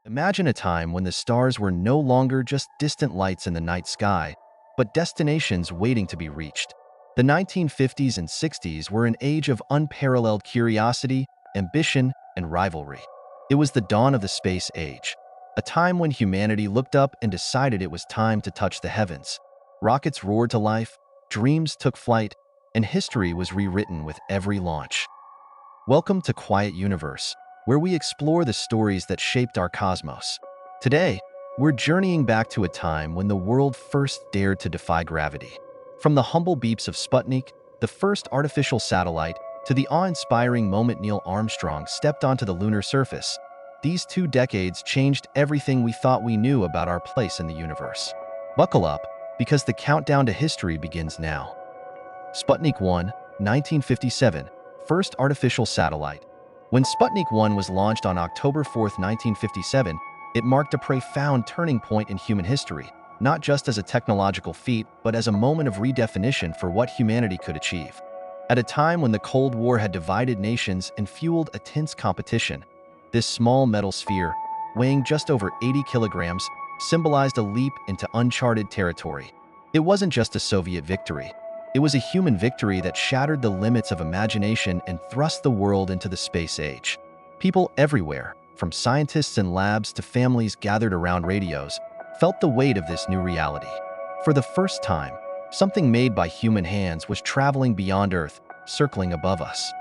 Imagine a time when the stars were no longer just distant lights in the night sky, but destinations waiting to be reached. The 1950s and 60s were an age of unparalleled curiosity, ambition, and rivalry. It was the dawn of the space age, a time when humanity looked up and decided it was time to touch the heavens. Rockets roared to life, dreams took flight, and history was rewritten with every launch. Welcome to Quiet Universe, where we explore the stories that shaped our cosmos. Today, we're journeying back to a time when the world first dared to defy gravity. From the humble beeps of Sputnik, the first artificial satellite, to the awe-inspiring moment Neil Armstrong stepped onto the lunar surface, these 2 decades changed everything we thought we knew about our place in the universe. Buckle up, because the countdown to history begins now. Sputnik 1, 1957, first artificial satellite. When Sputnik 1 was launched on October 4, 1957, it marked a profound turning point in human history, not just as a technological feat, but as a moment of redefinition for what humanity could achieve. At a time when the Cold War had divided nations and fueled a tense competition, this small metal sphere, weighing just over 80 kilograms, symbolized a leap into uncharted territory. It wasn't just a Soviet victory. It was a human victory that shattered the limits of imagination and thrust the world into the space age. People everywhere, from scientists in labs to families gathered around radios, felt the weight of this new reality. For the first time, something made by human hands was traveling beyond Earth, circling above us.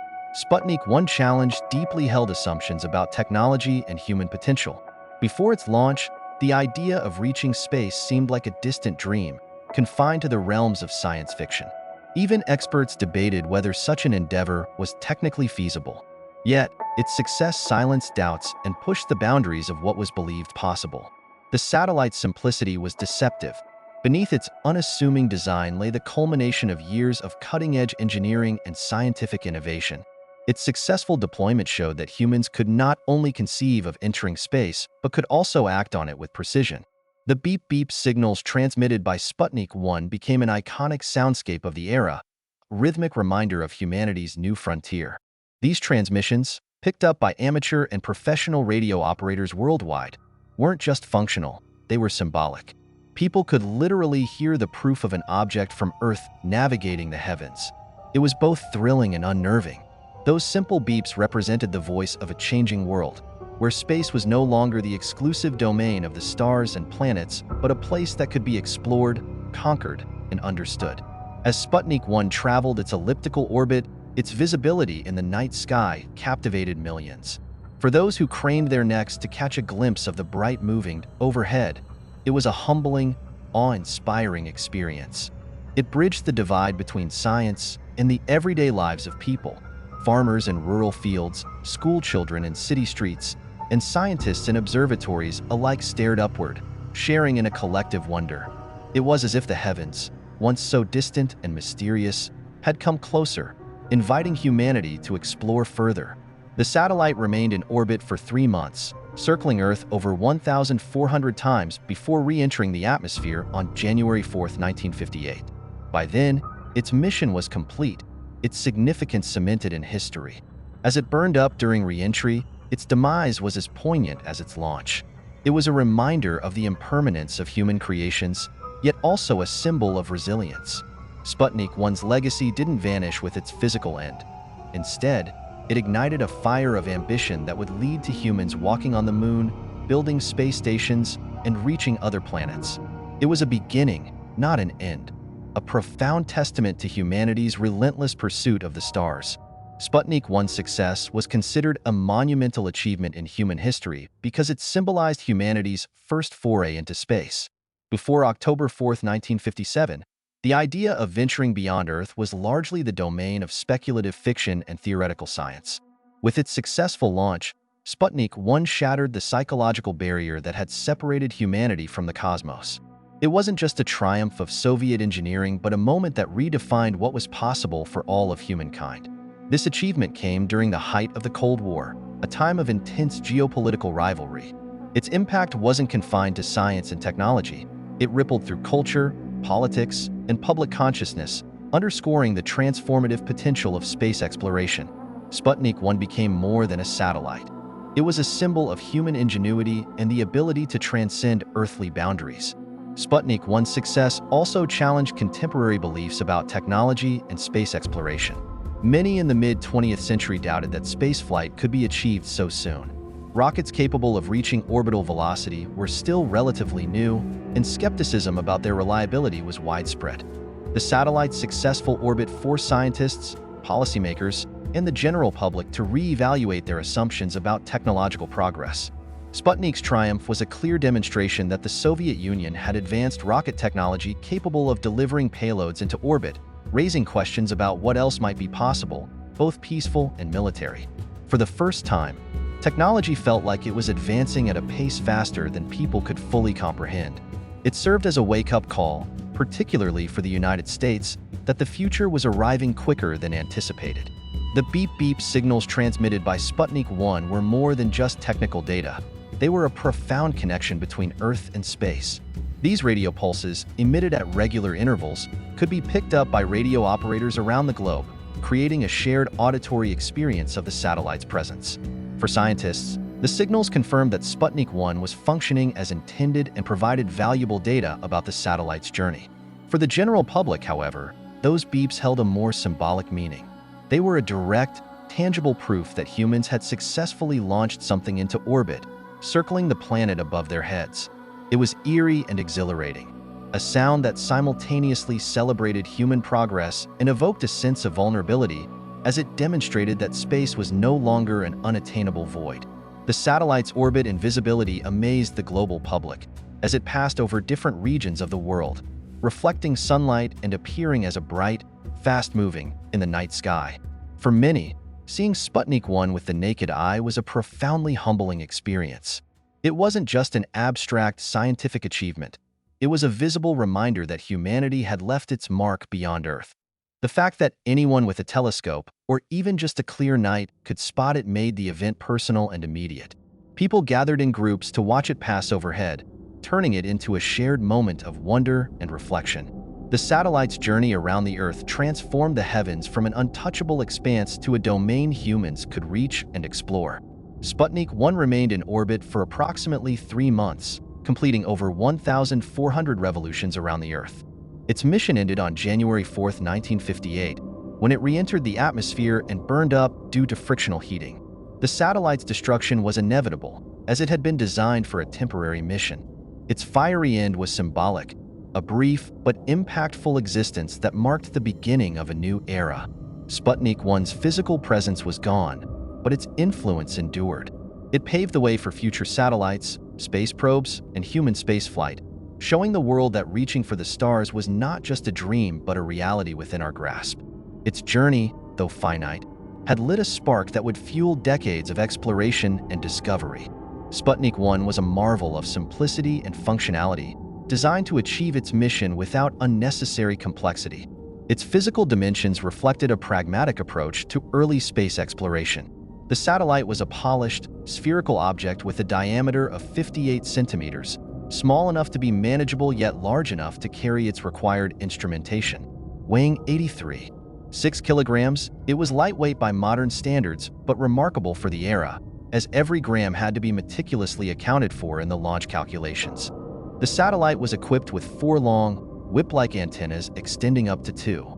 Sputnik 1 challenged deeply held assumptions about technology and human potential. Before its launch, the idea of reaching space seemed like a distant dream, confined to the realms of science fiction. Even experts debated whether such an endeavor was technically feasible. Yet, its success silenced doubts and pushed the boundaries of what was believed possible. The satellite's simplicity was deceptive. Beneath its unassuming design lay the culmination of years of cutting-edge engineering and scientific innovation. Its successful deployment showed that humans could not only conceive of entering space, but could also act on it with precision. The beep-beep signals transmitted by Sputnik 1 became an iconic soundscape of the era, a rhythmic reminder of humanity's new frontier. These transmissions, picked up by amateur and professional radio operators worldwide, weren't just functional, they were symbolic. People could literally hear the proof of an object from Earth navigating the heavens. It was both thrilling and unnerving. Those simple beeps represented the voice of a changing world, where space was no longer the exclusive domain of the stars and planets, but a place that could be explored, conquered, and understood. As Sputnik 1 traveled its elliptical orbit, its visibility in the night sky captivated millions. For those who craned their necks to catch a glimpse of the bright moving overhead, it was a humbling, awe-inspiring experience. It bridged the divide between science and the everyday lives of people. Farmers in rural fields, school children in city streets, and scientists in observatories alike stared upward, sharing in a collective wonder. It was as if the heavens, once so distant and mysterious, had come closer, inviting humanity to explore further. The satellite remained in orbit for 3 months, circling Earth over 1,400 times before re-entering the atmosphere on January 4, 1958. By then, its mission was complete, its significance cemented in history. As it burned up during re-entry, its demise was as poignant as its launch. It was a reminder of the impermanence of human creations, yet also a symbol of resilience. Sputnik 1's legacy didn't vanish with its physical end. Instead, it ignited a fire of ambition that would lead to humans walking on the moon, building space stations, and reaching other planets. It was a beginning, not an end, a profound testament to humanity's relentless pursuit of the stars. Sputnik 1's success was considered a monumental achievement in human history because it symbolized humanity's first foray into space. Before October 4, 1957, the idea of venturing beyond Earth was largely the domain of speculative fiction and theoretical science. With its successful launch, Sputnik 1 shattered the psychological barrier that had separated humanity from the cosmos. It wasn't just a triumph of Soviet engineering, but a moment that redefined what was possible for all of humankind. This achievement came during the height of the Cold War, a time of intense geopolitical rivalry. Its impact wasn't confined to science and technology. It rippled through culture, politics, and public consciousness, underscoring the transformative potential of space exploration. Sputnik 1 became more than a satellite. It was a symbol of human ingenuity and the ability to transcend earthly boundaries. Sputnik 1's success also challenged contemporary beliefs about technology and space exploration. Many in the mid-20th century doubted that spaceflight could be achieved so soon. Rockets capable of reaching orbital velocity were still relatively new, and skepticism about their reliability was widespread. The satellite's successful orbit forced scientists, policymakers, and the general public to re-evaluate their assumptions about technological progress. Sputnik's triumph was a clear demonstration that the Soviet Union had advanced rocket technology capable of delivering payloads into orbit, raising questions about what else might be possible, both peaceful and military. For the first time, technology felt like it was advancing at a pace faster than people could fully comprehend. It served as a wake-up call, particularly for the United States, that the future was arriving quicker than anticipated. The beep-beep signals transmitted by Sputnik 1 were more than just technical data. They were a profound connection between Earth and space. These radio pulses, emitted at regular intervals, could be picked up by radio operators around the globe, creating a shared auditory experience of the satellite's presence. For scientists, the signals confirmed that Sputnik 1 was functioning as intended and provided valuable data about the satellite's journey. For the general public, however, those beeps held a more symbolic meaning. They were a direct, tangible proof that humans had successfully launched something into orbit, circling the planet above their heads. It was eerie and exhilarating, a sound that simultaneously celebrated human progress and evoked a sense of vulnerability as it demonstrated that space was no longer an unattainable void. The satellite's orbit and visibility amazed the global public as it passed over different regions of the world, reflecting sunlight and appearing as a bright, fast-moving in the night sky. For many, seeing Sputnik 1 with the naked eye was a profoundly humbling experience. It wasn't just an abstract scientific achievement. It was a visible reminder that humanity had left its mark beyond Earth. The fact that anyone with a telescope, or even just a clear night, could spot it made the event personal and immediate. People gathered in groups to watch it pass overhead, turning it into a shared moment of wonder and reflection. The satellite's journey around the Earth transformed the heavens from an untouchable expanse to a domain humans could reach and explore. Sputnik 1 remained in orbit for approximately 3 months, completing over 1,400 revolutions around the Earth. Its mission ended on January 4, 1958, when it re-entered the atmosphere and burned up due to frictional heating. The satellite's destruction was inevitable, as it had been designed for a temporary mission. Its fiery end was symbolic, a brief but impactful existence that marked the beginning of a new era. Sputnik 1's physical presence was gone, but its influence endured. It paved the way for future satellites, space probes, and human spaceflight, showing the world that reaching for the stars was not just a dream but a reality within our grasp. Its journey, though finite, had lit a spark that would fuel decades of exploration and discovery. Sputnik 1 was a marvel of simplicity and functionality, designed to achieve its mission without unnecessary complexity. Its physical dimensions reflected a pragmatic approach to early space exploration. The satellite was a polished, spherical object with a diameter of 58 centimeters, small enough to be manageable yet large enough to carry its required instrumentation. Weighing 83.6 kilograms, it was lightweight by modern standards, but remarkable for the era, as every gram had to be meticulously accounted for in the launch calculations. The satellite was equipped with 4 long, whip-like antennas extending up to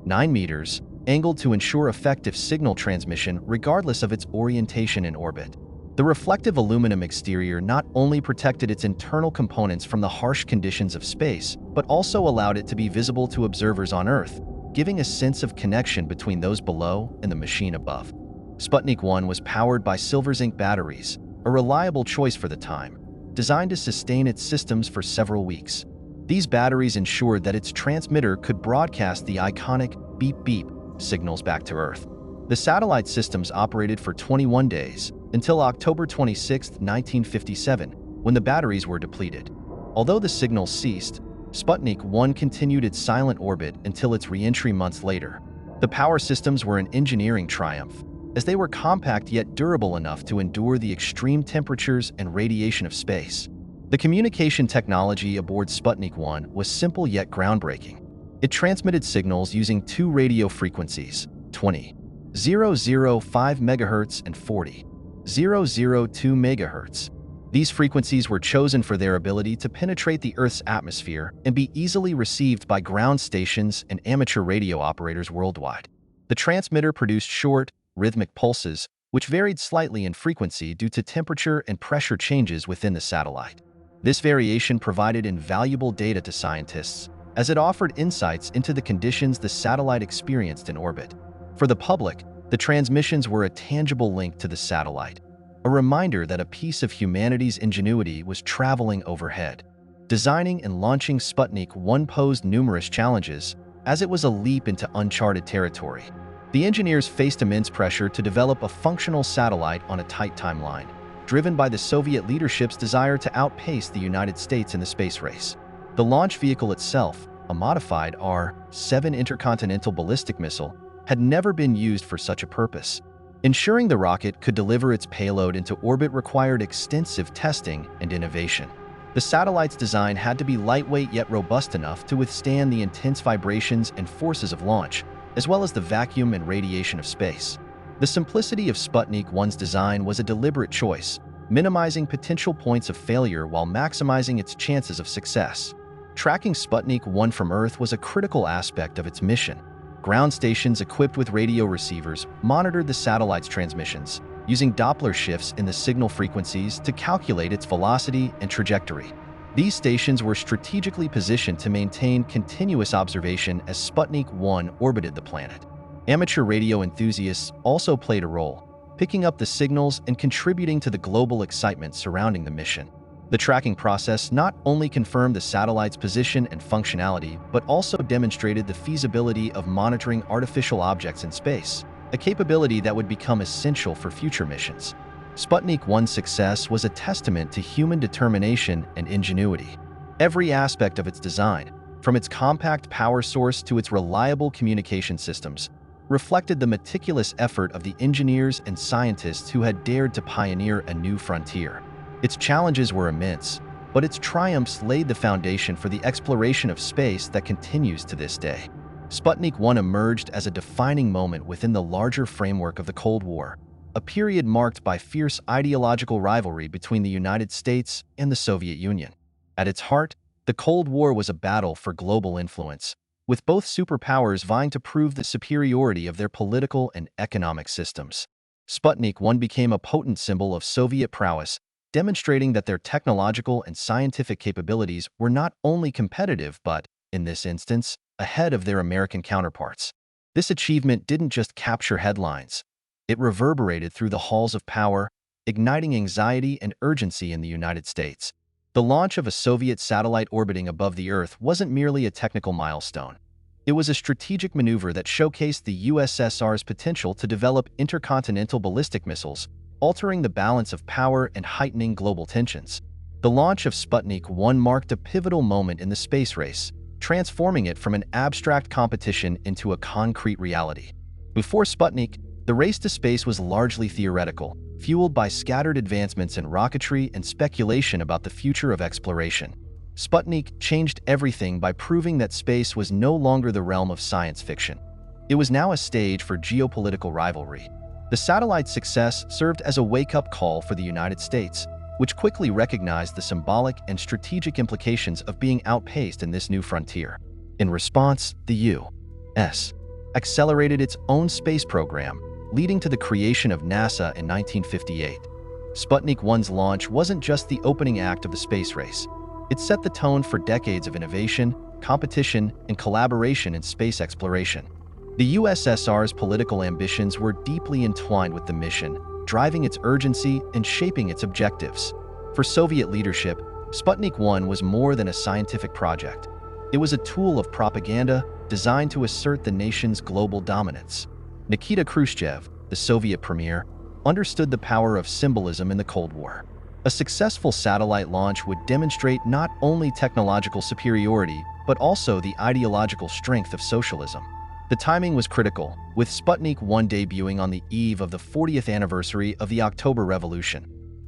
9 meters, angled to ensure effective signal transmission regardless of its orientation in orbit. The reflective aluminum exterior not only protected its internal components from the harsh conditions of space, but also allowed it to be visible to observers on Earth, giving a sense of connection between those below and the machine above. Sputnik 1 was powered by silver zinc batteries, a reliable choice for the time, designed to sustain its systems for several weeks. These batteries ensured that its transmitter could broadcast the iconic beep-beep signals back to Earth. The satellite systems operated for 21 days, until October 26, 1957, when the batteries were depleted. Although the signals ceased, Sputnik 1 continued its silent orbit until its re-entry months later. The power systems were an engineering triumph, as they were compact yet durable enough to endure the extreme temperatures and radiation of space. The communication technology aboard Sputnik 1 was simple yet groundbreaking. It transmitted signals using 2 radio frequencies, 20.005 MHz and 40.005 002 MHz. These frequencies were chosen for their ability to penetrate the Earth's atmosphere and be easily received by ground stations and amateur radio operators worldwide. The transmitter produced short, rhythmic pulses, which varied slightly in frequency due to temperature and pressure changes within the satellite. This variation provided invaluable data to scientists, as it offered insights into the conditions the satellite experienced in orbit. For the public, the transmissions were a tangible link to the satellite, a reminder that a piece of humanity's ingenuity was traveling overhead. Designing and launching Sputnik 1 posed numerous challenges, as it was a leap into uncharted territory. The engineers faced immense pressure to develop a functional satellite on a tight timeline, driven by the Soviet leadership's desire to outpace the United States in the space race. The launch vehicle itself, a modified R-7 intercontinental ballistic missile, had never been used for such a purpose. Ensuring the rocket could deliver its payload into orbit required extensive testing and innovation. The satellite's design had to be lightweight yet robust enough to withstand the intense vibrations and forces of launch, as well as the vacuum and radiation of space. The simplicity of Sputnik 1's design was a deliberate choice, minimizing potential points of failure while maximizing its chances of success. Tracking Sputnik 1 from Earth was a critical aspect of its mission. Ground stations equipped with radio receivers monitored the satellite's transmissions, using Doppler shifts in the signal frequencies to calculate its velocity and trajectory. These stations were strategically positioned to maintain continuous observation as Sputnik 1 orbited the planet. Amateur radio enthusiasts also played a role, picking up the signals and contributing to the global excitement surrounding the mission. The tracking process not only confirmed the satellite's position and functionality, but also demonstrated the feasibility of monitoring artificial objects in space, a capability that would become essential for future missions. Sputnik 1's success was a testament to human determination and ingenuity. Every aspect of its design, from its compact power source to its reliable communication systems, reflected the meticulous effort of the engineers and scientists who had dared to pioneer a new frontier. Its challenges were immense, but its triumphs laid the foundation for the exploration of space that continues to this day. Sputnik 1 emerged as a defining moment within the larger framework of the Cold War, a period marked by fierce ideological rivalry between the United States and the Soviet Union. At its heart, the Cold War was a battle for global influence, with both superpowers vying to prove the superiority of their political and economic systems. Sputnik 1 became a potent symbol of Soviet prowess, demonstrating that their technological and scientific capabilities were not only competitive but, in this instance, ahead of their American counterparts. This achievement didn't just capture headlines. It reverberated through the halls of power, igniting anxiety and urgency in the United States. The launch of a Soviet satellite orbiting above the Earth wasn't merely a technical milestone. It was a strategic maneuver that showcased the USSR's potential to develop intercontinental ballistic missiles, altering the balance of power and heightening global tensions. The launch of Sputnik 1 marked a pivotal moment in the space race, transforming it from an abstract competition into a concrete reality. Before Sputnik, the race to space was largely theoretical, fueled by scattered advancements in rocketry and speculation about the future of exploration. Sputnik changed everything by proving that space was no longer the realm of science fiction. It was now a stage for geopolitical rivalry. The satellite's success served as a wake-up call for the United States, which quickly recognized the symbolic and strategic implications of being outpaced in this new frontier. In response, the U.S. accelerated its own space program, leading to the creation of NASA in 1958. Sputnik 1's launch wasn't just the opening act of the space race. It set the tone for decades of innovation, competition, and collaboration in space exploration. The USSR's political ambitions were deeply entwined with the mission, driving its urgency and shaping its objectives. For Soviet leadership, Sputnik 1 was more than a scientific project. It was a tool of propaganda designed to assert the nation's global dominance. Nikita Khrushchev, the Soviet premier, understood the power of symbolism in the Cold War. A successful satellite launch would demonstrate not only technological superiority, but also the ideological strength of socialism. The timing was critical, with Sputnik 1 debuting on the eve of the 40th anniversary of the October Revolution,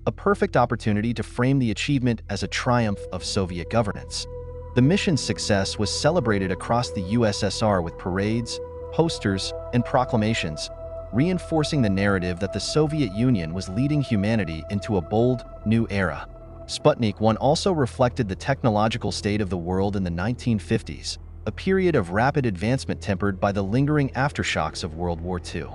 a perfect opportunity to frame the achievement as a triumph of Soviet governance. The mission's success was celebrated across the USSR with parades, posters, and proclamations, reinforcing the narrative that the Soviet Union was leading humanity into a bold, new era. Sputnik 1 also reflected the technological state of the world in the 1950s, a period of rapid advancement tempered by the lingering aftershocks of World War II.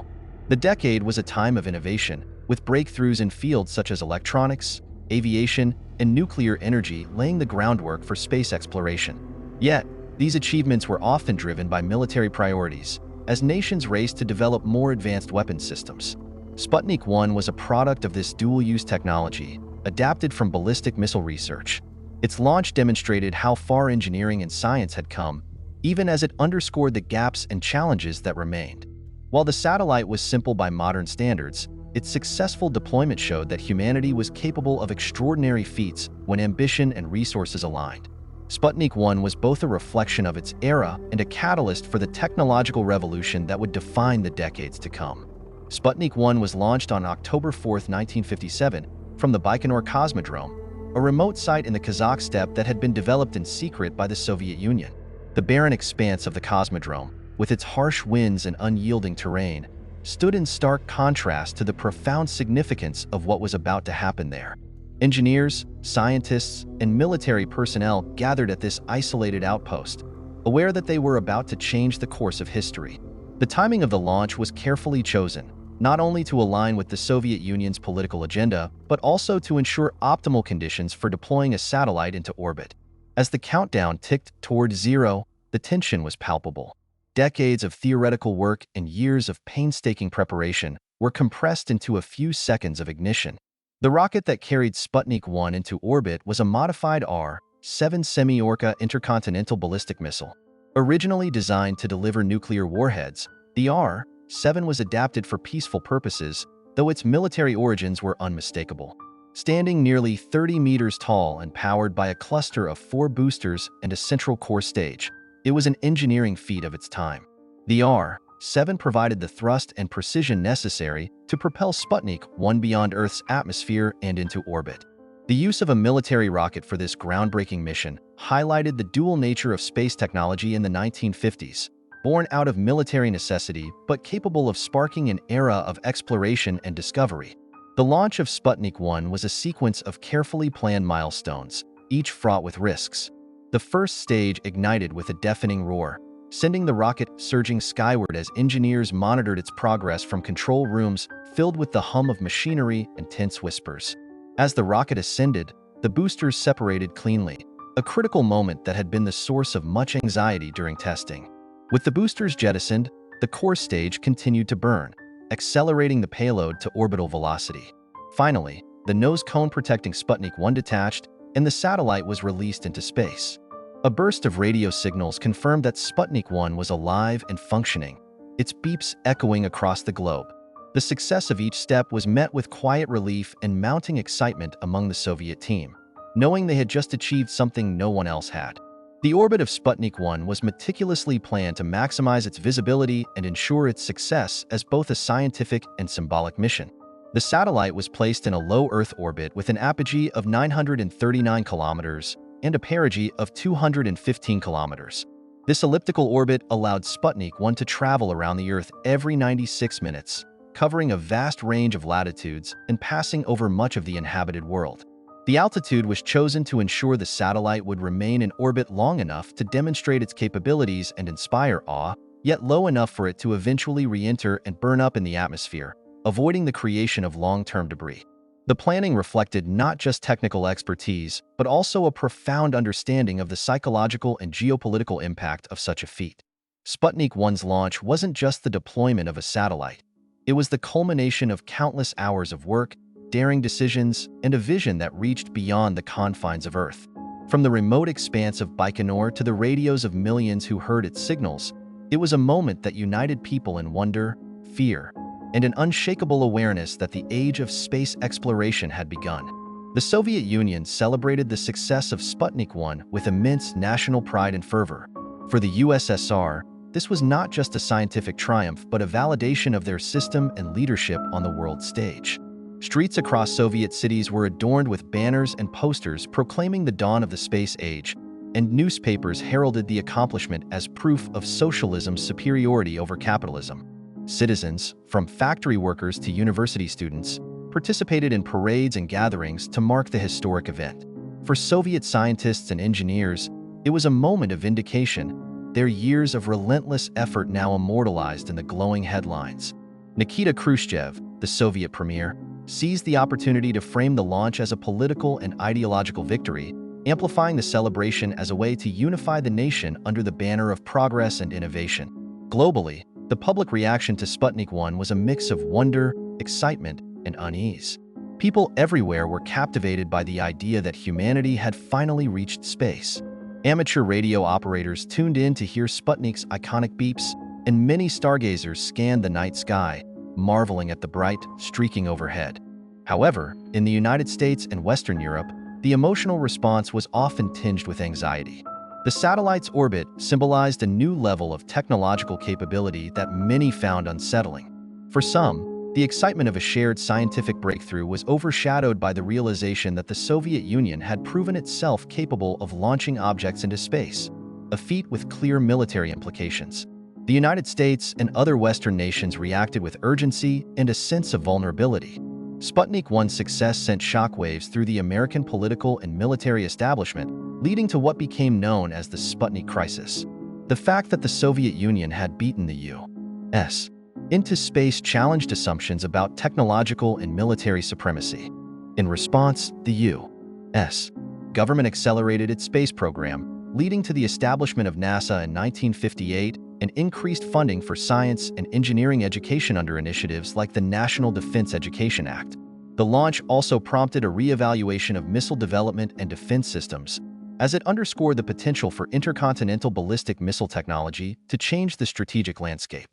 The decade was a time of innovation, with breakthroughs in fields such as electronics, aviation, and nuclear energy laying the groundwork for space exploration. Yet, these achievements were often driven by military priorities, as nations raced to develop more advanced weapons systems. Sputnik 1 was a product of this dual-use technology, adapted from ballistic missile research. Its launch demonstrated how far engineering and science had come, even as it underscored the gaps and challenges that remained. While the satellite was simple by modern standards, its successful deployment showed that humanity was capable of extraordinary feats when ambition and resources aligned. Sputnik 1 was both a reflection of its era and a catalyst for the technological revolution that would define the decades to come. Sputnik 1 was launched on October 4, 1957, from the Baikonur Cosmodrome, a remote site in the Kazakh steppe that had been developed in secret by the Soviet Union. The barren expanse of the Cosmodrome, with its harsh winds and unyielding terrain, stood in stark contrast to the profound significance of what was about to happen there. Engineers, scientists, and military personnel gathered at this isolated outpost, aware that they were about to change the course of history. The timing of the launch was carefully chosen, not only to align with the Soviet Union's political agenda, but also to ensure optimal conditions for deploying a satellite into orbit. As the countdown ticked toward zero, the tension was palpable. Decades of theoretical work and years of painstaking preparation were compressed into a few seconds of ignition. The rocket that carried Sputnik 1 into orbit was a modified R-7 Semyorka intercontinental ballistic missile. Originally designed to deliver nuclear warheads, the R-7 was adapted for peaceful purposes, though its military origins were unmistakable. Standing nearly 30 meters tall and powered by a cluster of 4 boosters and a central core stage, it was an engineering feat of its time. The R-7 provided the thrust and precision necessary to propel Sputnik 1 beyond Earth's atmosphere and into orbit. The use of a military rocket for this groundbreaking mission highlighted the dual nature of space technology in the 1950s, born out of military necessity but capable of sparking an era of exploration and discovery. The launch of Sputnik 1 was a sequence of carefully planned milestones, each fraught with risks. The first stage ignited with a deafening roar, sending the rocket surging skyward as engineers monitored its progress from control rooms filled with the hum of machinery and tense whispers. As the rocket ascended, the boosters separated cleanly, a critical moment that had been the source of much anxiety during testing. With the boosters jettisoned, the core stage continued to burn, accelerating the payload to orbital velocity. Finally, the nose cone protecting Sputnik 1 detached, and the satellite was released into space. A burst of radio signals confirmed that Sputnik 1 was alive and functioning, its beeps echoing across the globe. The success of each step was met with quiet relief and mounting excitement among the Soviet team, knowing they had just achieved something no one else had. The orbit of Sputnik 1 was meticulously planned to maximize its visibility and ensure its success as both a scientific and symbolic mission. The satellite was placed in a low Earth orbit with an apogee of 939 kilometers and a perigee of 215 kilometers. This elliptical orbit allowed Sputnik 1 to travel around the Earth every 96 minutes, covering a vast range of latitudes and passing over much of the inhabited world. The altitude was chosen to ensure the satellite would remain in orbit long enough to demonstrate its capabilities and inspire awe, yet low enough for it to eventually re-enter and burn up in the atmosphere, avoiding the creation of long-term debris. The planning reflected not just technical expertise, but also a profound understanding of the psychological and geopolitical impact of such a feat. Sputnik 1's launch wasn't just the deployment of a satellite. It was the culmination of countless hours of work, daring decisions, and a vision that reached beyond the confines of Earth. From the remote expanse of Baikonur to the radios of millions who heard its signals, it was a moment that united people in wonder, fear, and an unshakable awareness that the age of space exploration had begun. The Soviet Union celebrated the success of Sputnik 1 with immense national pride and fervor. For the USSR, this was not just a scientific triumph but a validation of their system and leadership on the world stage. Streets across Soviet cities were adorned with banners and posters proclaiming the dawn of the space age, and newspapers heralded the accomplishment as proof of socialism's superiority over capitalism. Citizens, from factory workers to university students, participated in parades and gatherings to mark the historic event. For Soviet scientists and engineers, it was a moment of vindication, their years of relentless effort now immortalized in the glowing headlines. Nikita Khrushchev, the Soviet premier, seized the opportunity to frame the launch as a political and ideological victory, amplifying the celebration as a way to unify the nation under the banner of progress and innovation. Globally, the public reaction to Sputnik 1 was a mix of wonder, excitement, and unease. People everywhere were captivated by the idea that humanity had finally reached space. Amateur radio operators tuned in to hear Sputnik's iconic beeps, and many stargazers scanned the night sky, marveling at the bright, streaking overhead. However, in the United States and Western Europe, the emotional response was often tinged with anxiety. The satellite's orbit symbolized a new level of technological capability that many found unsettling. For some, the excitement of a shared scientific breakthrough was overshadowed by the realization that the Soviet Union had proven itself capable of launching objects into space, a feat with clear military implications. The United States and other Western nations reacted with urgency and a sense of vulnerability. Sputnik 1's success sent shockwaves through the American political and military establishment, leading to what became known as the Sputnik crisis. The fact that the Soviet Union had beaten the U.S. into space challenged assumptions about technological and military supremacy. In response, the U.S. government accelerated its space program, leading to the establishment of NASA in 1958 and increased funding for science and engineering education under initiatives like the National Defense Education Act. The launch also prompted a re-evaluation of missile development and defense systems, as it underscored the potential for intercontinental ballistic missile technology to change the strategic landscape.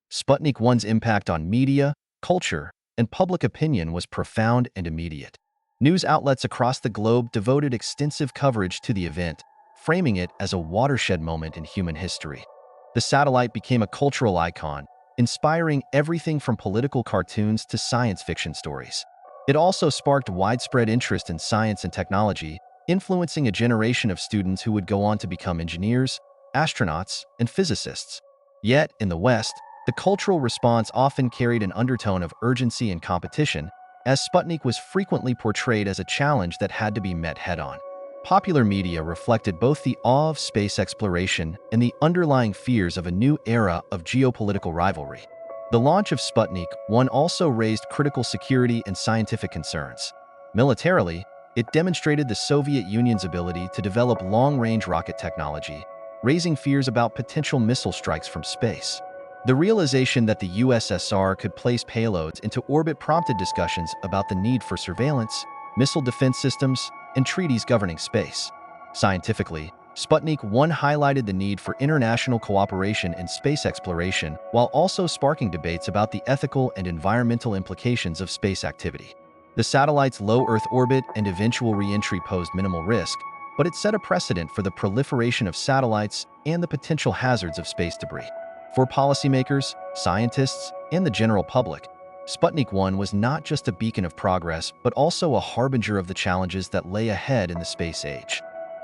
Sputnik 1's impact on media, culture, and public opinion was profound and immediate. News outlets across the globe devoted extensive coverage to the event, framing it as a watershed moment in human history. The satellite became a cultural icon, inspiring everything from political cartoons to science fiction stories. It also sparked widespread interest in science and technology, influencing a generation of students who would go on to become engineers, astronauts, and physicists. Yet, in the West, the cultural response often carried an undertone of urgency and competition, as Sputnik was frequently portrayed as a challenge that had to be met head-on. Popular media reflected both the awe of space exploration and the underlying fears of a new era of geopolitical rivalry. The launch of Sputnik 1 also raised critical security and scientific concerns. Militarily, it demonstrated the Soviet Union's ability to develop long-range rocket technology, raising fears about potential missile strikes from space. The realization that the USSR could place payloads into orbit prompted discussions about the need for surveillance, missile defense systems, and treaties governing space. Scientifically, Sputnik 1 highlighted the need for international cooperation in space exploration while also sparking debates about the ethical and environmental implications of space activity. The satellite's low Earth orbit and eventual re-entry posed minimal risk, but it set a precedent for the proliferation of satellites and the potential hazards of space debris. For policymakers, scientists, and the general public, Sputnik 1 was not just a beacon of progress, but also a harbinger of the challenges that lay ahead in the space age.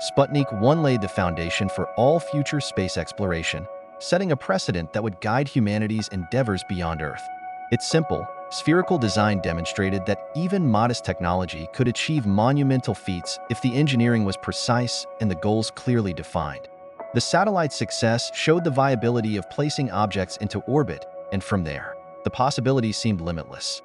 Sputnik 1 laid the foundation for all future space exploration, setting a precedent that would guide humanity's endeavors beyond Earth. Its simple, spherical design demonstrated that even modest technology could achieve monumental feats if the engineering was precise and the goals clearly defined. The satellite's success showed the viability of placing objects into orbit, and from there, the possibilities seemed limitless.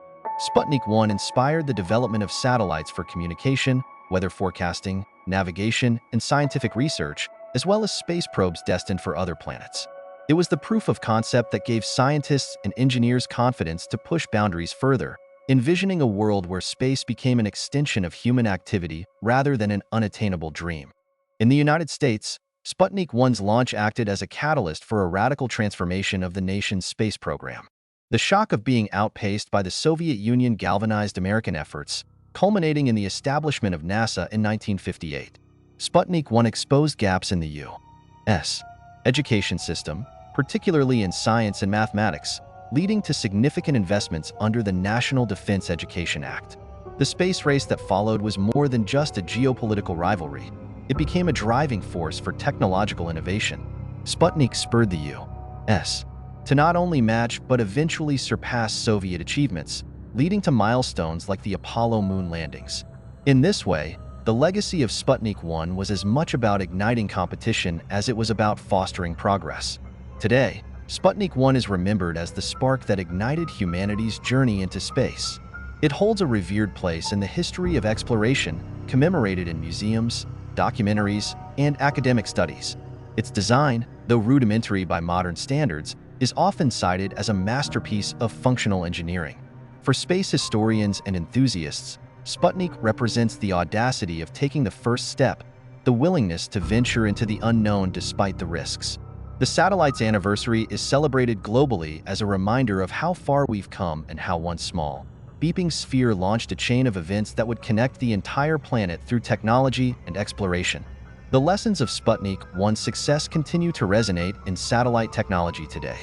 Sputnik 1 inspired the development of satellites for communication, weather forecasting, navigation, and scientific research, as well as space probes destined for other planets. It was the proof of concept that gave scientists and engineers confidence to push boundaries further, envisioning a world where space became an extension of human activity rather than an unattainable dream. In the United States, Sputnik 1's launch acted as a catalyst for a radical transformation of the nation's space program. The shock of being outpaced by the Soviet Union galvanized American efforts, culminating in the establishment of NASA in 1958. Sputnik 1 exposed gaps in the U.S. education system, particularly in science and mathematics, leading to significant investments under the National Defense Education Act. The space race that followed was more than just a geopolitical rivalry. It became a driving force for technological innovation. Sputnik spurred the U.S. to not only match but eventually surpass Soviet achievements, leading to milestones like the Apollo moon landings. In this way, the legacy of Sputnik 1 was as much about igniting competition as it was about fostering progress. Today, Sputnik 1 is remembered as the spark that ignited humanity's journey into space. It holds a revered place in the history of exploration, commemorated in museums, documentaries, and academic studies. Its design, though rudimentary by modern standards, is often cited as a masterpiece of functional engineering. For space historians and enthusiasts, Sputnik represents the audacity of taking the first step, the willingness to venture into the unknown despite the risks. The satellite's anniversary is celebrated globally as a reminder of how far we've come and how once small, beeping sphere launched a chain of events that would connect the entire planet through technology and exploration. The lessons of Sputnik 1's success continue to resonate in satellite technology today.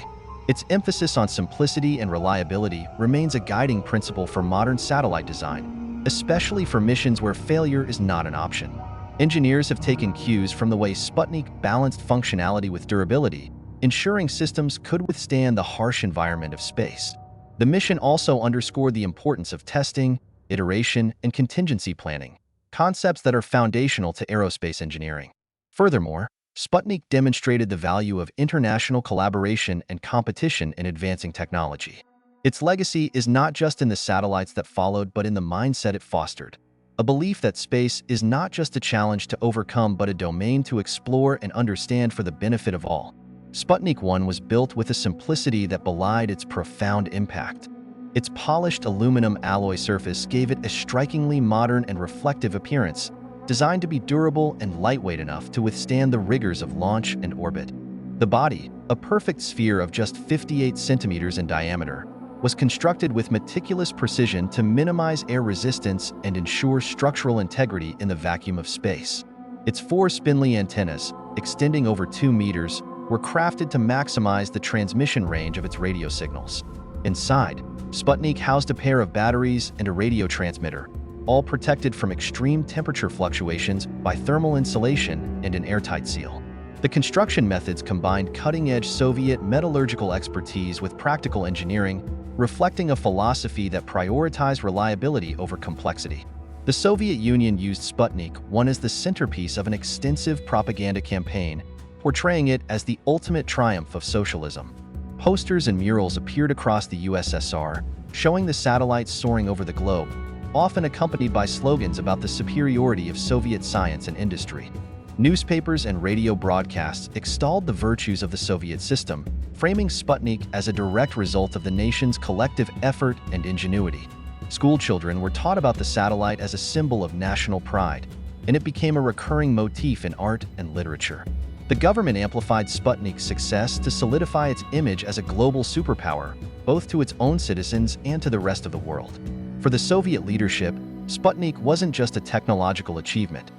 Its emphasis on simplicity and reliability remains a guiding principle for modern satellite design, especially for missions where failure is not an option. Engineers have taken cues from the way Sputnik balanced functionality with durability, ensuring systems could withstand the harsh environment of space. The mission also underscored the importance of testing, iteration, and contingency planning, concepts that are foundational to aerospace engineering. Furthermore, Sputnik demonstrated the value of international collaboration and competition in advancing technology. Its legacy is not just in the satellites that followed but in the mindset it fostered, a belief that space is not just a challenge to overcome but a domain to explore and understand for the benefit of all. Sputnik 1 was built with a simplicity that belied its profound impact. Its polished aluminum alloy surface gave it a strikingly modern and reflective appearance, designed to be durable and lightweight enough to withstand the rigors of launch and orbit. The body, a perfect sphere of just 58 centimeters in diameter, was constructed with meticulous precision to minimize air resistance and ensure structural integrity in the vacuum of space. Its 4 spindly antennas, extending over 2 meters, were crafted to maximize the transmission range of its radio signals. Inside, Sputnik housed a pair of batteries and a radio transmitter, all protected from extreme temperature fluctuations by thermal insulation and an airtight seal. The construction methods combined cutting-edge Soviet metallurgical expertise with practical engineering, reflecting a philosophy that prioritized reliability over complexity. The Soviet Union used Sputnik 1 as the centerpiece of an extensive propaganda campaign, portraying it as the ultimate triumph of socialism. Posters and murals appeared across the USSR, showing the satellites soaring over the globe, often accompanied by slogans about the superiority of Soviet science and industry. Newspapers and radio broadcasts extolled the virtues of the Soviet system, framing Sputnik as a direct result of the nation's collective effort and ingenuity. Schoolchildren were taught about the satellite as a symbol of national pride, and it became a recurring motif in art and literature. The government amplified Sputnik's success to solidify its image as a global superpower, both to its own citizens and to the rest of the world. For the Soviet leadership, Sputnik wasn't just a technological achievement.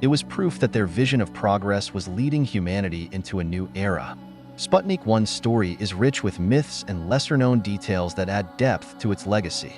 It was proof that their vision of progress was leading humanity into a new era. Sputnik 1's story is rich with myths and lesser-known details that add depth to its legacy.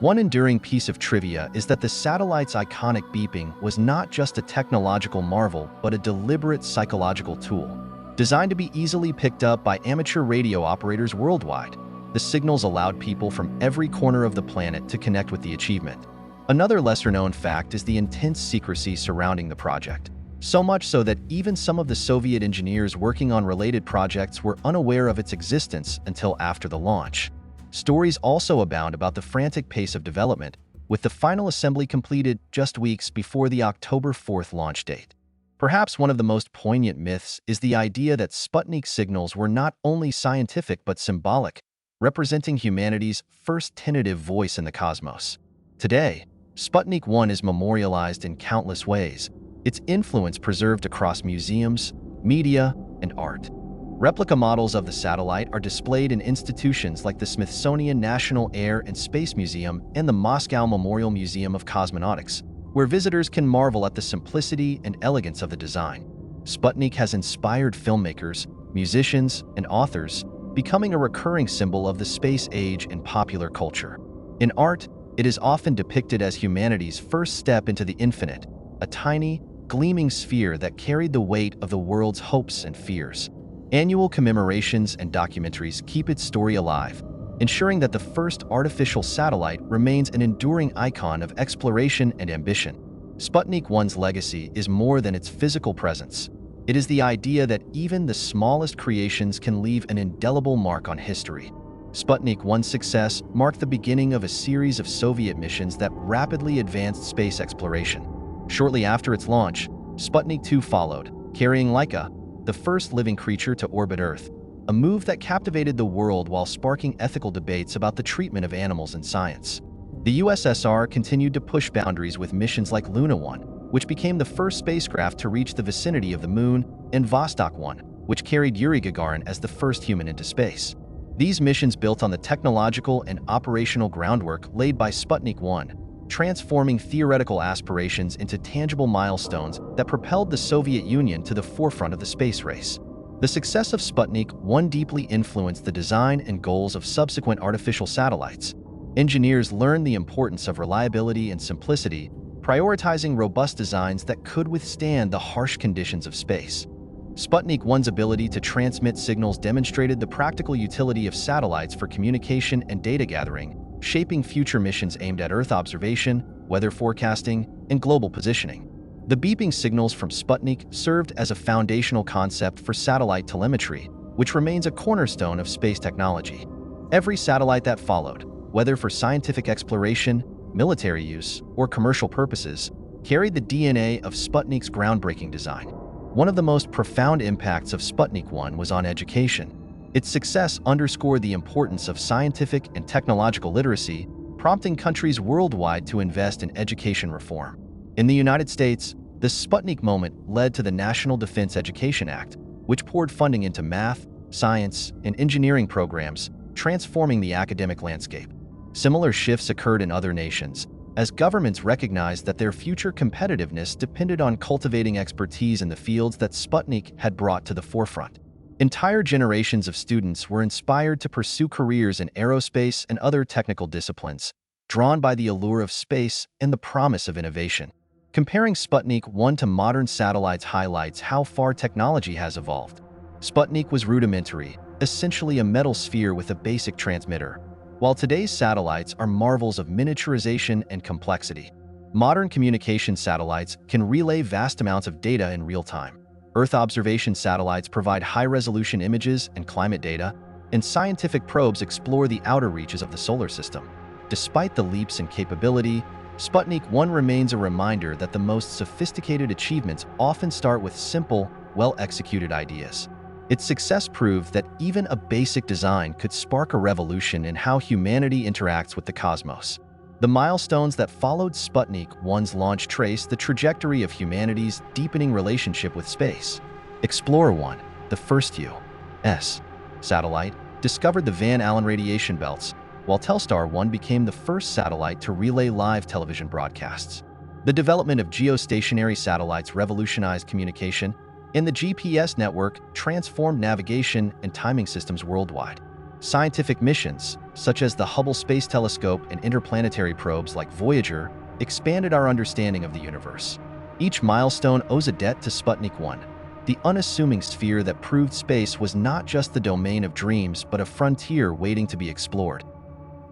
One enduring piece of trivia is that the satellite's iconic beeping was not just a technological marvel but a deliberate psychological tool. Designed to be easily picked up by amateur radio operators worldwide, the signals allowed people from every corner of the planet to connect with the achievement. Another lesser-known fact is the intense secrecy surrounding the project, so much so that even some of the Soviet engineers working on related projects were unaware of its existence until after the launch. Stories also abound about the frantic pace of development, with the final assembly completed just weeks before the October 4th launch date. Perhaps one of the most poignant myths is the idea that Sputnik signals were not only scientific but symbolic, representing humanity's first tentative voice in the cosmos. Today, Sputnik 1 is memorialized in countless ways, its influence preserved across museums, media, and art. Replica models of the satellite are displayed in institutions like the Smithsonian National Air and Space Museum and the Moscow Memorial Museum of Cosmonautics, where visitors can marvel at the simplicity and elegance of the design. Sputnik has inspired filmmakers, musicians, and authors, becoming a recurring symbol of the space age in popular culture. In art, it is often depicted as humanity's first step into the infinite, a tiny, gleaming sphere that carried the weight of the world's hopes and fears. Annual commemorations and documentaries keep its story alive, ensuring that the first artificial satellite remains an enduring icon of exploration and ambition. Sputnik 1's legacy is more than its physical presence. It is the idea that even the smallest creations can leave an indelible mark on history. Sputnik 1's success marked the beginning of a series of Soviet missions that rapidly advanced space exploration. Shortly after its launch, Sputnik 2 followed, carrying Laika, the first living creature to orbit Earth, a move that captivated the world while sparking ethical debates about the treatment of animals in science. The USSR continued to push boundaries with missions like Luna 1, which became the first spacecraft to reach the vicinity of the Moon, and Vostok 1, which carried Yuri Gagarin as the first human into space. These missions built on the technological and operational groundwork laid by Sputnik 1, transforming theoretical aspirations into tangible milestones that propelled the Soviet Union to the forefront of the space race. The success of Sputnik 1 deeply influenced the design and goals of subsequent artificial satellites. Engineers learned the importance of reliability and simplicity, prioritizing robust designs that could withstand the harsh conditions of space. Sputnik 1's ability to transmit signals demonstrated the practical utility of satellites for communication and data gathering, shaping future missions aimed at Earth observation, weather forecasting, and global positioning. The beeping signals from Sputnik served as a foundational concept for satellite telemetry, which remains a cornerstone of space technology. Every satellite that followed, whether for scientific exploration, military use, or commercial purposes, carried the DNA of Sputnik's groundbreaking design. One of the most profound impacts of Sputnik 1 was on education. Its success underscored the importance of scientific and technological literacy, prompting countries worldwide to invest in education reform. In the United States, the Sputnik moment led to the National Defense Education Act, which poured funding into math, science, and engineering programs, transforming the academic landscape. Similar shifts occurred in other nations, as governments recognized that their future competitiveness depended on cultivating expertise in the fields that Sputnik had brought to the forefront. Entire generations of students were inspired to pursue careers in aerospace and other technical disciplines, drawn by the allure of space and the promise of innovation. Comparing Sputnik 1 to modern satellites highlights how far technology has evolved. Sputnik was rudimentary, essentially a metal sphere with a basic transmitter, while today's satellites are marvels of miniaturization and complexity. Modern communication satellites can relay vast amounts of data in real time. Earth observation satellites provide high-resolution images and climate data, and scientific probes explore the outer reaches of the solar system. Despite the leaps in capability, Sputnik 1 remains a reminder that the most sophisticated achievements often start with simple, well-executed ideas. Its success proved that even a basic design could spark a revolution in how humanity interacts with the cosmos. The milestones that followed Sputnik 1's launch trace the trajectory of humanity's deepening relationship with space. Explorer 1, the first U.S. satellite, discovered the Van Allen radiation belts, while Telstar 1 became the first satellite to relay live television broadcasts. The development of geostationary satellites revolutionized communication, and the GPS network transformed navigation and timing systems worldwide. Scientific missions, such as the Hubble Space Telescope and interplanetary probes like Voyager, expanded our understanding of the universe. Each milestone owes a debt to Sputnik 1, the unassuming sphere that proved space was not just the domain of dreams but a frontier waiting to be explored.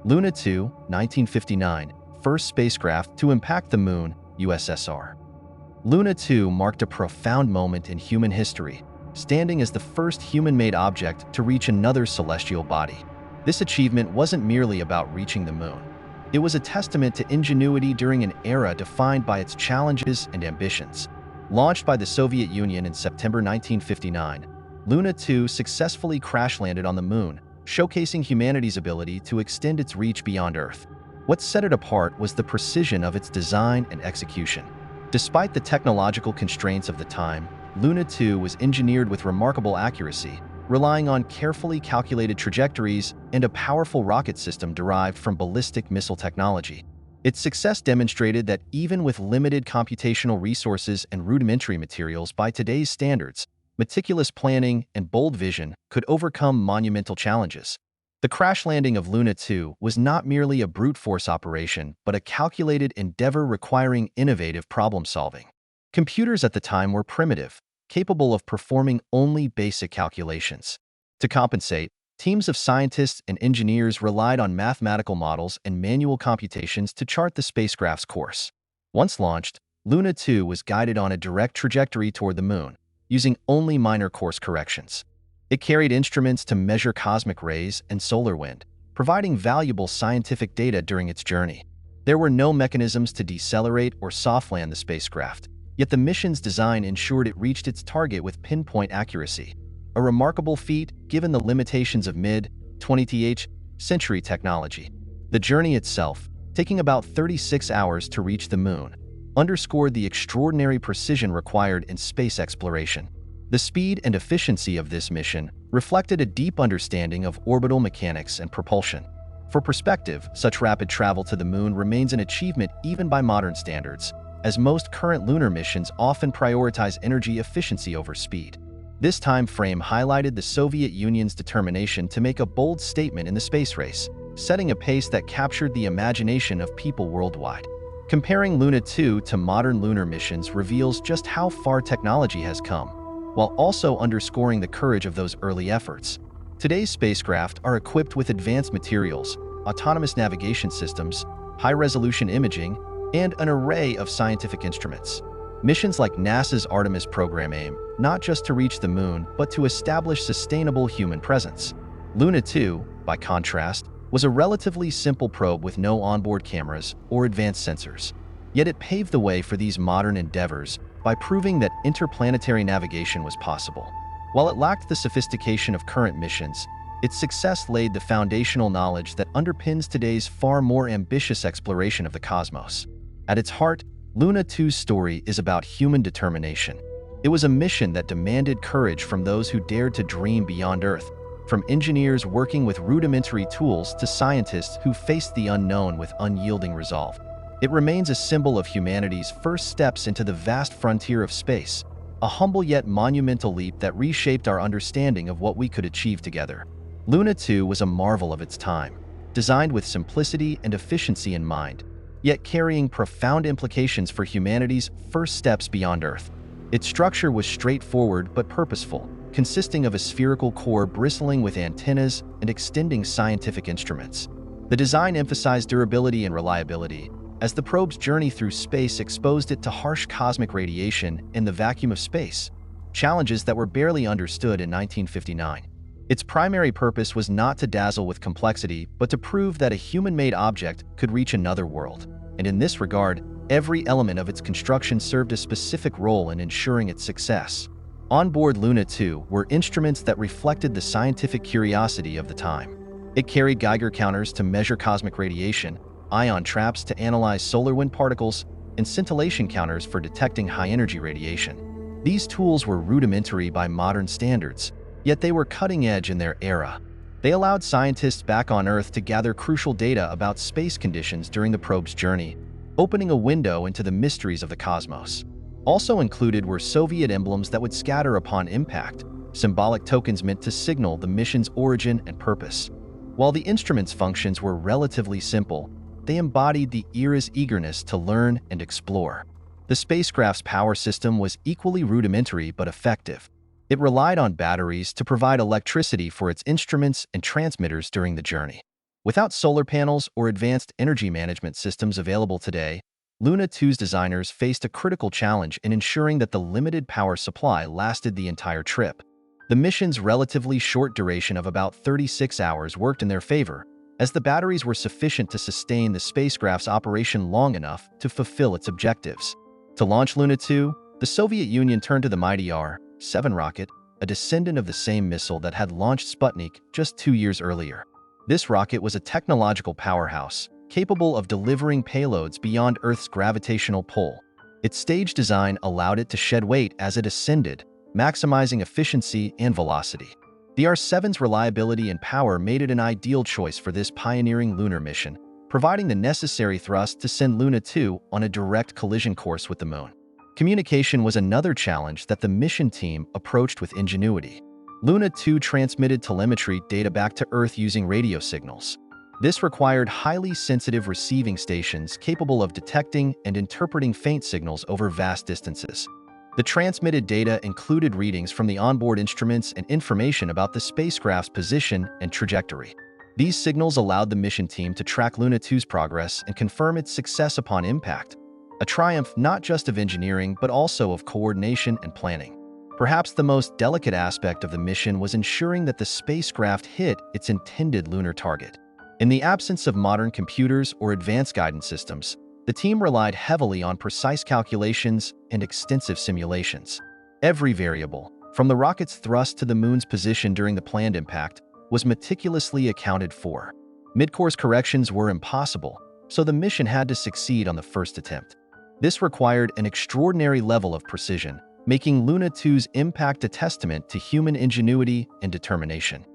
Luna 2, 1959, first spacecraft to impact the Moon, USSR. Luna 2 marked a profound moment in human history, standing as the first human-made object to reach another celestial body. This achievement wasn't merely about reaching the Moon. It was a testament to ingenuity during an era defined by its challenges and ambitions. Launched by the Soviet Union in September 1959, Luna 2 successfully crash-landed on the Moon, showcasing humanity's ability to extend its reach beyond Earth. What set it apart was the precision of its design and execution. Despite the technological constraints of the time, Luna 2 was engineered with remarkable accuracy, relying on carefully calculated trajectories and a powerful rocket system derived from ballistic missile technology. Its success demonstrated that even with limited computational resources and rudimentary materials by today's standards, meticulous planning and bold vision could overcome monumental challenges. The crash landing of Luna 2 was not merely a brute force operation, but a calculated endeavor requiring innovative problem solving. Computers at the time were primitive, capable of performing only basic calculations. To compensate, teams of scientists and engineers relied on mathematical models and manual computations to chart the spacecraft's course. Once launched, Luna 2 was guided on a direct trajectory toward the Moon, using only minor course corrections. It carried instruments to measure cosmic rays and solar wind, providing valuable scientific data during its journey. There were no mechanisms to decelerate or soft-land the spacecraft, yet the mission's design ensured it reached its target with pinpoint accuracy. A remarkable feat given the limitations of mid-20th century technology. The journey itself, taking about 36 hours to reach the Moon, underscored the extraordinary precision required in space exploration. The speed and efficiency of this mission reflected a deep understanding of orbital mechanics and propulsion. For perspective, such rapid travel to the Moon remains an achievement even by modern standards, as most current lunar missions often prioritize energy efficiency over speed. This time frame highlighted the Soviet Union's determination to make a bold statement in the space race, setting a pace that captured the imagination of people worldwide. Comparing Luna 2 to modern lunar missions reveals just how far technology has come, while also underscoring the courage of those early efforts. Today's spacecraft are equipped with advanced materials, autonomous navigation systems, high-resolution imaging, and an array of scientific instruments. Missions like NASA's Artemis program aim not just to reach the Moon, but to establish sustainable human presence. Luna 2, by contrast, was a relatively simple probe with no onboard cameras or advanced sensors. Yet it paved the way for these modern endeavors by proving that interplanetary navigation was possible. While it lacked the sophistication of current missions, its success laid the foundational knowledge that underpins today's far more ambitious exploration of the cosmos. At its heart, Luna 2's story is about human determination. It was a mission that demanded courage from those who dared to dream beyond Earth, from engineers working with rudimentary tools to scientists who faced the unknown with unyielding resolve. It remains a symbol of humanity's first steps into the vast frontier of space, a humble yet monumental leap that reshaped our understanding of what we could achieve together. Luna 2 was a marvel of its time, designed with simplicity and efficiency in mind, yet carrying profound implications for humanity's first steps beyond Earth. Its structure was straightforward but purposeful, consisting of a spherical core bristling with antennas and extending scientific instruments. The design emphasized durability and reliability, as the probe's journey through space exposed it to harsh cosmic radiation and the vacuum of space, challenges that were barely understood in 1959. Its primary purpose was not to dazzle with complexity, but to prove that a human-made object could reach another world. And in this regard, every element of its construction served a specific role in ensuring its success. On board Luna 2 were instruments that reflected the scientific curiosity of the time. It carried Geiger counters to measure cosmic radiation, ion traps to analyze solar wind particles, and scintillation counters for detecting high-energy radiation. These tools were rudimentary by modern standards, yet they were cutting-edge in their era. They allowed scientists back on Earth to gather crucial data about space conditions during the probe's journey, opening a window into the mysteries of the cosmos. Also included were Soviet emblems that would scatter upon impact, symbolic tokens meant to signal the mission's origin and purpose. While the instrument's functions were relatively simple, they embodied the era's eagerness to learn and explore. The spacecraft's power system was equally rudimentary but effective. It relied on batteries to provide electricity for its instruments and transmitters during the journey. Without solar panels or advanced energy management systems available today, Luna 2's designers faced a critical challenge in ensuring that the limited power supply lasted the entire trip. The mission's relatively short duration of about 36 hours worked in their favor, as the batteries were sufficient to sustain the spacecraft's operation long enough to fulfill its objectives. To launch Luna 2, the Soviet Union turned to the mighty R-7 rocket, a descendant of the same missile that had launched Sputnik just 2 years earlier. This rocket was a technological powerhouse, capable of delivering payloads beyond Earth's gravitational pull. Its stage design allowed it to shed weight as it ascended, maximizing efficiency and velocity. The R-7's reliability and power made it an ideal choice for this pioneering lunar mission, providing the necessary thrust to send Luna 2 on a direct collision course with the Moon. Communication was another challenge that the mission team approached with ingenuity. Luna 2 transmitted telemetry data back to Earth using radio signals. This required highly sensitive receiving stations capable of detecting and interpreting faint signals over vast distances. The transmitted data included readings from the onboard instruments and information about the spacecraft's position and trajectory. These signals allowed the mission team to track Luna 2's progress and confirm its success upon impact, a triumph not just of engineering but also of coordination and planning. Perhaps the most delicate aspect of the mission was ensuring that the spacecraft hit its intended lunar target. In the absence of modern computers or advanced guidance systems, the team relied heavily on precise calculations and extensive simulations. Every variable, from the rocket's thrust to the moon's position during the planned impact, was meticulously accounted for. Mid-course corrections were impossible, so the mission had to succeed on the first attempt. This required an extraordinary level of precision, making Luna 2's impact a testament to human ingenuity and determination.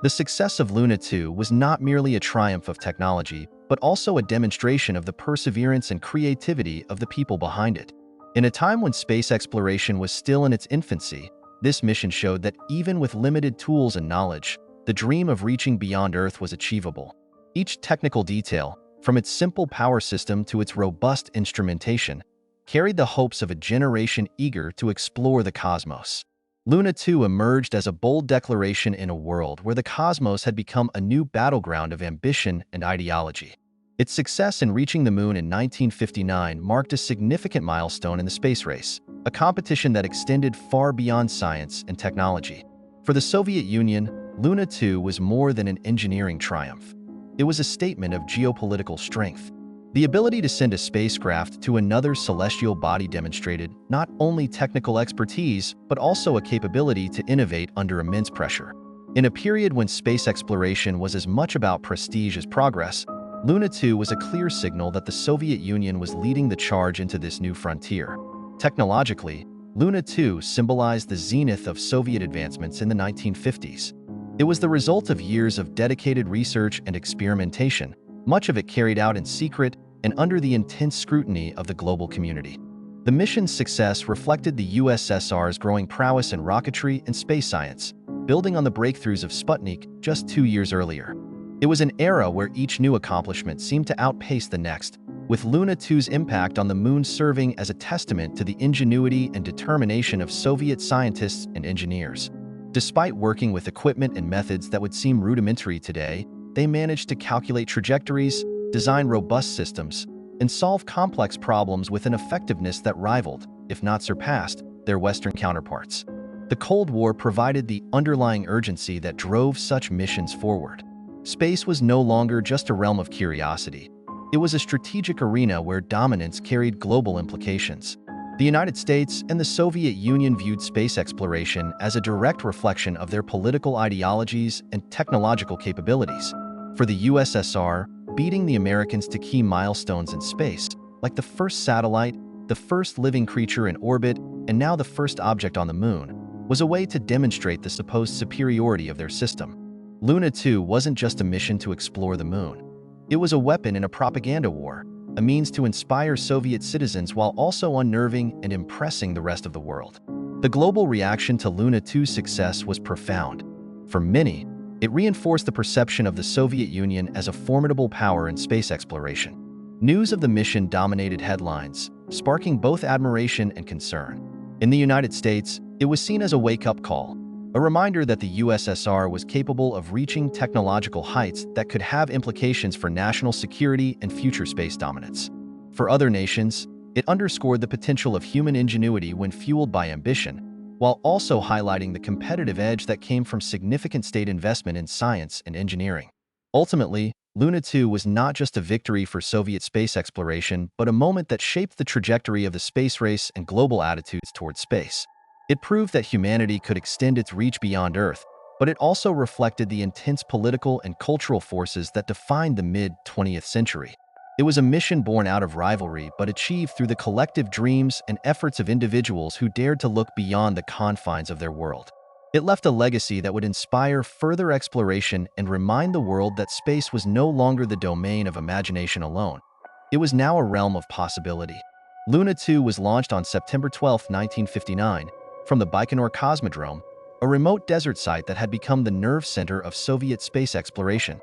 The success of Luna 2 was not merely a triumph of technology, but also a demonstration of the perseverance and creativity of the people behind it. In a time when space exploration was still in its infancy, this mission showed that even with limited tools and knowledge, the dream of reaching beyond Earth was achievable. Each technical detail, from its simple power system to its robust instrumentation, carried the hopes of a generation eager to explore the cosmos. Luna 2 emerged as a bold declaration in a world where the cosmos had become a new battleground of ambition and ideology. Its success in reaching the moon in 1959 marked a significant milestone in the space race, a competition that extended far beyond science and technology. For the Soviet Union, Luna 2 was more than an engineering triumph. It was a statement of geopolitical strength. The ability to send a spacecraft to another celestial body demonstrated not only technical expertise, but also a capability to innovate under immense pressure. In a period when space exploration was as much about prestige as progress, Luna 2 was a clear signal that the Soviet Union was leading the charge into this new frontier. Technologically, Luna 2 symbolized the zenith of Soviet advancements in the 1950s. It was the result of years of dedicated research and experimentation, much of it carried out in secret and under the intense scrutiny of the global community. The mission's success reflected the USSR's growing prowess in rocketry and space science, building on the breakthroughs of Sputnik just 2 years earlier. It was an era where each new accomplishment seemed to outpace the next, with Luna 2's impact on the moon serving as a testament to the ingenuity and determination of Soviet scientists and engineers. Despite working with equipment and methods that would seem rudimentary today, they managed to calculate trajectories, design robust systems, and solve complex problems with an effectiveness that rivaled, if not surpassed, their Western counterparts. The Cold War provided the underlying urgency that drove such missions forward. Space was no longer just a realm of curiosity. It was a strategic arena where dominance carried global implications. The United States and the Soviet Union viewed space exploration as a direct reflection of their political ideologies and technological capabilities. For the USSR, beating the Americans to key milestones in space, like the first satellite, the first living creature in orbit, and now the first object on the moon, was a way to demonstrate the supposed superiority of their system. Luna 2 wasn't just a mission to explore the moon. It was a weapon in a propaganda war, a means to inspire Soviet citizens while also unnerving and impressing the rest of the world. The global reaction to Luna 2's success was profound. For many, it reinforced the perception of the Soviet Union as a formidable power in space exploration. News of the mission dominated headlines, sparking both admiration and concern. In the United States, it was seen as a wake-up call, a reminder that the USSR was capable of reaching technological heights that could have implications for national security and future space dominance. For other nations, it underscored the potential of human ingenuity when fueled by ambition, while also highlighting the competitive edge that came from significant state investment in science and engineering. Ultimately, Luna 2 was not just a victory for Soviet space exploration, but a moment that shaped the trajectory of the space race and global attitudes towards space. It proved that humanity could extend its reach beyond Earth, but it also reflected the intense political and cultural forces that defined the mid-20th century. It was a mission born out of rivalry but achieved through the collective dreams and efforts of individuals who dared to look beyond the confines of their world. It left a legacy that would inspire further exploration and remind the world that space was no longer the domain of imagination alone. It was now a realm of possibility. Luna 2 was launched on September 12, 1959, from the Baikonur Cosmodrome, a remote desert site that had become the nerve center of Soviet space exploration.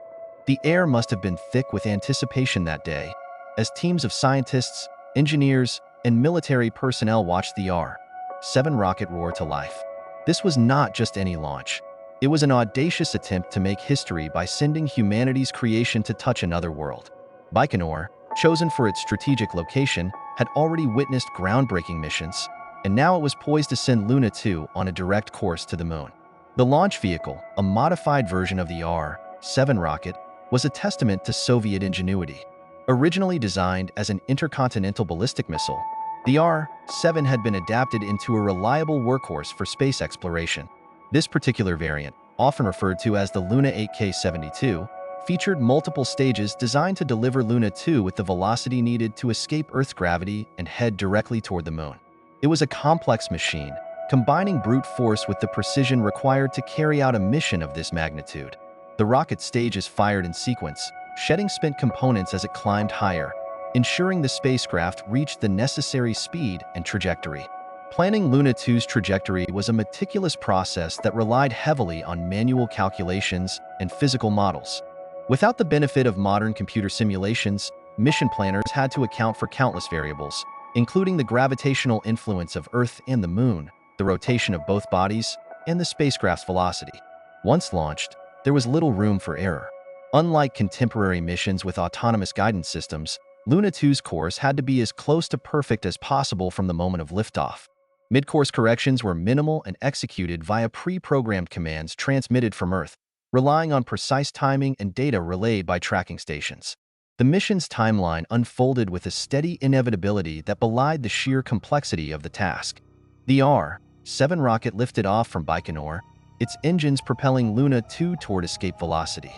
The air must have been thick with anticipation that day, as teams of scientists, engineers, and military personnel watched the 7 rocket roar to life. This was not just any launch. It was an audacious attempt to make history by sending humanity's creation to touch another world. Baikonur, chosen for its strategic location, had already witnessed groundbreaking missions, and now it was poised to send Luna 2 on a direct course to the moon. The launch vehicle, a modified version of the R-7 rocket, was a testament to Soviet ingenuity. Originally designed as an intercontinental ballistic missile, the R-7 had been adapted into a reliable workhorse for space exploration. This particular variant, often referred to as the Luna 8K-72, featured multiple stages designed to deliver Luna 2 with the velocity needed to escape Earth's gravity and head directly toward the moon. It was a complex machine, combining brute force with the precision required to carry out a mission of this magnitude. The rocket stages fired in sequence, shedding spent components as it climbed higher, ensuring the spacecraft reached the necessary speed and trajectory. Planning Luna 2's trajectory was a meticulous process that relied heavily on manual calculations and physical models. Without the benefit of modern computer simulations, mission planners had to account for countless variables, including the gravitational influence of Earth and the Moon, the rotation of both bodies, and the spacecraft's velocity. Once launched, there was little room for error. Unlike contemporary missions with autonomous guidance systems, Luna 2's course had to be as close to perfect as possible from the moment of liftoff. Mid-course corrections were minimal and executed via pre-programmed commands transmitted from Earth, relying on precise timing and data relayed by tracking stations. The mission's timeline unfolded with a steady inevitability that belied the sheer complexity of the task. The R-7 rocket lifted off from Baikonur, its engines propelling Luna 2 toward escape velocity.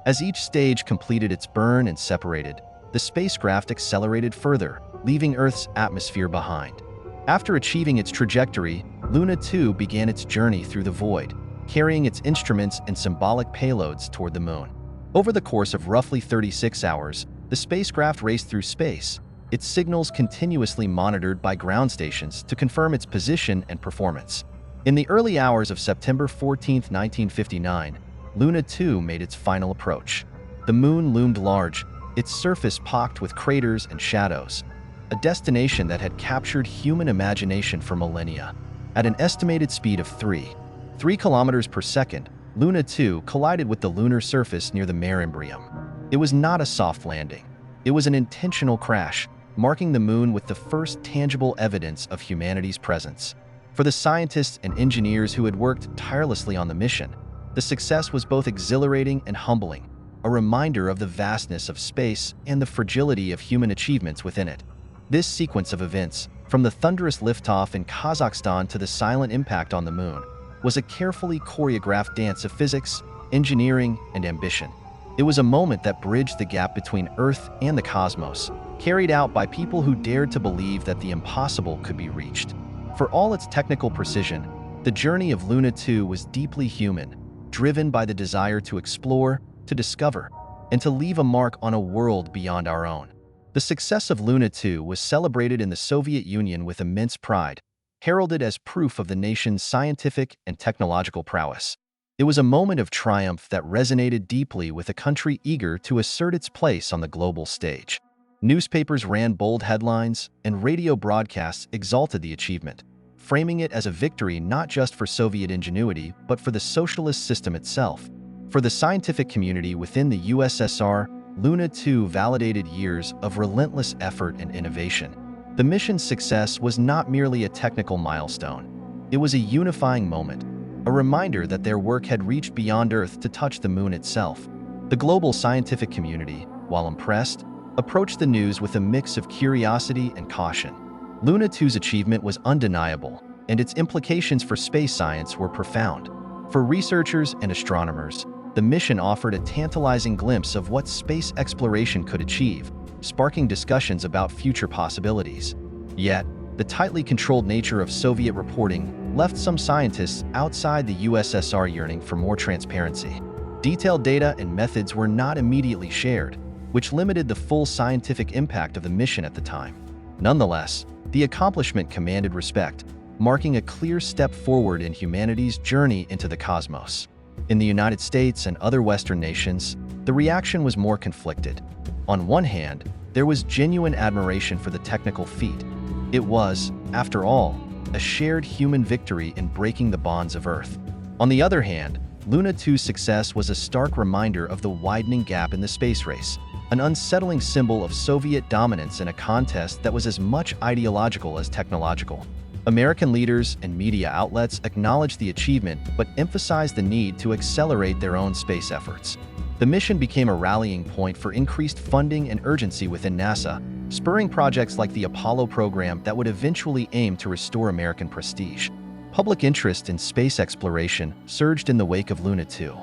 As each stage completed its burn and separated, the spacecraft accelerated further, leaving Earth's atmosphere behind. After achieving its trajectory, Luna 2 began its journey through the void, carrying its instruments and symbolic payloads toward the moon. Over the course of roughly 36 hours, the spacecraft raced through space, its signals continuously monitored by ground stations to confirm its position and performance. In the early hours of September 14, 1959, Luna 2 made its final approach. The moon loomed large, its surface pocked with craters and shadows, a destination that had captured human imagination for millennia. At an estimated speed of 3 kilometers per second, Luna 2 collided with the lunar surface near the Mare Imbrium. It was not a soft landing. It was an intentional crash, marking the moon with the first tangible evidence of humanity's presence. For the scientists and engineers who had worked tirelessly on the mission, the success was both exhilarating and humbling, a reminder of the vastness of space and the fragility of human achievements within it. This sequence of events, from the thunderous liftoff in Kazakhstan to the silent impact on the moon, was a carefully choreographed dance of physics, engineering, and ambition. It was a moment that bridged the gap between Earth and the cosmos, carried out by people who dared to believe that the impossible could be reached. For all its technical precision, the journey of Luna 2 was deeply human, driven by the desire to explore, to discover, and to leave a mark on a world beyond our own. The success of Luna 2 was celebrated in the Soviet Union with immense pride, heralded as proof of the nation's scientific and technological prowess. It was a moment of triumph that resonated deeply with a country eager to assert its place on the global stage. Newspapers ran bold headlines, and radio broadcasts exalted the achievement, framing it as a victory not just for Soviet ingenuity but for the socialist system itself. For the scientific community within the USSR, Luna 2 validated years of relentless effort and innovation. The mission's success was not merely a technical milestone. It was a unifying moment, a reminder that their work had reached beyond Earth to touch the moon itself. The global scientific community, while impressed, approached the news with a mix of curiosity and caution. Luna 2's achievement was undeniable, and its implications for space science were profound. For researchers and astronomers, the mission offered a tantalizing glimpse of what space exploration could achieve, sparking discussions about future possibilities. Yet, the tightly controlled nature of Soviet reporting left some scientists outside the USSR yearning for more transparency. Detailed data and methods were not immediately shared, which limited the full scientific impact of the mission at the time. Nonetheless, the accomplishment commanded respect, marking a clear step forward in humanity's journey into the cosmos. In the United States and other Western nations, the reaction was more conflicted. On one hand, there was genuine admiration for the technical feat. It was, after all, a shared human victory in breaking the bonds of Earth. On the other hand, Luna 2's success was a stark reminder of the widening gap in the space race, an unsettling symbol of Soviet dominance in a contest that was as much ideological as technological. American leaders and media outlets acknowledged the achievement but emphasized the need to accelerate their own space efforts. The mission became a rallying point for increased funding and urgency within NASA, spurring projects like the Apollo program that would eventually aim to restore American prestige. Public interest in space exploration surged in the wake of Luna 2.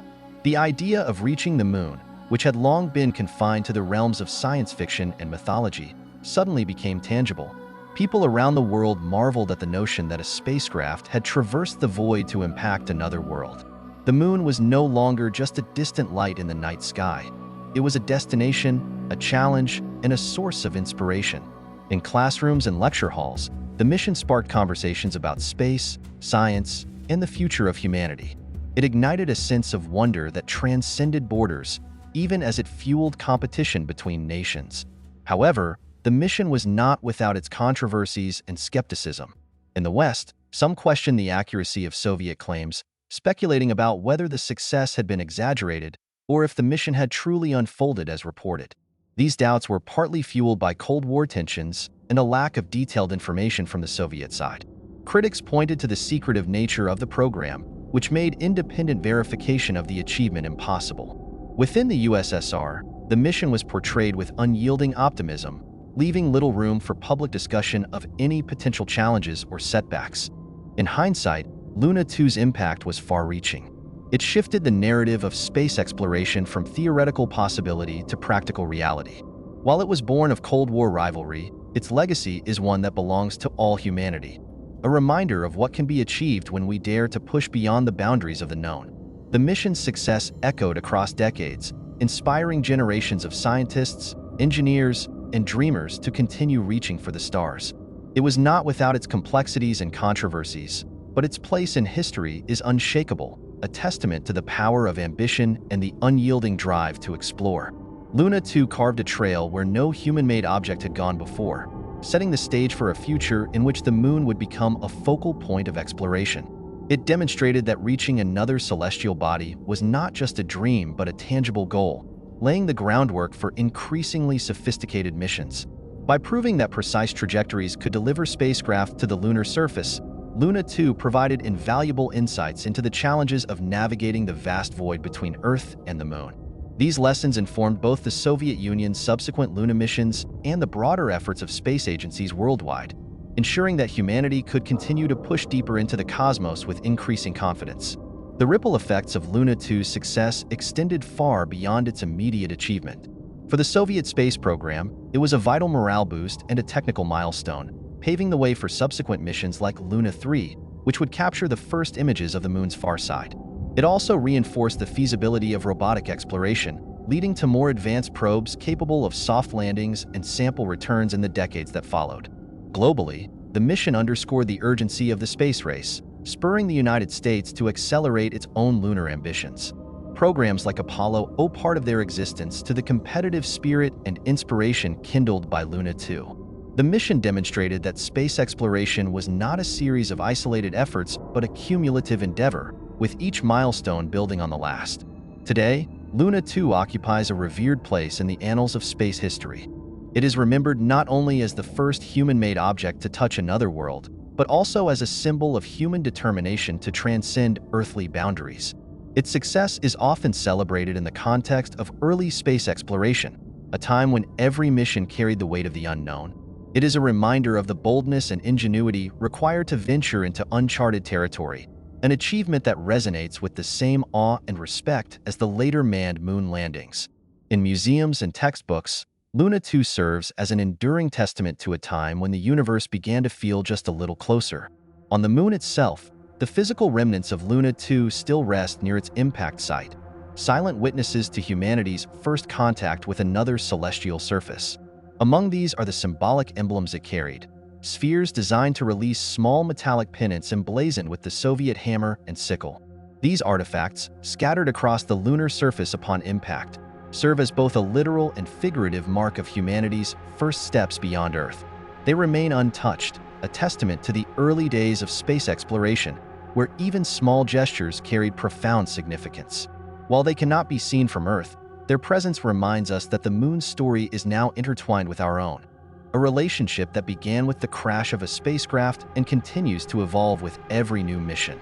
The idea of reaching the moon, which had long been confined to the realms of science fiction and mythology, suddenly became tangible. People around the world marveled at the notion that a spacecraft had traversed the void to impact another world. The moon was no longer just a distant light in the night sky. It was a destination, a challenge, and a source of inspiration. In classrooms and lecture halls, the mission sparked conversations about space, science, and the future of humanity. It ignited a sense of wonder that transcended borders, even as it fueled competition between nations. However, the mission was not without its controversies and skepticism. In the West, some questioned the accuracy of Soviet claims, speculating about whether the success had been exaggerated or if the mission had truly unfolded as reported. These doubts were partly fueled by Cold War tensions and a lack of detailed information from the Soviet side. Critics pointed to the secretive nature of the program, which made independent verification of the achievement impossible. Within the USSR, the mission was portrayed with unyielding optimism, leaving little room for public discussion of any potential challenges or setbacks. In hindsight, Luna 2's impact was far-reaching. It shifted the narrative of space exploration from theoretical possibility to practical reality. While it was born of Cold War rivalry, its legacy is one that belongs to all humanity, a reminder of what can be achieved when we dare to push beyond the boundaries of the known. The mission's success echoed across decades, inspiring generations of scientists, engineers, and dreamers to continue reaching for the stars. It was not without its complexities and controversies, but its place in history is unshakable, a testament to the power of ambition and the unyielding drive to explore. Luna 2 carved a trail where no human-made object had gone before, setting the stage for a future in which the moon would become a focal point of exploration. It demonstrated that reaching another celestial body was not just a dream but a tangible goal, laying the groundwork for increasingly sophisticated missions. By proving that precise trajectories could deliver spacecraft to the lunar surface, Luna 2 provided invaluable insights into the challenges of navigating the vast void between Earth and the Moon. These lessons informed both the Soviet Union's subsequent Luna missions and the broader efforts of space agencies worldwide, ensuring that humanity could continue to push deeper into the cosmos with increasing confidence. The ripple effects of Luna 2's success extended far beyond its immediate achievement. For the Soviet space program, it was a vital morale boost and a technical milestone, paving the way for subsequent missions like Luna 3, which would capture the first images of the moon's far side. It also reinforced the feasibility of robotic exploration, leading to more advanced probes capable of soft landings and sample returns in the decades that followed. Globally, the mission underscored the urgency of the space race, spurring the United States to accelerate its own lunar ambitions. Programs like Apollo owe part of their existence to the competitive spirit and inspiration kindled by Luna 2. The mission demonstrated that space exploration was not a series of isolated efforts but a cumulative endeavor, with each milestone building on the last. Today, Luna 2 occupies a revered place in the annals of space history. It is remembered not only as the first human-made object to touch another world, but also as a symbol of human determination to transcend earthly boundaries. Its success is often celebrated in the context of early space exploration, a time when every mission carried the weight of the unknown. It is a reminder of the boldness and ingenuity required to venture into uncharted territory, an achievement that resonates with the same awe and respect as the later manned moon landings. In museums and textbooks, Luna 2 serves as an enduring testament to a time when the universe began to feel just a little closer. On the moon itself, the physical remnants of Luna 2 still rest near its impact site, silent witnesses to humanity's first contact with another celestial surface. Among these are the symbolic emblems it carried, spheres designed to release small metallic pennants emblazoned with the Soviet hammer and sickle. These artifacts, scattered across the lunar surface upon impact, serve as both a literal and figurative mark of humanity's first steps beyond Earth. They remain untouched, a testament to the early days of space exploration, where even small gestures carried profound significance. While they cannot be seen from Earth, their presence reminds us that the Moon's story is now intertwined with our own, a relationship that began with the crash of a spacecraft and continues to evolve with every new mission.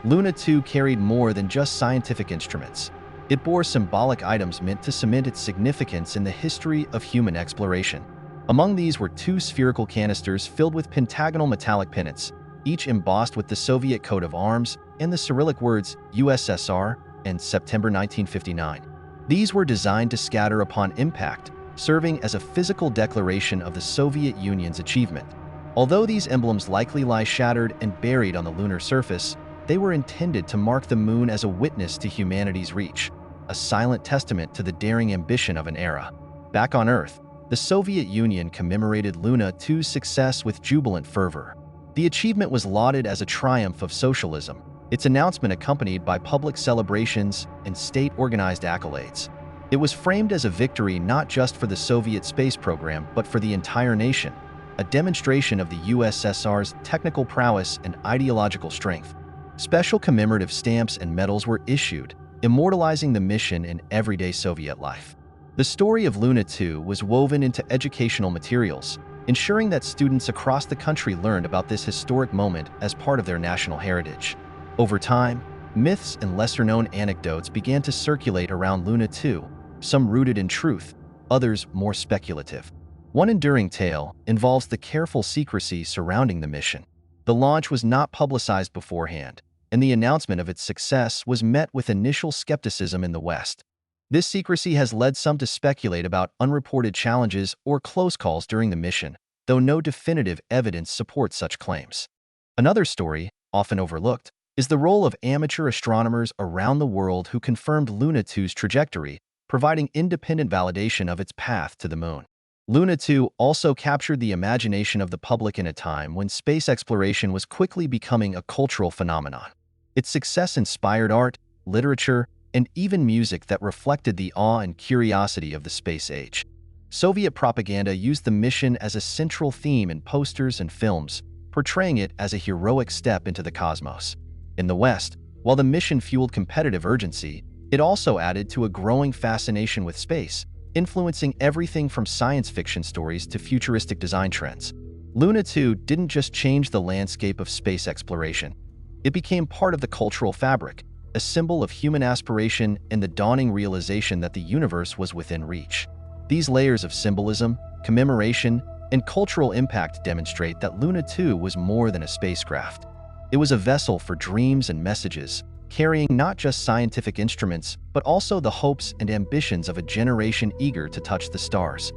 Luna 2 carried more than just scientific instruments. It bore symbolic items meant to cement its significance in the history of human exploration. Among these were two spherical canisters filled with pentagonal metallic pennants, each embossed with the Soviet coat of arms and the Cyrillic words USSR and September 1959. These were designed to scatter upon impact, serving as a physical declaration of the Soviet Union's achievement. Although these emblems likely lie shattered and buried on the lunar surface, they were intended to mark the Moon as a witness to humanity's reach, a silent testament to the daring ambition of an era. Back on Earth, the Soviet Union commemorated Luna 2's success with jubilant fervor. The achievement was lauded as a triumph of socialism, its announcement accompanied by public celebrations and state-organized accolades. It was framed as a victory not just for the Soviet space program but for the entire nation, a demonstration of the USSR's technical prowess and ideological strength. Special commemorative stamps and medals were issued, immortalizing the mission in everyday Soviet life. The story of Luna 2 was woven into educational materials, ensuring that students across the country learned about this historic moment as part of their national heritage. Over time, myths and lesser-known anecdotes began to circulate around Luna 2, some rooted in truth, others more speculative. One enduring tale involves the careful secrecy surrounding the mission. The launch was not publicized beforehand, and the announcement of its success was met with initial skepticism in the West. This secrecy has led some to speculate about unreported challenges or close calls during the mission, though no definitive evidence supports such claims. Another story, often overlooked, is the role of amateur astronomers around the world who confirmed Luna 2's trajectory, providing independent validation of its path to the Moon. Luna 2 also captured the imagination of the public in a time when space exploration was quickly becoming a cultural phenomenon. Its success inspired art, literature, and even music that reflected the awe and curiosity of the space age. Soviet propaganda used the mission as a central theme in posters and films, portraying it as a heroic step into the cosmos. In the West, while the mission fueled competitive urgency, it also added to a growing fascination with space, influencing everything from science fiction stories to futuristic design trends. Luna 2 didn't just change the landscape of space exploration. It became part of the cultural fabric, a symbol of human aspiration and the dawning realization that the universe was within reach. These layers of symbolism, commemoration, and cultural impact demonstrate that Luna 2 was more than a spacecraft. It was a vessel for dreams and messages, carrying not just scientific instruments, but also the hopes and ambitions of a generation eager to touch the stars.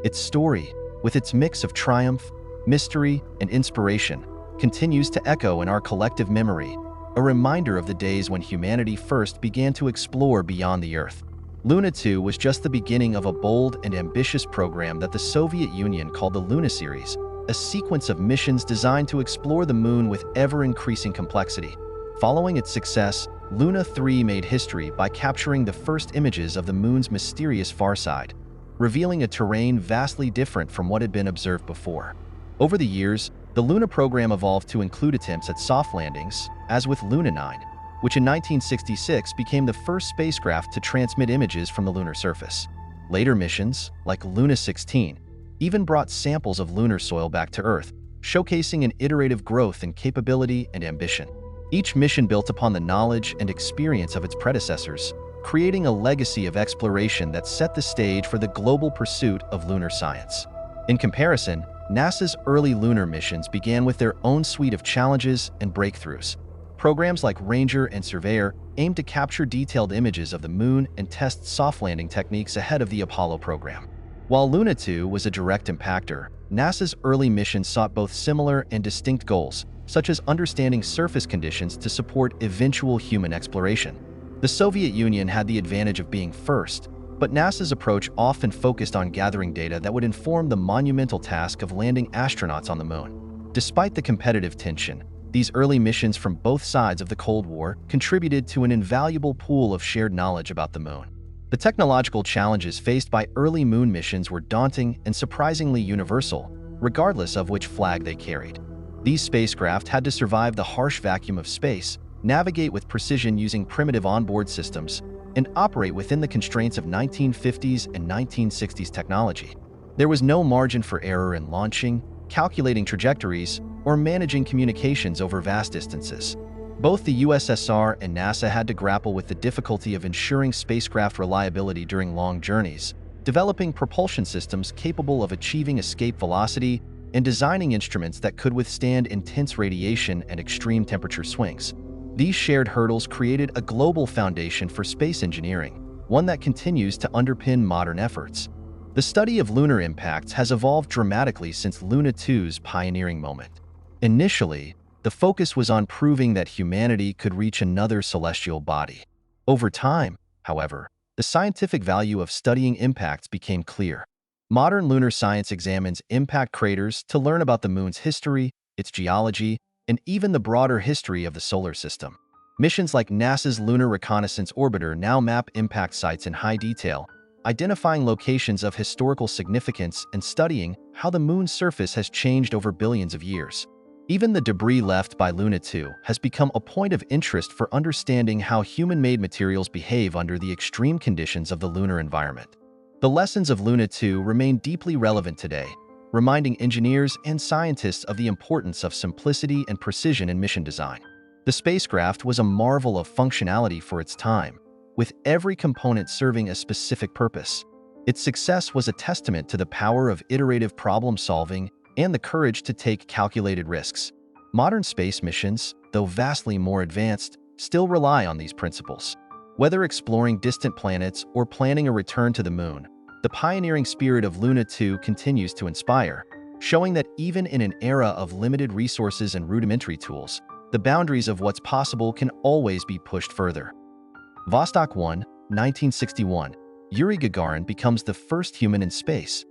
Its story, with its mix of triumph, mystery, and inspiration, continues to echo in our collective memory, a reminder of the days when humanity first began to explore beyond the Earth. Luna 2 was just the beginning of a bold and ambitious program that the Soviet Union called the Luna Series, a sequence of missions designed to explore the Moon with ever-increasing complexity. Following its success, Luna 3 made history by capturing the first images of the Moon's mysterious far side, revealing a terrain vastly different from what had been observed before. Over the years, the Luna program evolved to include attempts at soft landings, as with Luna 9, which in 1966 became the first spacecraft to transmit images from the lunar surface. Later missions, like Luna 16, even brought samples of lunar soil back to Earth, showcasing an iterative growth in capability and ambition. Each mission built upon the knowledge and experience of its predecessors, creating a legacy of exploration that set the stage for the global pursuit of lunar science. In comparison, NASA's early lunar missions began with their own suite of challenges and breakthroughs. Programs like Ranger and Surveyor aimed to capture detailed images of the Moon and test soft landing techniques ahead of the Apollo program. While Luna 2 was a direct impactor, NASA's early missions sought both similar and distinct goals, such as understanding surface conditions to support eventual human exploration. The Soviet Union had the advantage of being first, but NASA's approach often focused on gathering data that would inform the monumental task of landing astronauts on the Moon. Despite the competitive tension, these early missions from both sides of the Cold War contributed to an invaluable pool of shared knowledge about the Moon. The technological challenges faced by early Moon missions were daunting and surprisingly universal, regardless of which flag they carried. These spacecraft had to survive the harsh vacuum of space, navigate with precision using primitive onboard systems, and operate within the constraints of 1950s and 1960s technology. There was no margin for error in launching, calculating trajectories, or managing communications over vast distances. Both the USSR and NASA had to grapple with the difficulty of ensuring spacecraft reliability during long journeys, developing propulsion systems capable of achieving escape velocity, and designing instruments that could withstand intense radiation and extreme temperature swings. These shared hurdles created a global foundation for space engineering, one that continues to underpin modern efforts. The study of lunar impacts has evolved dramatically since Luna 2's pioneering moment. Initially, the focus was on proving that humanity could reach another celestial body. Over time, however, the scientific value of studying impacts became clear. Modern lunar science examines impact craters to learn about the moon's history, its geology, and even the broader history of the solar system. Missions like NASA's Lunar Reconnaissance Orbiter now map impact sites in high detail, identifying locations of historical significance and studying how the moon's surface has changed over billions of years. Even the debris left by Luna 2 has become a point of interest for understanding how human-made materials behave under the extreme conditions of the lunar environment. The lessons of Luna 2 remain deeply relevant today, reminding engineers and scientists of the importance of simplicity and precision in mission design. The spacecraft was a marvel of functionality for its time, with every component serving a specific purpose. Its success was a testament to the power of iterative problem-solving and the courage to take calculated risks. Modern space missions, though vastly more advanced, still rely on these principles. Whether exploring distant planets or planning a return to the moon, the pioneering spirit of Luna 2 continues to inspire, showing that even in an era of limited resources and rudimentary tools, the boundaries of what's possible can always be pushed further. Vostok 1, 1961, Yuri Gagarin becomes the first human in space.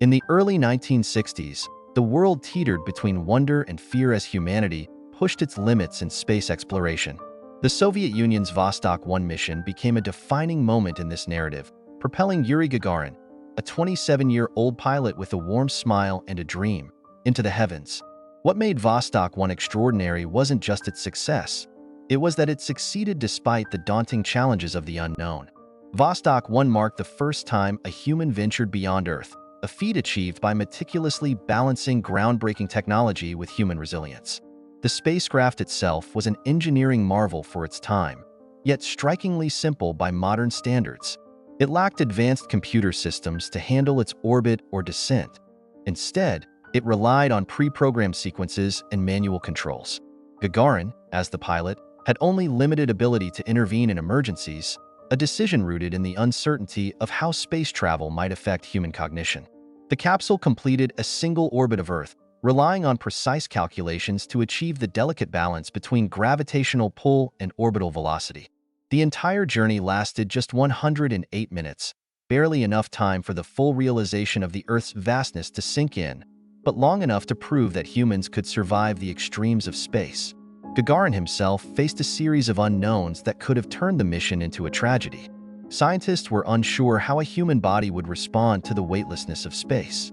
In the early 1960s, the world teetered between wonder and fear as humanity pushed its limits in space exploration. The Soviet Union's Vostok 1 mission became a defining moment in this narrative, propelling Yuri Gagarin, a 27-year-old pilot with a warm smile and a dream, into the heavens. What made Vostok 1 extraordinary wasn't just its success. It was that it succeeded despite the daunting challenges of the unknown. Vostok 1 marked the first time a human ventured beyond Earth, a feat achieved by meticulously balancing groundbreaking technology with human resilience. The spacecraft itself was an engineering marvel for its time, yet strikingly simple by modern standards. It lacked advanced computer systems to handle its orbit or descent. Instead, it relied on pre-programmed sequences and manual controls. Gagarin, as the pilot, had only limited ability to intervene in emergencies, a decision rooted in the uncertainty of how space travel might affect human cognition. The capsule completed a single orbit of Earth, relying on precise calculations to achieve the delicate balance between gravitational pull and orbital velocity. The entire journey lasted just 108 minutes, barely enough time for the full realization of the Earth's vastness to sink in, but long enough to prove that humans could survive the extremes of space. Gagarin himself faced a series of unknowns that could have turned the mission into a tragedy. Scientists were unsure how a human body would respond to the weightlessness of space.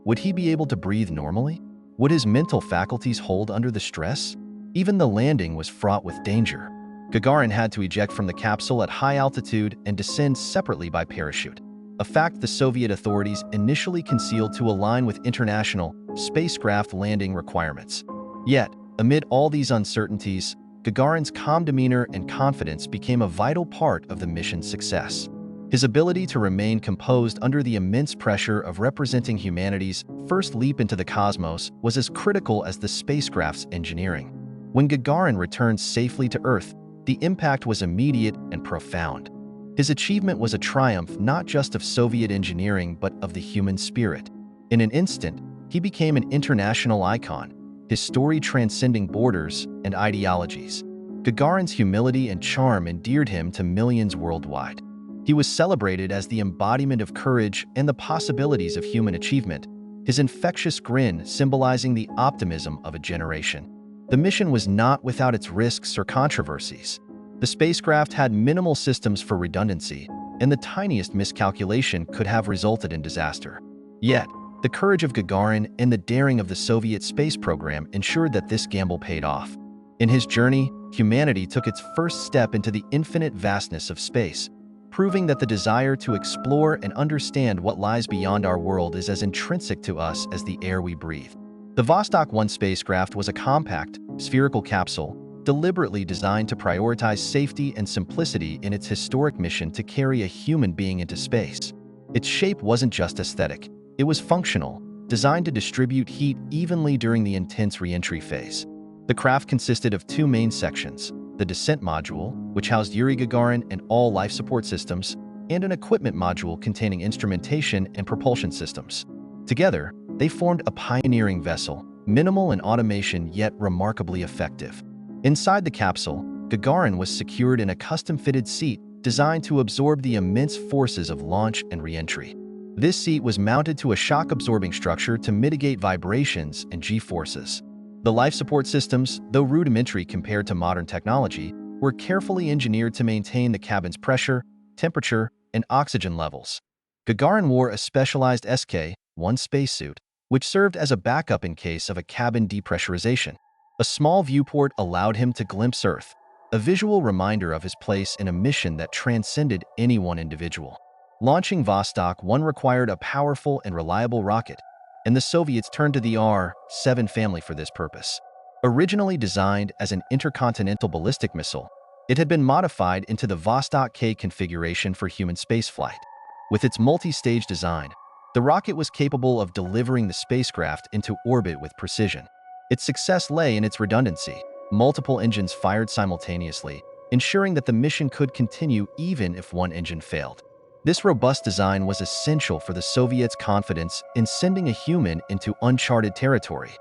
Would he be able to breathe normally? Would his mental faculties hold under the stress? Even the landing was fraught with danger. Gagarin had to eject from the capsule at high altitude and descend separately by parachute, a fact the Soviet authorities initially concealed to align with international spacecraft landing requirements. Yet, amid all these uncertainties, Gagarin's calm demeanor and confidence became a vital part of the mission's success. His ability to remain composed under the immense pressure of representing humanity's first leap into the cosmos was as critical as the spacecraft's engineering. When Gagarin returned safely to Earth, the impact was immediate and profound. His achievement was a triumph not just of Soviet engineering but of the human spirit. In an instant, he became an international icon, his story transcending borders and ideologies. Gagarin's humility and charm endeared him to millions worldwide. He was celebrated as the embodiment of courage and the possibilities of human achievement, his infectious grin symbolizing the optimism of a generation. The mission was not without its risks or controversies. The spacecraft had minimal systems for redundancy, and the tiniest miscalculation could have resulted in disaster. Yet, The courage of Gagarin and the daring of the Soviet space program ensured that this gamble paid off. In his journey, humanity took its first step into the infinite vastness of space, proving that the desire to explore and understand what lies beyond our world is as intrinsic to us as the air we breathe. The Vostok 1 spacecraft was a compact, spherical capsule, deliberately designed to prioritize safety and simplicity in its historic mission to carry a human being into space. Its shape wasn't just aesthetic, it was functional, designed to distribute heat evenly during the intense re-entry phase. The craft consisted of two main sections: the descent module, which housed Yuri Gagarin and all life support systems, and an equipment module containing instrumentation and propulsion systems. Together, they formed a pioneering vessel, minimal in automation yet remarkably effective. Inside the capsule, Gagarin was secured in a custom-fitted seat designed to absorb the immense forces of launch and re-entry. This seat was mounted to a shock-absorbing structure to mitigate vibrations and G-forces. The life support systems, though rudimentary compared to modern technology, were carefully engineered to maintain the cabin's pressure, temperature, and oxygen levels. Gagarin wore a specialized SK-1 spacesuit, which served as a backup in case of a cabin depressurization. A small viewport allowed him to glimpse Earth, a visual reminder of his place in a mission that transcended any one individual. Launching Vostok 1 required a powerful and reliable rocket, and the Soviets turned to the R-7 family for this purpose. Originally designed as an intercontinental ballistic missile, it had been modified into the Vostok K configuration for human spaceflight. With its multi-stage design, the rocket was capable of delivering the spacecraft into orbit with precision. Its success lay in its redundancy. Multiple engines fired simultaneously, ensuring that the mission could continue even if one engine failed. This robust design was essential for the Soviets' confidence in sending a human into uncharted territory.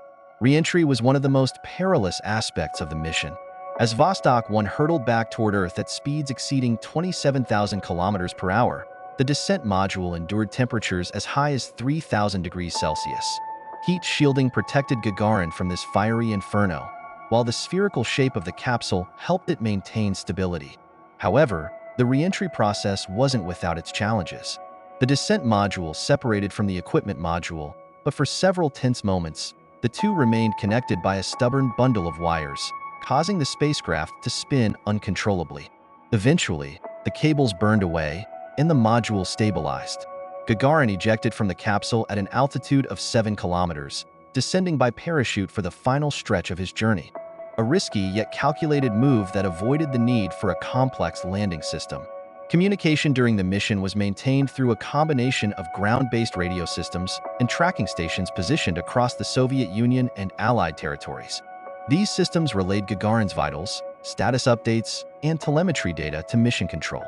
Re-entry was one of the most perilous aspects of the mission. As Vostok 1 hurtled back toward Earth at speeds exceeding 27,000 kilometers per hour, the descent module endured temperatures as high as 3,000 degrees Celsius. Heat shielding protected Gagarin from this fiery inferno, while the spherical shape of the capsule helped it maintain stability. However, the re-entry process wasn't without its challenges. The descent module separated from the equipment module, but for several tense moments, the two remained connected by a stubborn bundle of wires, causing the spacecraft to spin uncontrollably. Eventually, the cables burned away, and the module stabilized. Gagarin ejected from the capsule at an altitude of 7 kilometers, descending by parachute for the final stretch of his journey. A risky yet calculated move that avoided the need for a complex landing system. Communication during the mission was maintained through a combination of ground-based radio systems and tracking stations positioned across the Soviet Union and Allied territories. These systems relayed Gagarin's vitals, status updates, and telemetry data to mission control.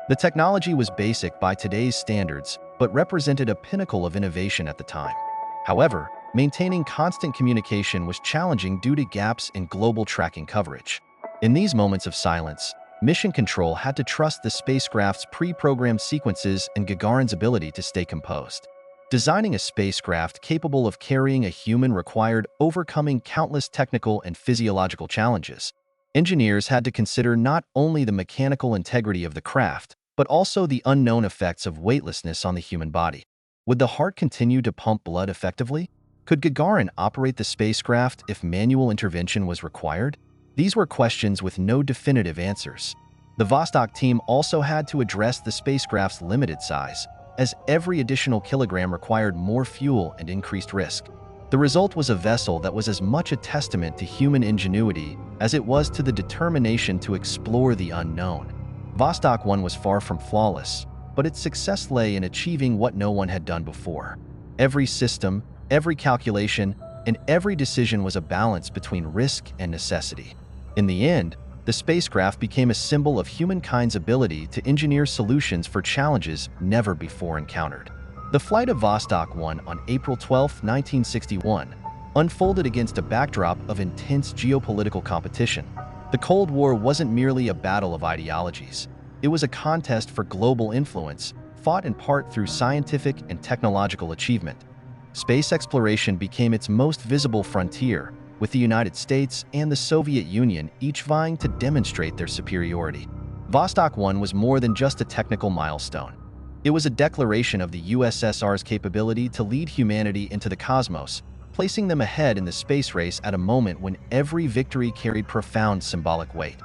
The technology was basic by today's standards, but represented a pinnacle of innovation at the time. However, maintaining constant communication was challenging due to gaps in global tracking coverage. In these moments of silence, mission control had to trust the spacecraft's pre-programmed sequences and Gagarin's ability to stay composed. Designing a spacecraft capable of carrying a human required overcoming countless technical and physiological challenges. Engineers had to consider not only the mechanical integrity of the craft, but also the unknown effects of weightlessness on the human body. Would the heart continue to pump blood effectively? Could Gagarin operate the spacecraft if manual intervention was required? These were questions with no definitive answers. The Vostok team also had to address the spacecraft's limited size, as every additional kilogram required more fuel and increased risk. The result was a vessel that was as much a testament to human ingenuity as it was to the determination to explore the unknown. Vostok 1 was far from flawless, but its success lay in achieving what no one had done before. Every system, every calculation, and every decision was a balance between risk and necessity. In the end, the spacecraft became a symbol of humankind's ability to engineer solutions for challenges never before encountered. The flight of Vostok 1 on April 12, 1961, unfolded against a backdrop of intense geopolitical competition. The Cold War wasn't merely a battle of ideologies. It was a contest for global influence, fought in part through scientific and technological achievement. Space exploration became its most visible frontier, with the United States and the Soviet Union each vying to demonstrate their superiority. Vostok 1 was more than just a technical milestone. It was a declaration of the USSR's capability to lead humanity into the cosmos, placing them ahead in the space race at a moment when every victory carried profound symbolic weight.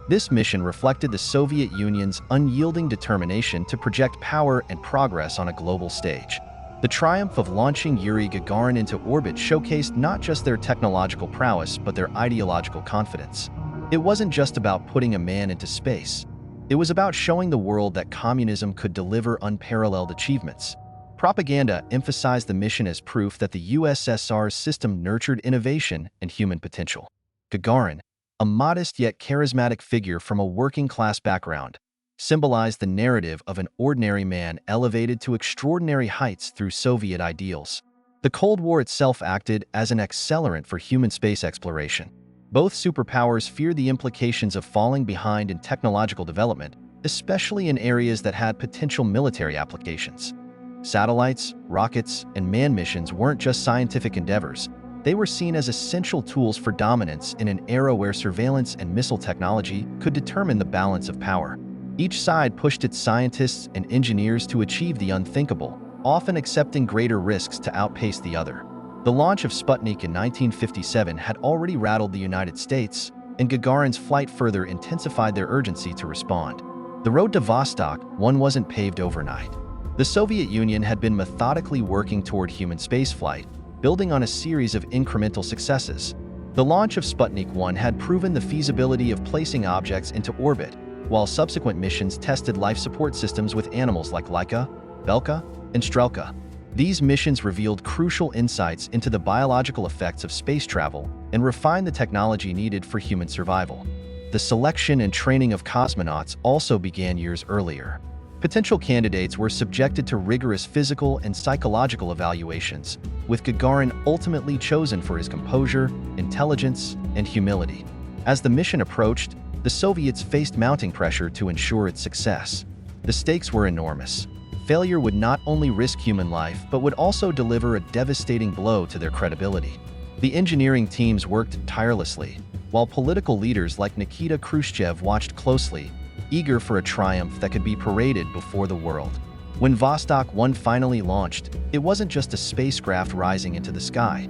This mission reflected the Soviet Union's unyielding determination to project power and progress on a global stage. The triumph of launching Yuri Gagarin into orbit showcased not just their technological prowess but their ideological confidence. It wasn't just about putting a man into space. It was about showing the world that communism could deliver unparalleled achievements. Propaganda emphasized the mission as proof that the USSR's system nurtured innovation and human potential. Gagarin, a modest yet charismatic figure from a working-class background, symbolized the narrative of an ordinary man elevated to extraordinary heights through Soviet ideals. The Cold War itself acted as an accelerant for human space exploration. Both superpowers feared the implications of falling behind in technological development, especially in areas that had potential military applications. Satellites, rockets, and manned missions weren't just scientific endeavors. They were seen as essential tools for dominance in an era where surveillance and missile technology could determine the balance of power. Each side pushed its scientists and engineers to achieve the unthinkable, often accepting greater risks to outpace the other. The launch of Sputnik in 1957 had already rattled the United States, and Gagarin's flight further intensified their urgency to respond. The road to Vostok wasn't paved overnight. The Soviet Union had been methodically working toward human spaceflight, building on a series of incremental successes. The launch of Sputnik 1 had proven the feasibility of placing objects into orbit, while subsequent missions tested life support systems with animals like Laika, Belka, and Strelka. These missions revealed crucial insights into the biological effects of space travel and refined the technology needed for human survival. The selection and training of cosmonauts also began years earlier. Potential candidates were subjected to rigorous physical and psychological evaluations, with Gagarin ultimately chosen for his composure, intelligence, and humility. As the mission approached, the Soviets faced mounting pressure to ensure its success. The stakes were enormous. Failure would not only risk human life but would also deliver a devastating blow to their credibility. The engineering teams worked tirelessly, while political leaders like Nikita Khrushchev watched closely, eager for a triumph that could be paraded before the world. When Vostok 1 finally launched, it wasn't just a spacecraft rising into the sky.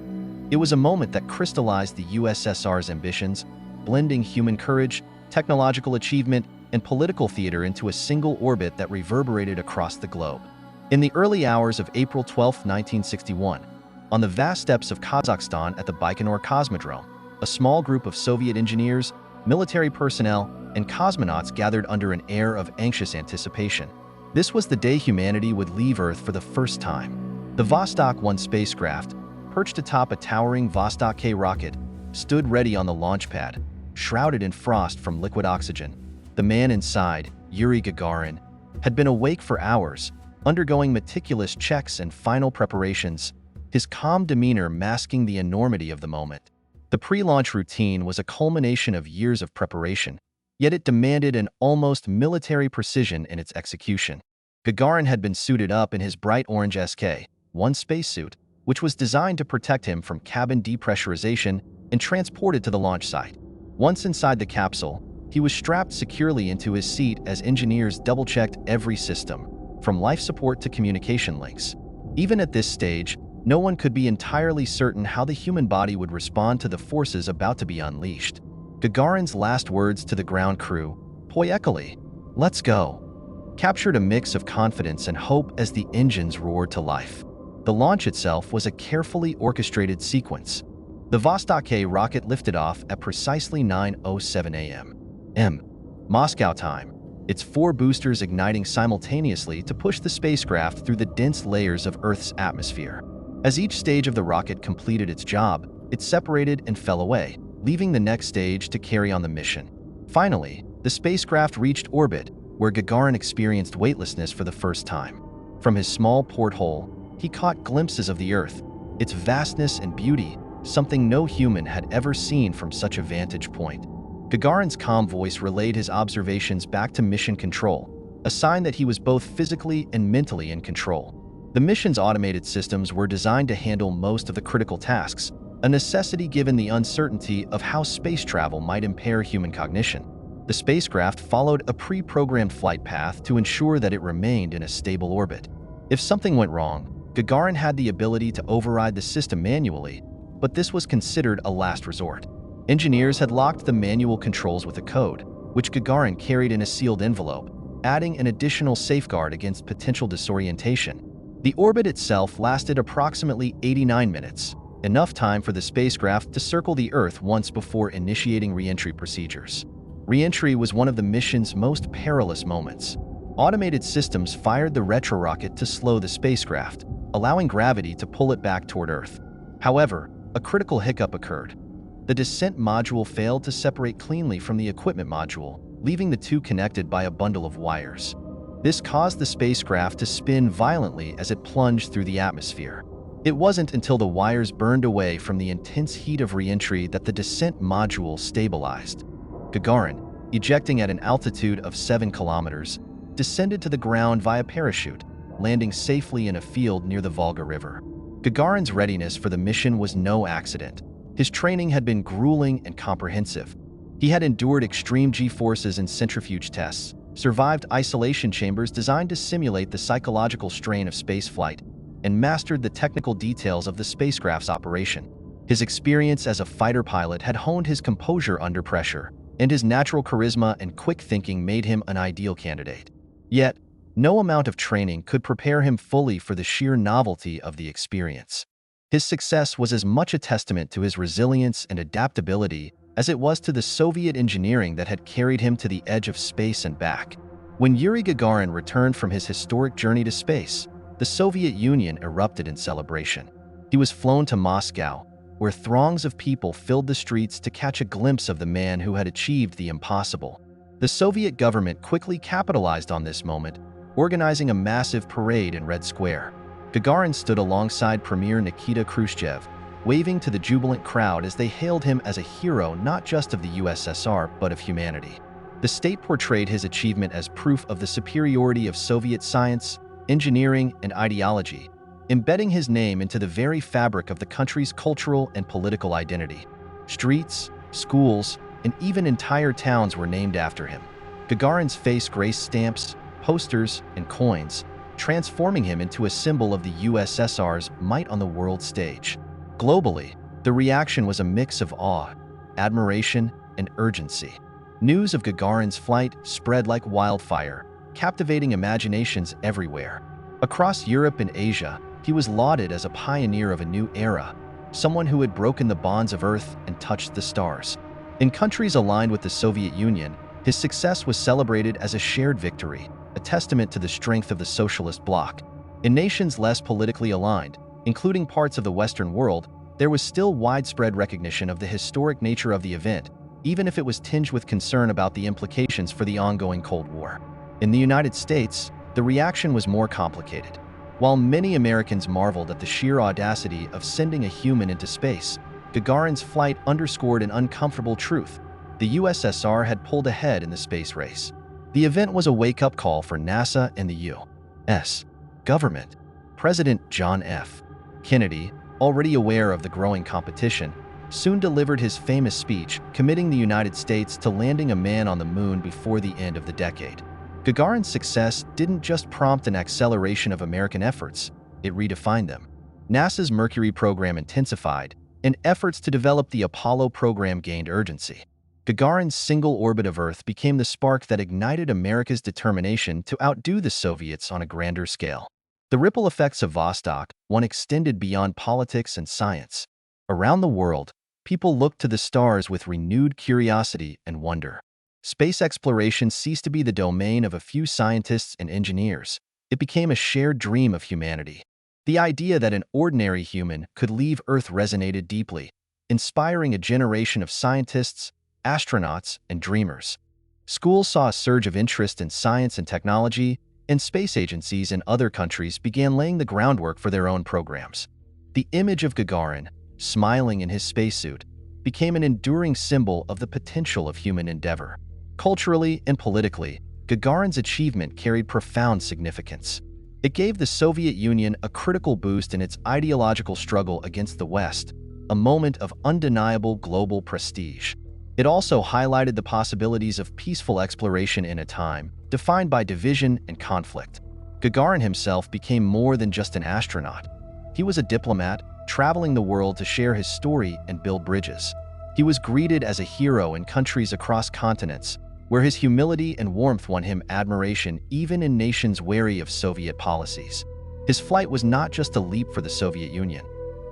It was a moment that crystallized the USSR's ambitions, blending human courage, technological achievement, and political theater into a single orbit that reverberated across the globe. In the early hours of April 12, 1961, on the vast steppes of Kazakhstan at the Baikonur Cosmodrome, a small group of Soviet engineers, military personnel, and cosmonauts gathered under an air of anxious anticipation. This was the day humanity would leave Earth for the first time. The Vostok 1 spacecraft, perched atop a towering Vostok K rocket, stood ready on the launch pad, shrouded in frost from liquid oxygen. The man inside, Yuri Gagarin, had been awake for hours, undergoing meticulous checks and final preparations, his calm demeanor masking the enormity of the moment. The pre-launch routine was a culmination of years of preparation, yet it demanded an almost military precision in its execution. Gagarin had been suited up in his bright orange SK-1 spacesuit, which was designed to protect him from cabin depressurization and transported to the launch site. Once inside the capsule, he was strapped securely into his seat as engineers double-checked every system, from life support to communication links. Even at this stage, no one could be entirely certain how the human body would respond to the forces about to be unleashed. Gagarin's last words to the ground crew, "Poyekali, let's go," captured a mix of confidence and hope as the engines roared to life. The launch itself was a carefully orchestrated sequence. The Vostok K rocket lifted off at precisely 9:07 a.m. Moscow time, its 4 boosters igniting simultaneously to push the spacecraft through the dense layers of Earth's atmosphere. As each stage of the rocket completed its job, it separated and fell away, leaving the next stage to carry on the mission. Finally, the spacecraft reached orbit, where Gagarin experienced weightlessness for the first time. From his small porthole, he caught glimpses of the Earth, its vastness and beauty, something no human had ever seen from such a vantage point. Gagarin's calm voice relayed his observations back to mission control, a sign that he was both physically and mentally in control. The mission's automated systems were designed to handle most of the critical tasks, a necessity given the uncertainty of how space travel might impair human cognition. The The spacecraft followed a pre-programmed flight path to ensure that it remained in a stable orbit. If something went wrong, Gagarin had the ability to override the system manually, but this was considered a last resort. Engineers had locked the manual controls with a code, which Gagarin carried in a sealed envelope, adding an additional safeguard against potential disorientation. The orbit itself lasted approximately 89 minutes, enough time for the spacecraft to circle the Earth once before initiating re-entry procedures. Re-entry was one of the mission's most perilous moments. Automated systems fired the retrorocket to slow the spacecraft, allowing gravity to pull it back toward Earth. However, a critical hiccup occurred. The descent module failed to separate cleanly from the equipment module, leaving the two connected by a bundle of wires. This caused the spacecraft to spin violently as it plunged through the atmosphere. It wasn't until the wires burned away from the intense heat of re-entry that the descent module stabilized. Gagarin, ejecting at an altitude of 7 kilometers, descended to the ground via parachute, landing safely in a field near the Volga River. Gagarin's readiness for the mission was no accident. His training had been grueling and comprehensive. He had endured extreme G-forces and centrifuge tests, survived isolation chambers designed to simulate the psychological strain of spaceflight, and mastered the technical details of the spacecraft's operation. His experience as a fighter pilot had honed his composure under pressure, and his natural charisma and quick thinking made him an ideal candidate. Yet, no amount of training could prepare him fully for the sheer novelty of the experience. His success was as much a testament to his resilience and adaptability as it was to the Soviet engineering that had carried him to the edge of space and back. When Yuri Gagarin returned from his historic journey to space, the Soviet Union erupted in celebration. He was flown to Moscow, where throngs of people filled the streets to catch a glimpse of the man who had achieved the impossible. The Soviet government quickly capitalized on this moment, organizing a massive parade in Red Square. Gagarin stood alongside Premier Nikita Khrushchev, waving to the jubilant crowd as they hailed him as a hero not just of the USSR but of humanity. The state portrayed his achievement as proof of the superiority of Soviet science, engineering, and ideology, embedding his name into the very fabric of the country's cultural and political identity. Streets, schools, and even entire towns were named after him. Gagarin's face graced stamps, posters, and coins, transforming him into a symbol of the USSR's might on the world stage. Globally, the reaction was a mix of awe, admiration, and urgency. News of Gagarin's flight spread like wildfire, captivating imaginations everywhere. Across Europe and Asia, he was lauded as a pioneer of a new era, someone who had broken the bonds of Earth and touched the stars. In countries aligned with the Soviet Union, his success was celebrated as a shared victory, a testament to the strength of the socialist bloc. In nations less politically aligned, including parts of the Western world, there was still widespread recognition of the historic nature of the event, even if it was tinged with concern about the implications for the ongoing Cold War. In the United States, the reaction was more complicated. While many Americans marveled at the sheer audacity of sending a human into space, Gagarin's flight underscored an uncomfortable truth: the USSR had pulled ahead in the space race. The event was a wake-up call for NASA and the U.S. government. President John F. Kennedy, already aware of the growing competition, soon delivered his famous speech committing the United States to landing a man on the moon before the end of the decade. Gagarin's success didn't just prompt an acceleration of American efforts, it redefined them. NASA's Mercury program intensified, and efforts to develop the Apollo program gained urgency. Gagarin's single orbit of Earth became the spark that ignited America's determination to outdo the Soviets on a grander scale. The ripple effects of Vostok extended beyond politics and science. Around the world, people looked to the stars with renewed curiosity and wonder. Space exploration ceased to be the domain of a few scientists and engineers. It became a shared dream of humanity. The idea that an ordinary human could leave Earth resonated deeply, inspiring a generation of scientists, astronauts, and dreamers. Schools saw a surge of interest in science and technology, and space agencies in other countries began laying the groundwork for their own programs. The image of Gagarin, smiling in his spacesuit, became an enduring symbol of the potential of human endeavor. Culturally and politically, Gagarin's achievement carried profound significance. It gave the Soviet Union a critical boost in its ideological struggle against the West, a moment of undeniable global prestige. It also highlighted the possibilities of peaceful exploration in a time defined by division and conflict. Gagarin himself became more than just an astronaut. He was a diplomat, traveling the world to share his story and build bridges. He was greeted as a hero in countries across continents, where his humility and warmth won him admiration even in nations wary of Soviet policies. His flight was not just a leap for the Soviet Union.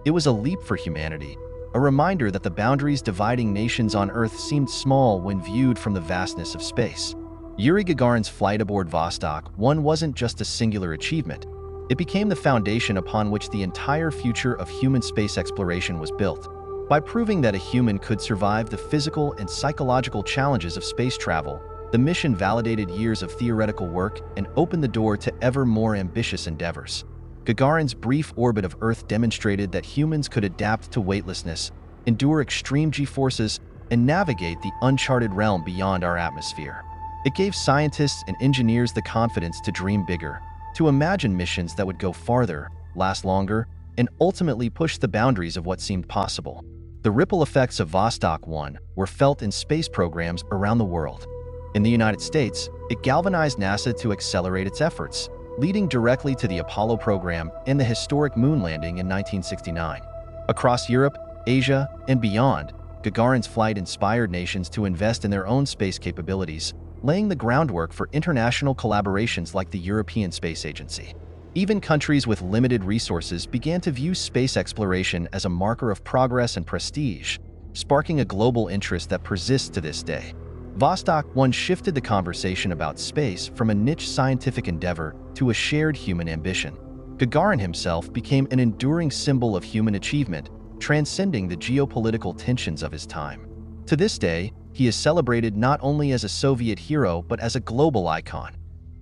It was a leap for humanity, a reminder that the boundaries dividing nations on Earth seemed small when viewed from the vastness of space. Yuri Gagarin's flight aboard Vostok 1 wasn't just a singular achievement. It became the foundation upon which the entire future of human space exploration was built. By proving that a human could survive the physical and psychological challenges of space travel, the mission validated years of theoretical work and opened the door to ever more ambitious endeavors. Gagarin's brief orbit of Earth demonstrated that humans could adapt to weightlessness, endure extreme G-forces, and navigate the uncharted realm beyond our atmosphere. It gave scientists and engineers the confidence to dream bigger, to imagine missions that would go farther, last longer, and ultimately push the boundaries of what seemed possible. The ripple effects of Vostok 1 were felt in space programs around the world. In the United States, it galvanized NASA to accelerate its efforts, leading directly to the Apollo program and the historic moon landing in 1969. Across Europe, Asia, and beyond, Gagarin's flight inspired nations to invest in their own space capabilities, laying the groundwork for international collaborations like the European Space Agency. Even countries with limited resources began to view space exploration as a marker of progress and prestige, sparking a global interest that persists to this day. Vostok 1 shifted the conversation about space from a niche scientific endeavor to a shared human ambition. Gagarin himself became an enduring symbol of human achievement, transcending the geopolitical tensions of his time. To this day, he is celebrated not only as a Soviet hero but as a global icon,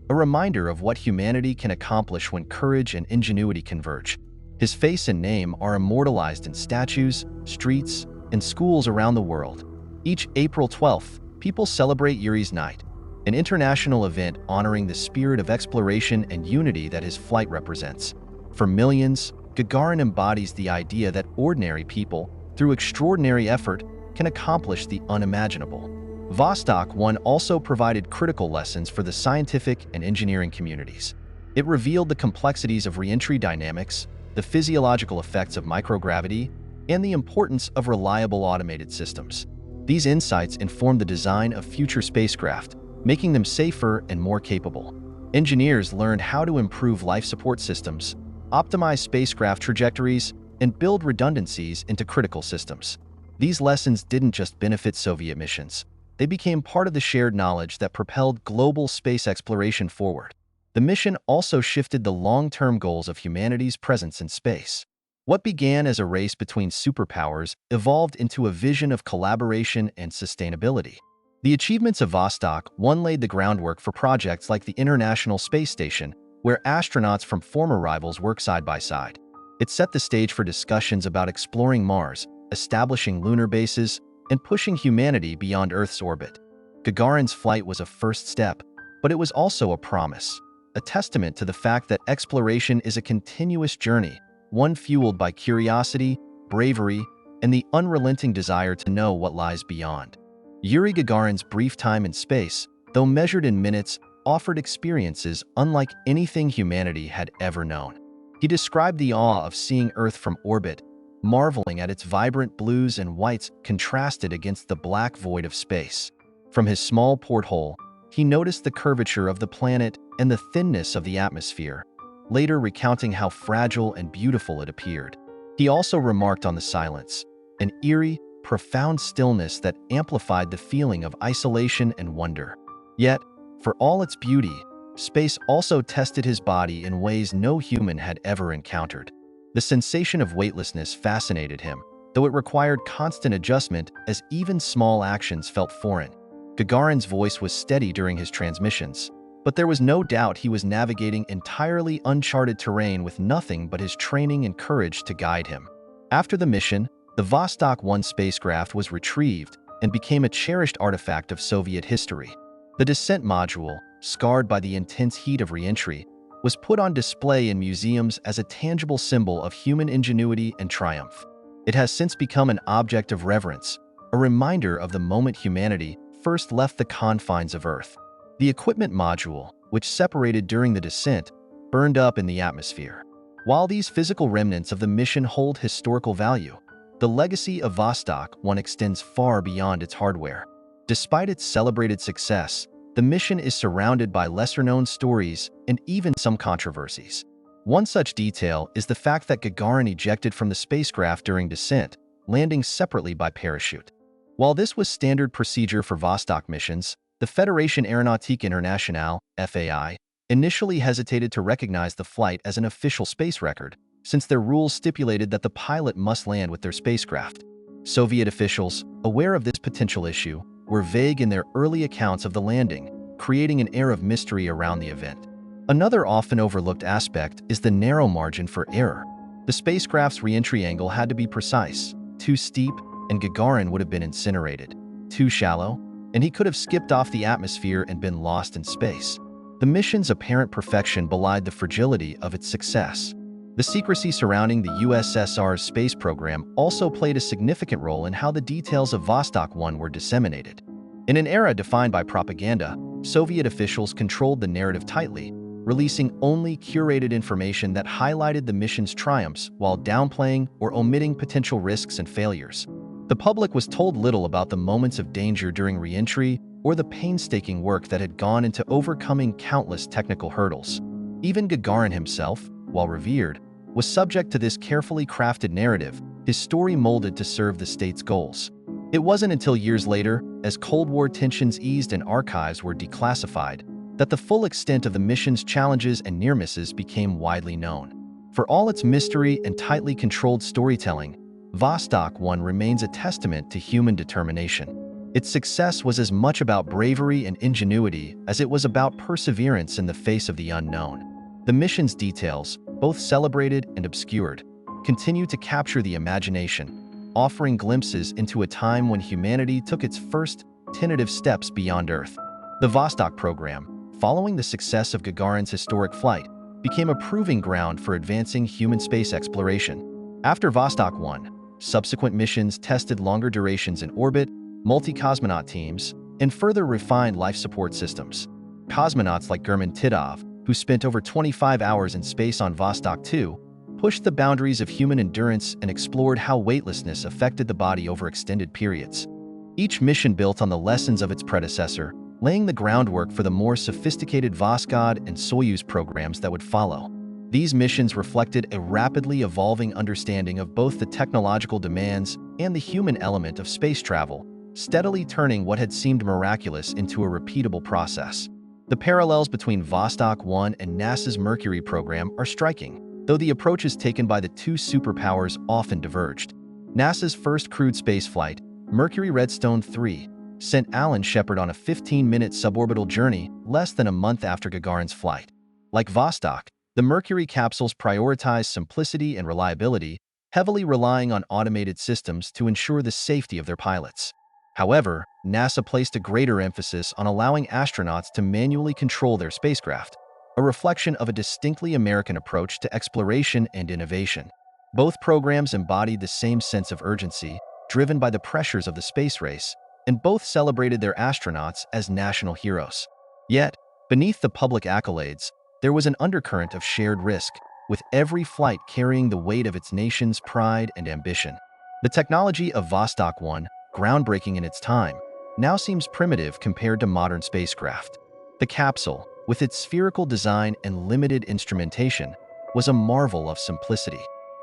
a reminder of what humanity can accomplish when courage and ingenuity converge. His face and name are immortalized in statues, streets, and schools around the world. Each April 12th, people celebrate Yuri's Night, an international event honoring the spirit of exploration and unity that his flight represents. For millions, Gagarin embodies the idea that ordinary people, through extraordinary effort, can accomplish the unimaginable. Vostok 1 also provided critical lessons for the scientific and engineering communities. It revealed the complexities of re-entry dynamics, the physiological effects of microgravity, and the importance of reliable automated systems. These insights informed the design of future spacecraft, making them safer and more capable. Engineers learned how to improve life support systems, optimize spacecraft trajectories, and build redundancies into critical systems. These lessons didn't just benefit Soviet missions. They became part of the shared knowledge that propelled global space exploration forward. The mission also shifted the long-term goals of humanity's presence in space. What began as a race between superpowers evolved into a vision of collaboration and sustainability. The achievements of Vostok 1 laid the groundwork for projects like the International Space Station, where astronauts from former rivals work side by side. It set the stage for discussions about exploring Mars, establishing lunar bases, and pushing humanity beyond Earth's orbit. Gagarin's flight was a first step, but it was also a promise, a testament to the fact that exploration is a continuous journey, one fueled by curiosity, bravery, and the unrelenting desire to know what lies beyond. Yuri Gagarin's brief time in space, though measured in minutes, offered experiences unlike anything humanity had ever known. He described the awe of seeing Earth from orbit, marveling at its vibrant blues and whites contrasted against the black void of space. From his small porthole, he noticed the curvature of the planet and the thinness of the atmosphere, later recounting how fragile and beautiful it appeared. He also remarked on the silence, an eerie, profound stillness that amplified the feeling of isolation and wonder. Yet, for all its beauty, space also tested his body in ways no human had ever encountered. The sensation of weightlessness fascinated him, though it required constant adjustment as even small actions felt foreign. Gagarin's voice was steady during his transmissions, but there was no doubt he was navigating entirely uncharted terrain with nothing but his training and courage to guide him. After the mission, the Vostok 1 spacecraft was retrieved and became a cherished artifact of Soviet history. The descent module, scarred by the intense heat of re-entry, was put on display in museums as a tangible symbol of human ingenuity and triumph. It has since become an object of reverence, a reminder of the moment humanity first left the confines of Earth. The equipment module, which separated during the descent, burned up in the atmosphere. While these physical remnants of the mission hold historical value, the legacy of Vostok 1 extends far beyond its hardware. Despite its celebrated success, the mission is surrounded by lesser-known stories and even some controversies. One such detail is the fact that Gagarin ejected from the spacecraft during descent, landing separately by parachute. While this was standard procedure for Vostok missions, the Fédération Aéronautique Internationale (FAI) initially hesitated to recognize the flight as an official space record, since their rules stipulated that the pilot must land with their spacecraft. Soviet officials, aware of this potential issue, were vague in their early accounts of the landing, creating an air of mystery around the event. Another often overlooked aspect is the narrow margin for error. The spacecraft's re-entry angle had to be precise. Too steep, and Gagarin would have been incinerated. Too shallow, and he could have skipped off the atmosphere and been lost in space. The mission's apparent perfection belied the fragility of its success. The secrecy surrounding the USSR's space program also played a significant role in how the details of Vostok 1 were disseminated. In an era defined by propaganda, Soviet officials controlled the narrative tightly, releasing only curated information that highlighted the mission's triumphs while downplaying or omitting potential risks and failures. The public was told little about the moments of danger during re-entry or the painstaking work that had gone into overcoming countless technical hurdles. Even Gagarin himself, while revered, was subject to this carefully crafted narrative, his story molded to serve the state's goals. It wasn't until years later, as Cold War tensions eased and archives were declassified, that the full extent of the mission's challenges and near misses became widely known. For all its mystery and tightly controlled storytelling, Vostok 1 remains a testament to human determination. Its success was as much about bravery and ingenuity as it was about perseverance in the face of the unknown. The mission's details, both celebrated and obscured, continue to capture the imagination, offering glimpses into a time when humanity took its first tentative steps beyond Earth. The Vostok program, following the success of Gagarin's historic flight, became a proving ground for advancing human space exploration. After Vostok 1, subsequent missions tested longer durations in orbit, multi-cosmonaut teams, and further refined life support systems. Cosmonauts like German Titov, who spent over 25 hours in space on Vostok 2, pushed the boundaries of human endurance and explored how weightlessness affected the body over extended periods. Each mission built on the lessons of its predecessor, laying the groundwork for the more sophisticated Voskhod and Soyuz programs that would follow. These missions reflected a rapidly evolving understanding of both the technological demands and the human element of space travel, steadily turning what had seemed miraculous into a repeatable process. The parallels between Vostok 1 and NASA's Mercury program are striking, though the approaches taken by the two superpowers often diverged. NASA's first crewed spaceflight, Mercury Redstone 3, sent Alan Shepard on a 15-minute suborbital journey less than a month after Gagarin's flight. Like Vostok, the Mercury capsules prioritized simplicity and reliability, heavily relying on automated systems to ensure the safety of their pilots. However, NASA placed a greater emphasis on allowing astronauts to manually control their spacecraft, a reflection of a distinctly American approach to exploration and innovation. Both programs embodied the same sense of urgency, driven by the pressures of the space race, and both celebrated their astronauts as national heroes. Yet, beneath the public accolades, there was an undercurrent of shared risk, with every flight carrying the weight of its nation's pride and ambition. The technology of Vostok 1, groundbreaking in its time, now seems primitive compared to modern spacecraft. The capsule, with its spherical design and limited instrumentation, was a marvel of simplicity.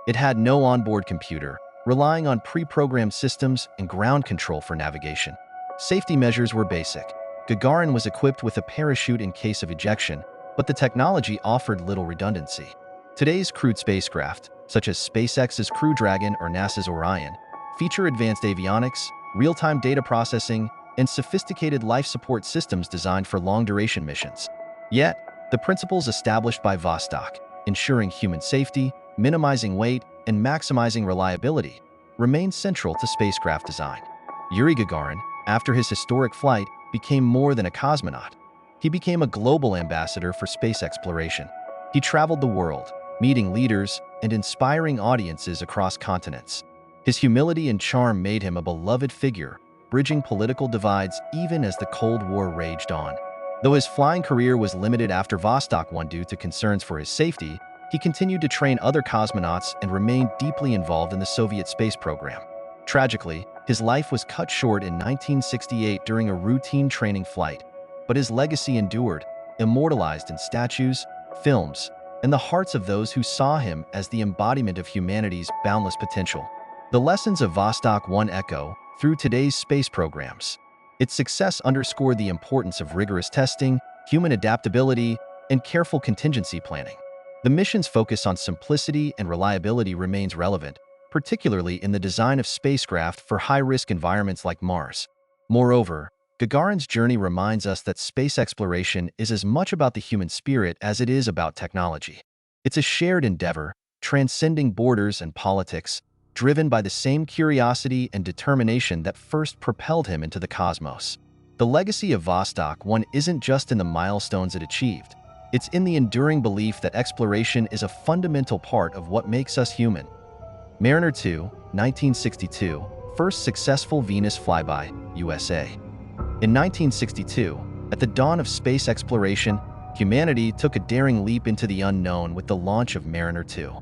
It had no onboard computer, relying on pre-programmed systems and ground control for navigation. Safety measures were basic. Gagarin was equipped with a parachute in case of ejection, but the technology offered little redundancy. Today's crewed spacecraft, such as SpaceX's Crew Dragon or NASA's Orion, feature advanced avionics, real-time data processing, and sophisticated life support systems designed for long-duration missions. Yet, the principles established by Vostok, ensuring human safety, minimizing weight, and maximizing reliability, remain central to spacecraft design. Yuri Gagarin, after his historic flight, became more than a cosmonaut. He became a global ambassador for space exploration. He traveled the world, meeting leaders and inspiring audiences across continents. His humility and charm made him a beloved figure, bridging political divides even as the Cold War raged on. Though his flying career was limited after Vostok 1 due to concerns for his safety, he continued to train other cosmonauts and remained deeply involved in the Soviet space program. Tragically, his life was cut short in 1968 during a routine training flight, but his legacy endured, immortalized in statues, films, and the hearts of those who saw him as the embodiment of humanity's boundless potential. The lessons of Vostok 1 echo through today's space programs. Its success underscored the importance of rigorous testing, human adaptability, and careful contingency planning. The mission's focus on simplicity and reliability remains relevant, particularly in the design of spacecraft for high-risk environments like Mars. Moreover, Gagarin's journey reminds us that space exploration is as much about the human spirit as it is about technology. It's a shared endeavor, transcending borders and politics, driven by the same curiosity and determination that first propelled him into the cosmos. The legacy of Vostok 1 isn't just in the milestones it achieved. It's in the enduring belief that exploration is a fundamental part of what makes us human. Mariner 2, 1962, first successful Venus flyby, USA. In 1962, at the dawn of space exploration, humanity took a daring leap into the unknown with the launch of Mariner 2.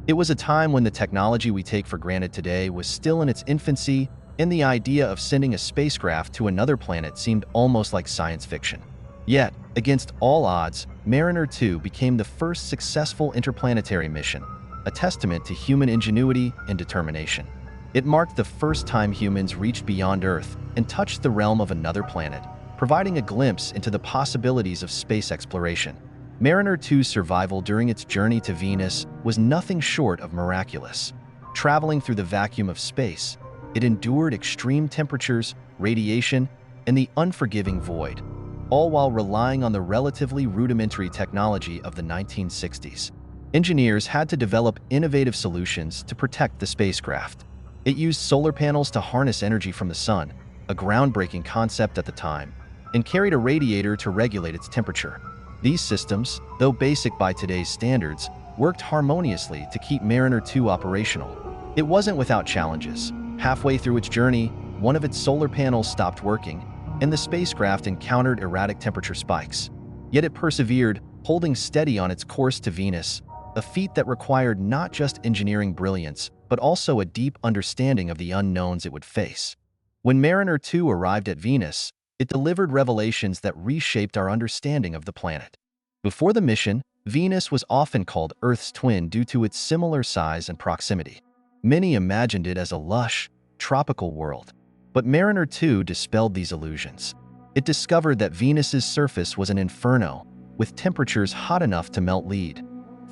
It was a time when the technology we take for granted today was still in its infancy, and the idea of sending a spacecraft to another planet seemed almost like science fiction. Yet, against all odds, Mariner 2 became the first successful interplanetary mission, a testament to human ingenuity and determination. It marked the first time humans reached beyond Earth and touched the realm of another planet, providing a glimpse into the possibilities of space exploration. Mariner 2's survival during its journey to Venus was nothing short of miraculous. Traveling through the vacuum of space, it endured extreme temperatures, radiation, and the unforgiving void, all while relying on the relatively rudimentary technology of the 1960s. Engineers had to develop innovative solutions to protect the spacecraft. It used solar panels to harness energy from the sun, a groundbreaking concept at the time, and carried a radiator to regulate its temperature. These systems, though basic by today's standards, worked harmoniously to keep Mariner 2 operational. It wasn't without challenges. Halfway through its journey, one of its solar panels stopped working, and the spacecraft encountered erratic temperature spikes. Yet it persevered, holding steady on its course to Venus, a feat that required not just engineering brilliance, but also a deep understanding of the unknowns it would face. When Mariner 2 arrived at Venus, it delivered revelations that reshaped our understanding of the planet. Before the mission, Venus was often called Earth's twin due to its similar size and proximity. Many imagined it as a lush, tropical world. But Mariner 2 dispelled these illusions. It discovered that Venus's surface was an inferno, with temperatures hot enough to melt lead,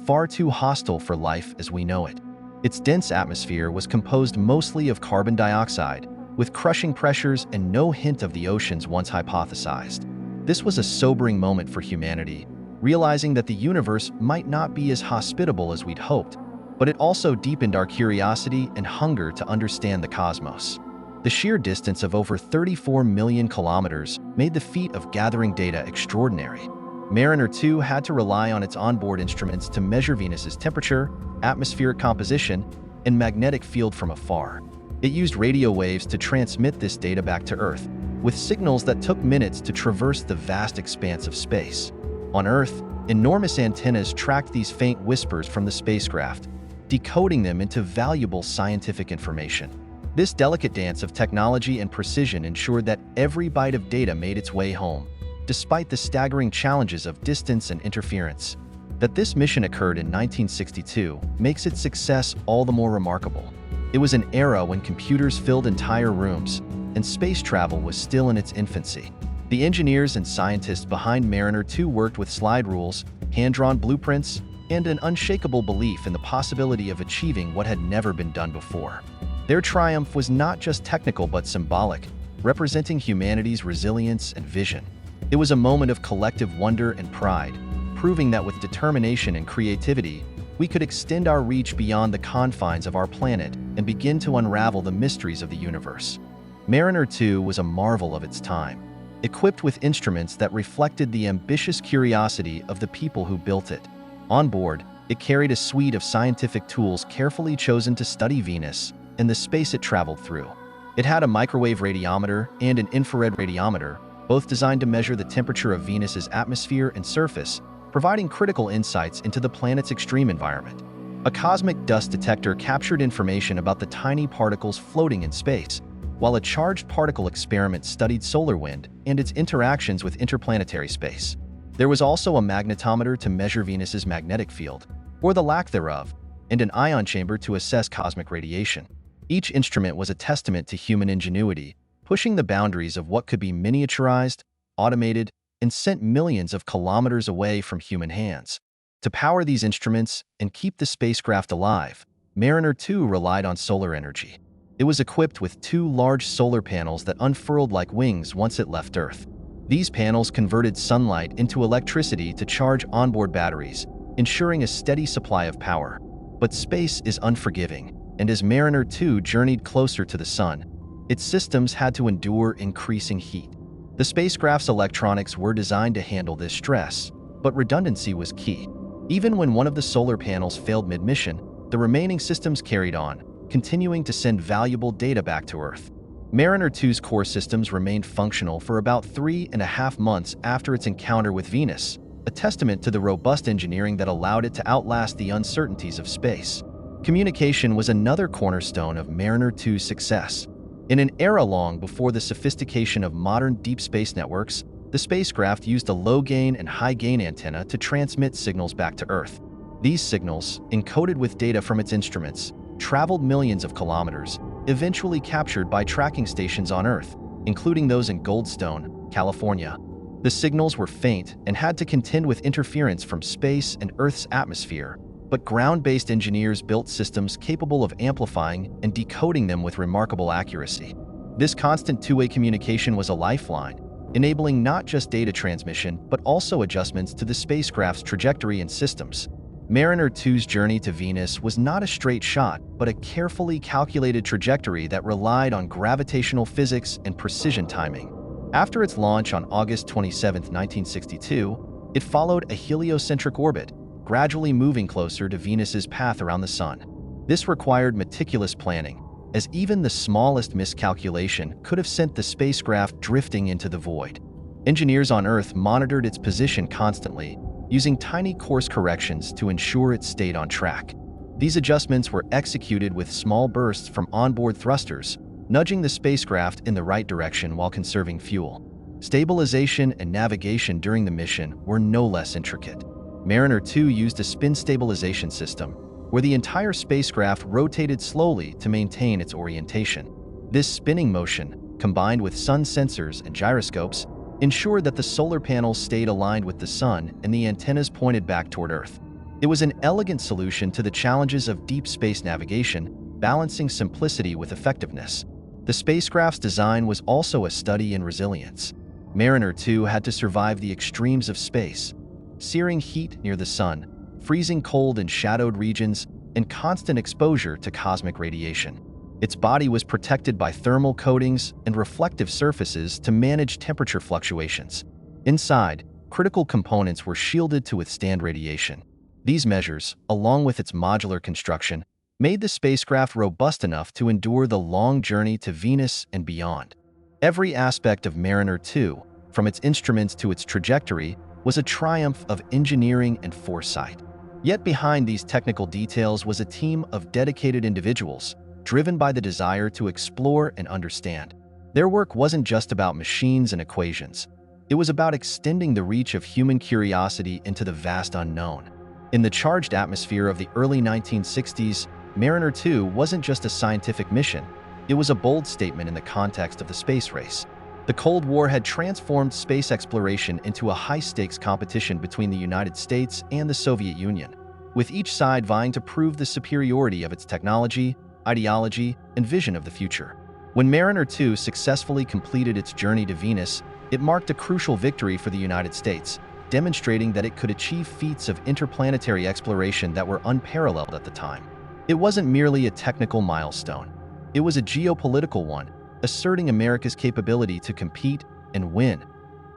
far too hostile for life as we know it. Its dense atmosphere was composed mostly of carbon dioxide, with crushing pressures and no hint of the oceans once hypothesized. This was a sobering moment for humanity, realizing that the universe might not be as hospitable as we'd hoped, but it also deepened our curiosity and hunger to understand the cosmos. The sheer distance of over 34 million kilometers made the feat of gathering data extraordinary. Mariner 2 had to rely on its onboard instruments to measure Venus's temperature, atmospheric composition, and magnetic field from afar. It used radio waves to transmit this data back to Earth, with signals that took minutes to traverse the vast expanse of space. On Earth, enormous antennas tracked these faint whispers from the spacecraft, decoding them into valuable scientific information. This delicate dance of technology and precision ensured that every byte of data made its way home, despite the staggering challenges of distance and interference. That this mission occurred in 1962 makes its success all the more remarkable. It was an era when computers filled entire rooms, and space travel was still in its infancy. The engineers and scientists behind Mariner 2 worked with slide rules, hand-drawn blueprints, and an unshakable belief in the possibility of achieving what had never been done before. Their triumph was not just technical but symbolic, representing humanity's resilience and vision. It was a moment of collective wonder and pride, proving that with determination and creativity, we could extend our reach beyond the confines of our planet and begin to unravel the mysteries of the universe. Mariner 2 was a marvel of its time, equipped with instruments that reflected the ambitious curiosity of the people who built it. On board, it carried a suite of scientific tools carefully chosen to study Venus, and the space it traveled through. It had a microwave radiometer and an infrared radiometer, both designed to measure the temperature of Venus's atmosphere and surface, providing critical insights into the planet's extreme environment. A cosmic dust detector captured information about the tiny particles floating in space, while a charged particle experiment studied solar wind and its interactions with interplanetary space. There was also a magnetometer to measure Venus's magnetic field, or the lack thereof, and an ion chamber to assess cosmic radiation. Each instrument was a testament to human ingenuity, pushing the boundaries of what could be miniaturized, automated, and sent millions of kilometers away from human hands. To power these instruments and keep the spacecraft alive, Mariner 2 relied on solar energy. It was equipped with 2 large solar panels that unfurled like wings once it left Earth. These panels converted sunlight into electricity to charge onboard batteries, ensuring a steady supply of power. But space is unforgiving, and as Mariner 2 journeyed closer to the Sun, its systems had to endure increasing heat. The spacecraft's electronics were designed to handle this stress, but redundancy was key. Even when one of the solar panels failed mid-mission, the remaining systems carried on, continuing to send valuable data back to Earth. Mariner 2's core systems remained functional for about 3.5 months after its encounter with Venus, a testament to the robust engineering that allowed it to outlast the uncertainties of space. Communication was another cornerstone of Mariner 2's success. In an era long before the sophistication of modern deep space networks, the spacecraft used a low-gain and high-gain antenna to transmit signals back to Earth. These signals, encoded with data from its instruments, traveled millions of kilometers, eventually captured by tracking stations on Earth, including those in Goldstone, California. The signals were faint and had to contend with interference from space and Earth's atmosphere, but ground-based engineers built systems capable of amplifying and decoding them with remarkable accuracy. This constant two-way communication was a lifeline, enabling not just data transmission but also adjustments to the spacecraft's trajectory and systems. Mariner 2's journey to Venus was not a straight shot, but a carefully calculated trajectory that relied on gravitational physics and precision timing. After its launch on August 27, 1962, it followed a heliocentric orbit, gradually moving closer to Venus's path around the Sun. This required meticulous planning, as even the smallest miscalculation could have sent the spacecraft drifting into the void. Engineers on Earth monitored its position constantly, using tiny course corrections to ensure it stayed on track. These adjustments were executed with small bursts from onboard thrusters, nudging the spacecraft in the right direction while conserving fuel. Stabilization and navigation during the mission were no less intricate. Mariner 2 used a spin stabilization system, where the entire spacecraft rotated slowly to maintain its orientation. This spinning motion, combined with sun sensors and gyroscopes, ensured that the solar panels stayed aligned with the Sun and the antennas pointed back toward Earth. It was an elegant solution to the challenges of deep space navigation, balancing simplicity with effectiveness. The spacecraft's design was also a study in resilience. Mariner 2 had to survive the extremes of space: searing heat near the Sun, freezing cold in shadowed regions, and constant exposure to cosmic radiation. Its body was protected by thermal coatings and reflective surfaces to manage temperature fluctuations. Inside, critical components were shielded to withstand radiation. These measures, along with its modular construction, made the spacecraft robust enough to endure the long journey to Venus and beyond. Every aspect of Mariner 2, from its instruments to its trajectory, was a triumph of engineering and foresight. Yet behind these technical details was a team of dedicated individuals, driven by the desire to explore and understand. Their work wasn't just about machines and equations. It was about extending the reach of human curiosity into the vast unknown. In the charged atmosphere of the early 1960s, Mariner 2 wasn't just a scientific mission, it was a bold statement in the context of the space race. The Cold War had transformed space exploration into a high-stakes competition between the United States and the Soviet Union, with each side vying to prove the superiority of its technology, ideology, and vision of the future. When Mariner 2 successfully completed its journey to Venus, it marked a crucial victory for the United States, demonstrating that it could achieve feats of interplanetary exploration that were unparalleled at the time. It wasn't merely a technical milestone. It was a geopolitical one, asserting America's capability to compete and win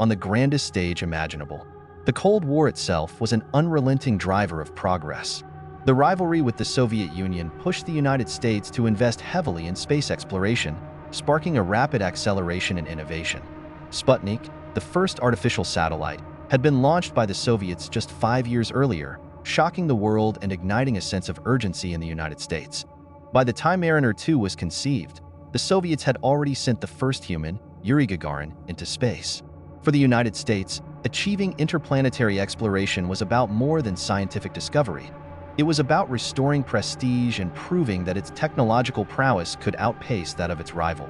on the grandest stage imaginable. The Cold War itself was an unrelenting driver of progress. The rivalry with the Soviet Union pushed the United States to invest heavily in space exploration, sparking a rapid acceleration in innovation. Sputnik, the first artificial satellite, had been launched by the Soviets just 5 years earlier, shocking the world and igniting a sense of urgency in the United States. By the time Mariner 2 was conceived, the Soviets had already sent the first human, Yuri Gagarin, into space. For the United States, achieving interplanetary exploration was about more than scientific discovery. It was about restoring prestige and proving that its technological prowess could outpace that of its rival.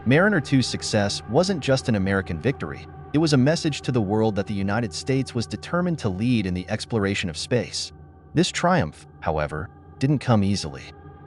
Mariner 2's success wasn't just an American victory. It was a message to the world that the United States was determined to lead in the exploration of space. This triumph, however, didn't come easily.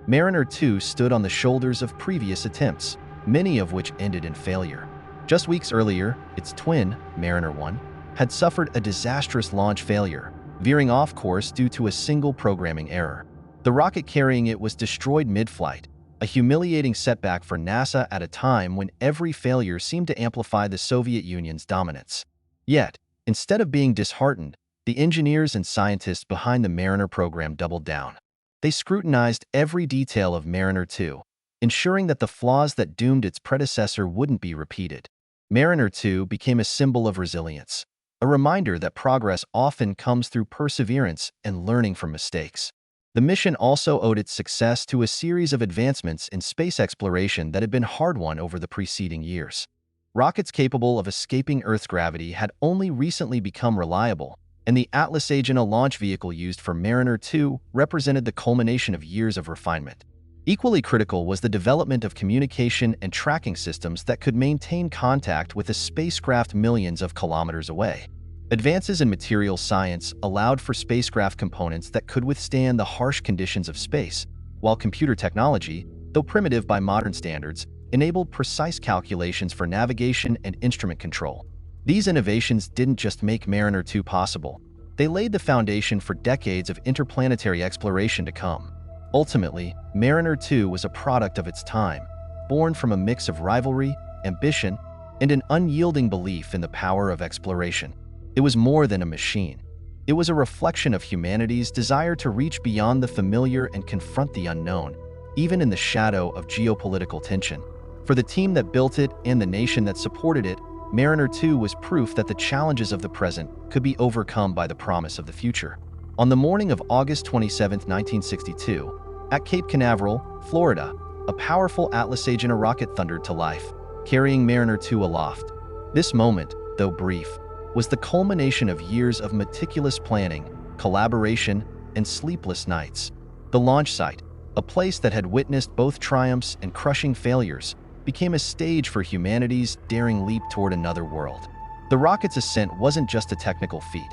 Mariner 2 stood on the shoulders of previous attempts, many of which ended in failure. Just weeks earlier, its twin, Mariner 1, had suffered a disastrous launch failure, veering off course due to a single programming error. The rocket carrying it was destroyed mid-flight, a humiliating setback for NASA at a time when every failure seemed to amplify the Soviet Union's dominance. Yet, instead of being disheartened, the engineers and scientists behind the Mariner program doubled down. They scrutinized every detail of Mariner 2, ensuring that the flaws that doomed its predecessor wouldn't be repeated. Mariner 2 became a symbol of resilience, a reminder that progress often comes through perseverance and learning from mistakes. The mission also owed its success to a series of advancements in space exploration that had been hard-won over the preceding years. Rockets capable of escaping Earth's gravity had only recently become reliable, and the Atlas Agena launch vehicle used for Mariner 2 represented the culmination of years of refinement. Equally critical was the development of communication and tracking systems that could maintain contact with a spacecraft millions of kilometers away. Advances in materials science allowed for spacecraft components that could withstand the harsh conditions of space, while computer technology, though primitive by modern standards, enabled precise calculations for navigation and instrument control. These innovations didn't just make Mariner 2 possible, they laid the foundation for decades of interplanetary exploration to come. Ultimately, Mariner 2 was a product of its time, born from a mix of rivalry, ambition, and an unyielding belief in the power of exploration. It was more than a machine. It was a reflection of humanity's desire to reach beyond the familiar and confront the unknown, even in the shadow of geopolitical tension. For the team that built it and the nation that supported it, Mariner 2 was proof that the challenges of the present could be overcome by the promise of the future. On the morning of August 27, 1962, at Cape Canaveral, Florida, a powerful Atlas Agena rocket thundered to life, carrying Mariner 2 aloft. This moment, though brief, was the culmination of years of meticulous planning, collaboration, and sleepless nights. The launch site, a place that had witnessed both triumphs and crushing failures, became a stage for humanity's daring leap toward another world. The rocket's ascent wasn't just a technical feat.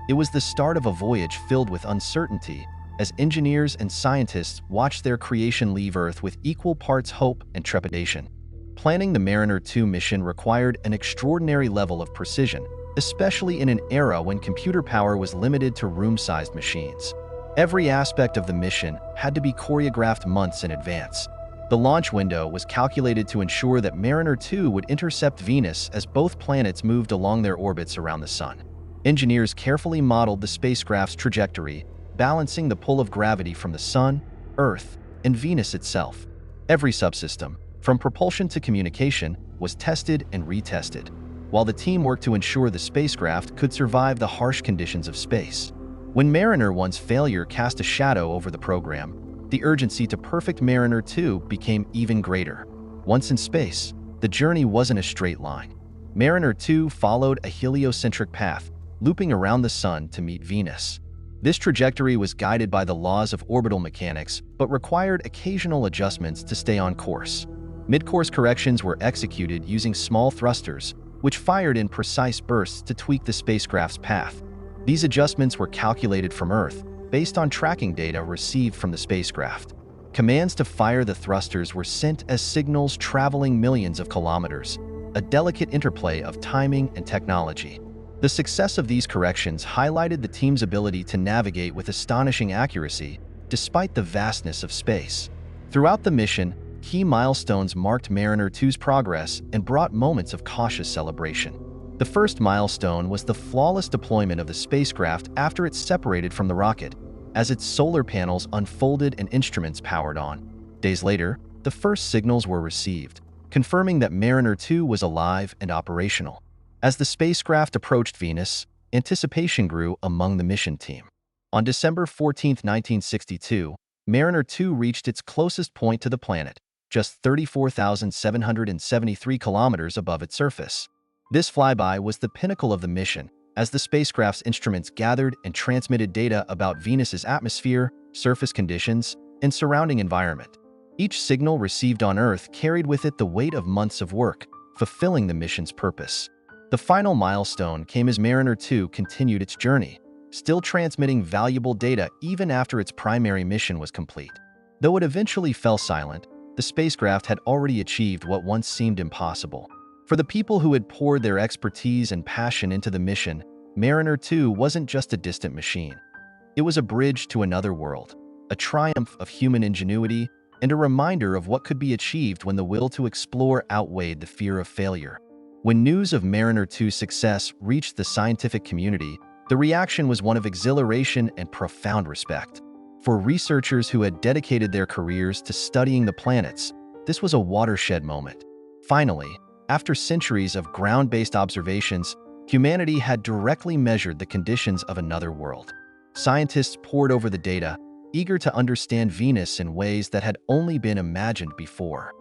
It was the start of a voyage filled with uncertainty, as engineers and scientists watched their creation leave Earth with equal parts hope and trepidation. Planning the Mariner 2 mission required an extraordinary level of precision, especially in an era when computer power was limited to room-sized machines. Every aspect of the mission had to be choreographed months in advance. The launch window was calculated to ensure that Mariner 2 would intercept Venus as both planets moved along their orbits around the Sun. Engineers carefully modeled the spacecraft's trajectory, balancing the pull of gravity from the Sun, Earth, and Venus itself. Every subsystem, from propulsion to communication, was tested and retested, while the team worked to ensure the spacecraft could survive the harsh conditions of space. When Mariner 1's failure cast a shadow over the program, the urgency to perfect Mariner 2 became even greater. Once in space, the journey wasn't a straight line. Mariner 2 followed a heliocentric path, looping around the Sun to meet Venus. This trajectory was guided by the laws of orbital mechanics, but required occasional adjustments to stay on course. Mid-course corrections were executed using small thrusters, which fired in precise bursts to tweak the spacecraft's path. These adjustments were calculated from Earth, based on tracking data received from the spacecraft. Commands to fire the thrusters were sent as signals traveling millions of kilometers, a delicate interplay of timing and technology. The success of these corrections highlighted the team's ability to navigate with astonishing accuracy, despite the vastness of space. Throughout the mission, key milestones marked Mariner 2's progress and brought moments of cautious celebration. The first milestone was the flawless deployment of the spacecraft after it separated from the rocket, as its solar panels unfolded and instruments powered on. Days later, the first signals were received, confirming that Mariner 2 was alive and operational. As the spacecraft approached Venus, anticipation grew among the mission team. On December 14, 1962, Mariner 2 reached its closest point to the planet, just 34,773 kilometers above its surface. This flyby was the pinnacle of the mission, as the spacecraft's instruments gathered and transmitted data about Venus's atmosphere, surface conditions, and surrounding environment. Each signal received on Earth carried with it the weight of months of work, fulfilling the mission's purpose. The final milestone came as Mariner 2 continued its journey, still transmitting valuable data even after its primary mission was complete. Though it eventually fell silent, the spacecraft had already achieved what once seemed impossible. For the people who had poured their expertise and passion into the mission, Mariner 2 wasn't just a distant machine. It was a bridge to another world, a triumph of human ingenuity, and a reminder of what could be achieved when the will to explore outweighed the fear of failure. When news of Mariner 2's success reached the scientific community, the reaction was one of exhilaration and profound respect. For researchers who had dedicated their careers to studying the planets, this was a watershed moment. Finally, after centuries of ground-based observations, humanity had directly measured the conditions of another world. Scientists pored over the data, eager to understand Venus in ways that had only been imagined before.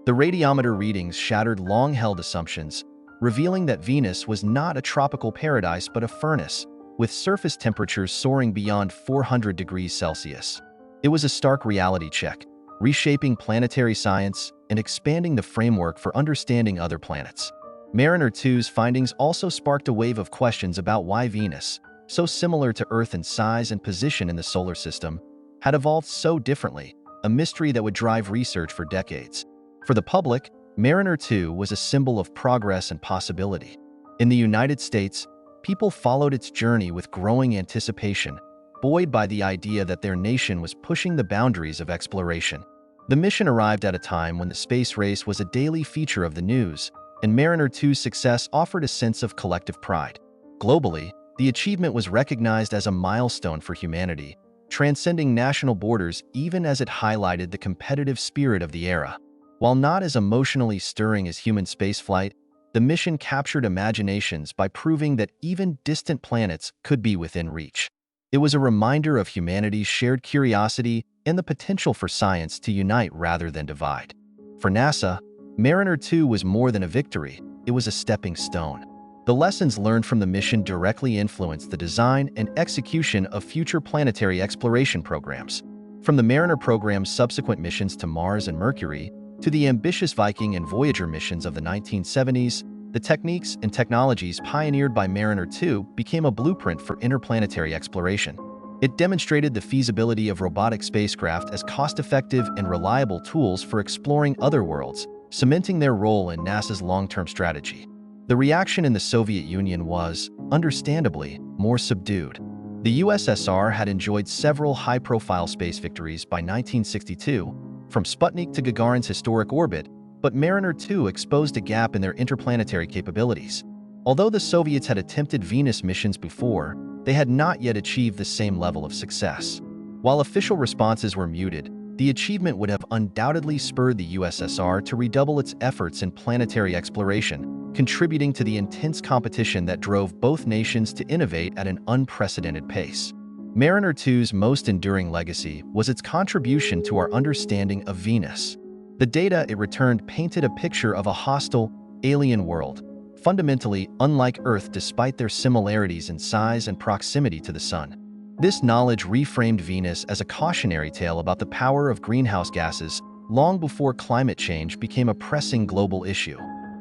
The radiometer readings shattered long-held assumptions, revealing that Venus was not a tropical paradise but a furnace, with surface temperatures soaring beyond 400 degrees Celsius. It was a stark reality check, reshaping planetary science and expanding the framework for understanding other planets. Mariner 2's findings also sparked a wave of questions about why Venus, so similar to Earth in size and position in the solar system, had evolved so differently, a mystery that would drive research for decades. For the public, Mariner 2 was a symbol of progress and possibility. In the United States, people followed its journey with growing anticipation, buoyed by the idea that their nation was pushing the boundaries of exploration. The mission arrived at a time when the space race was a daily feature of the news, and Mariner 2's success offered a sense of collective pride. Globally, the achievement was recognized as a milestone for humanity, transcending national borders even as it highlighted the competitive spirit of the era. While not as emotionally stirring as human spaceflight, the mission captured imaginations by proving that even distant planets could be within reach. It was a reminder of humanity's shared curiosity and the potential for science to unite rather than divide. For NASA, Mariner 2 was more than a victory, it was a stepping stone. The lessons learned from the mission directly influenced the design and execution of future planetary exploration programs. From the Mariner program's subsequent missions to Mars and Mercury, to the ambitious Viking and Voyager missions of the 1970s, the techniques and technologies pioneered by Mariner 2 became a blueprint for interplanetary exploration. It demonstrated the feasibility of robotic spacecraft as cost-effective and reliable tools for exploring other worlds, cementing their role in NASA's long-term strategy. The reaction in the Soviet Union was, understandably, more subdued. The USSR had enjoyed several high-profile space victories by 1962, from Sputnik to Gagarin's historic orbit, but Mariner 2 exposed a gap in their interplanetary capabilities. Although the Soviets had attempted Venus missions before, they had not yet achieved the same level of success. While official responses were muted, the achievement would have undoubtedly spurred the USSR to redouble its efforts in planetary exploration, contributing to the intense competition that drove both nations to innovate at an unprecedented pace. Mariner 2's most enduring legacy was its contribution to our understanding of Venus. The data it returned painted a picture of a hostile, alien world, fundamentally unlike Earth despite their similarities in size and proximity to the Sun. This knowledge reframed Venus as a cautionary tale about the power of greenhouse gases long before climate change became a pressing global issue.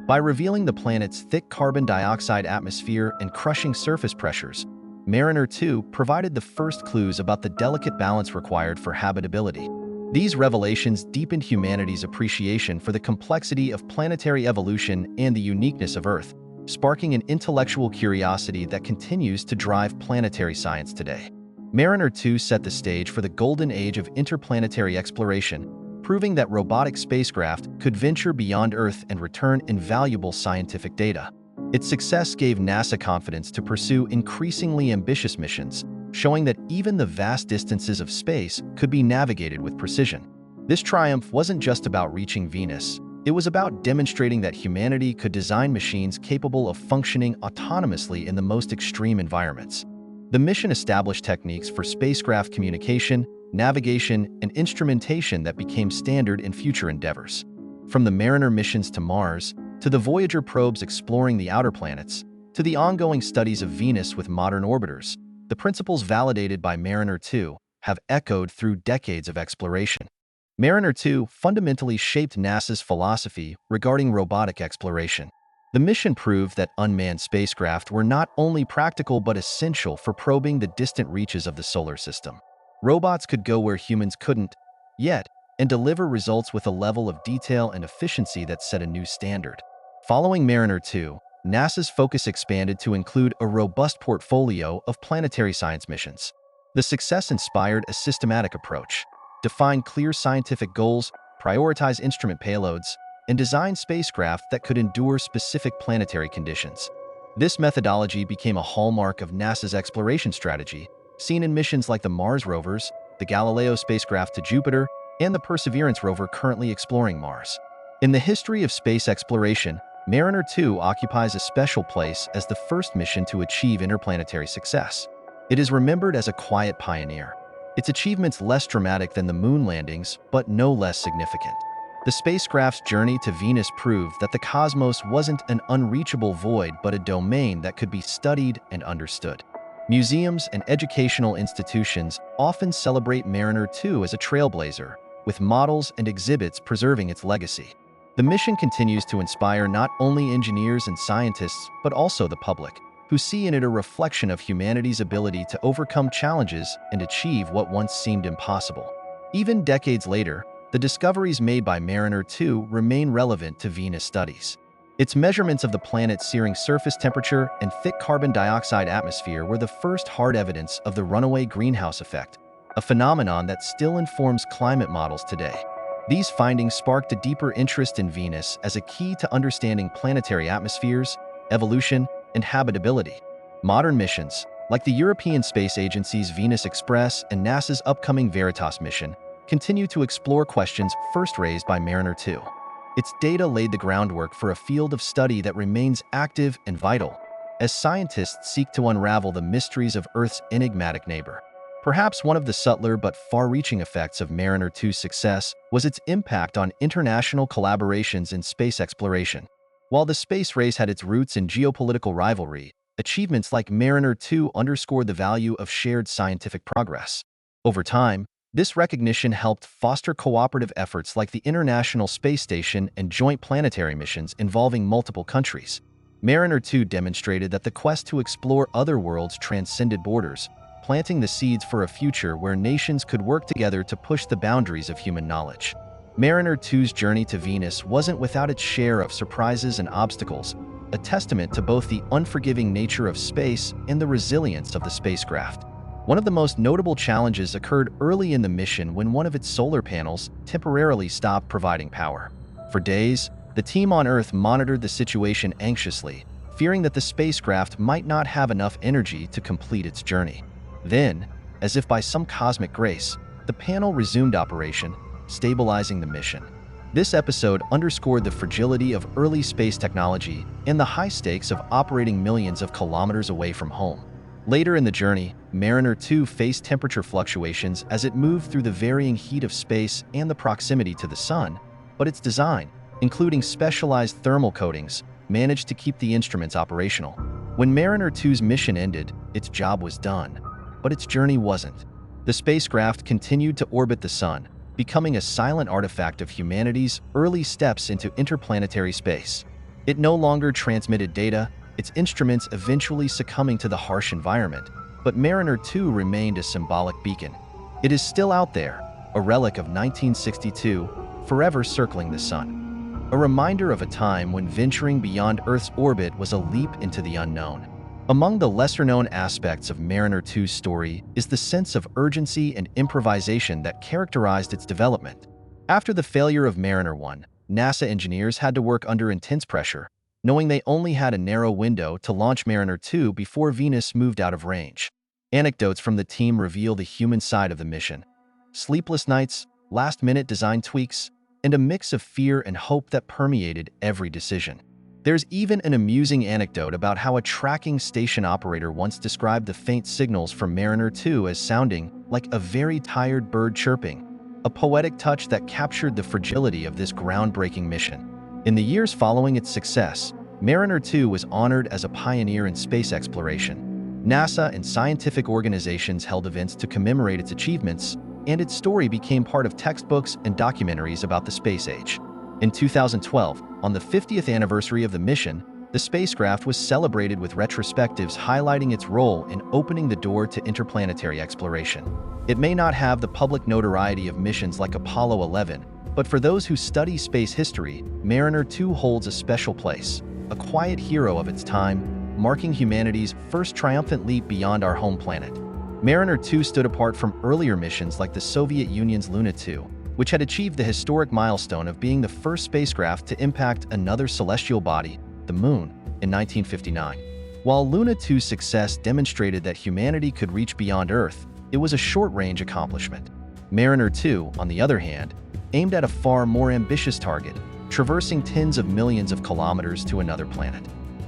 By revealing the planet's thick carbon dioxide atmosphere and crushing surface pressures, Mariner 2 provided the first clues about the delicate balance required for habitability. These revelations deepened humanity's appreciation for the complexity of planetary evolution and the uniqueness of Earth, sparking an intellectual curiosity that continues to drive planetary science today. Mariner 2 set the stage for the golden age of interplanetary exploration, proving that robotic spacecraft could venture beyond Earth and return invaluable scientific data. Its success gave NASA confidence to pursue increasingly ambitious missions, showing that even the vast distances of space could be navigated with precision. This triumph wasn't just about reaching Venus. It was about demonstrating that humanity could design machines capable of functioning autonomously in the most extreme environments. The mission established techniques for spacecraft communication, navigation, and instrumentation that became standard in future endeavors. From the Mariner missions to Mars, to the Voyager probes exploring the outer planets, to the ongoing studies of Venus with modern orbiters, the principles validated by Mariner 2 have echoed through decades of exploration. Mariner 2 fundamentally shaped NASA's philosophy regarding robotic exploration. The mission proved that unmanned spacecraft were not only practical but essential for probing the distant reaches of the solar system. Robots could go where humans couldn't, yet, and deliver results with a level of detail and efficiency that set a new standard. Following Mariner 2, NASA's focus expanded to include a robust portfolio of planetary science missions. The success inspired a systematic approach, defined clear scientific goals, prioritize instrument payloads, and design spacecraft that could endure specific planetary conditions. This methodology became a hallmark of NASA's exploration strategy, seen in missions like the Mars rovers, the Galileo spacecraft to Jupiter, and the Perseverance rover currently exploring Mars. In the history of space exploration, Mariner 2 occupies a special place as the first mission to achieve interplanetary success. It is remembered as a quiet pioneer. Its achievements less dramatic than the moon landings, but no less significant. The spacecraft's journey to Venus proved that the cosmos wasn't an unreachable void but a domain that could be studied and understood. Museums and educational institutions often celebrate Mariner 2 as a trailblazer, with models and exhibits preserving its legacy. The mission continues to inspire not only engineers and scientists, but also the public, who see in it a reflection of humanity's ability to overcome challenges and achieve what once seemed impossible. Even decades later, the discoveries made by Mariner 2 remain relevant to Venus studies. Its measurements of the planet's searing surface temperature and thick carbon dioxide atmosphere were the first hard evidence of the runaway greenhouse effect, a phenomenon that still informs climate models today. These findings sparked a deeper interest in Venus as a key to understanding planetary atmospheres, evolution, and habitability. Modern missions, like the European Space Agency's Venus Express and NASA's upcoming Veritas mission, continue to explore questions first raised by Mariner 2. Its data laid the groundwork for a field of study that remains active and vital, as scientists seek to unravel the mysteries of Earth's enigmatic neighbor. Perhaps one of the subtler but far-reaching effects of Mariner 2's success was its impact on international collaborations in space exploration. While the space race had its roots in geopolitical rivalry, achievements like Mariner 2 underscored the value of shared scientific progress. Over time, this recognition helped foster cooperative efforts like the International Space Station and joint planetary missions involving multiple countries. Mariner 2 demonstrated that the quest to explore other worlds transcended borders, planting the seeds for a future where nations could work together to push the boundaries of human knowledge. Mariner 2's journey to Venus wasn't without its share of surprises and obstacles, a testament to both the unforgiving nature of space and the resilience of the spacecraft. One of the most notable challenges occurred early in the mission when one of its solar panels temporarily stopped providing power. For days, the team on Earth monitored the situation anxiously, fearing that the spacecraft might not have enough energy to complete its journey. Then, as if by some cosmic grace, the panel resumed operation, stabilizing the mission. This episode underscored the fragility of early space technology and the high stakes of operating millions of kilometers away from home. Later in the journey, Mariner 2 faced temperature fluctuations as it moved through the varying heat of space and the proximity to the sun, but its design, including specialized thermal coatings, managed to keep the instruments operational. When Mariner 2's mission ended, its job was done. But its journey wasn't. The spacecraft continued to orbit the sun, becoming a silent artifact of humanity's early steps into interplanetary space. It no longer transmitted data, its instruments eventually succumbing to the harsh environment, but Mariner 2 remained a symbolic beacon. It is still out there, a relic of 1962, forever circling the sun. A reminder of a time when venturing beyond Earth's orbit was a leap into the unknown. Among the lesser-known aspects of Mariner 2's story is the sense of urgency and improvisation that characterized its development. After the failure of Mariner 1, NASA engineers had to work under intense pressure, knowing they only had a narrow window to launch Mariner 2 before Venus moved out of range. Anecdotes from the team reveal the human side of the mission. Sleepless nights, last-minute design tweaks, and a mix of fear and hope that permeated every decision. There's even an amusing anecdote about how a tracking station operator once described the faint signals from Mariner 2 as sounding like a very tired bird chirping, a poetic touch that captured the fragility of this groundbreaking mission. In the years following its success, Mariner 2 was honored as a pioneer in space exploration. NASA and scientific organizations held events to commemorate its achievements, and its story became part of textbooks and documentaries about the space age. In 2012, on the 50th anniversary of the mission, the spacecraft was celebrated with retrospectives highlighting its role in opening the door to interplanetary exploration. It may not have the public notoriety of missions like Apollo 11, but for those who study space history, Mariner 2 holds a special place, a quiet hero of its time, marking humanity's first triumphant leap beyond our home planet. Mariner 2 stood apart from earlier missions like the Soviet Union's Luna 2, which had achieved the historic milestone of being the first spacecraft to impact another celestial body, the Moon, in 1959. While Luna 2's success demonstrated that humanity could reach beyond Earth, it was a short-range accomplishment. Mariner 2, on the other hand, aimed at a far more ambitious target, traversing tens of millions of kilometers to another planet.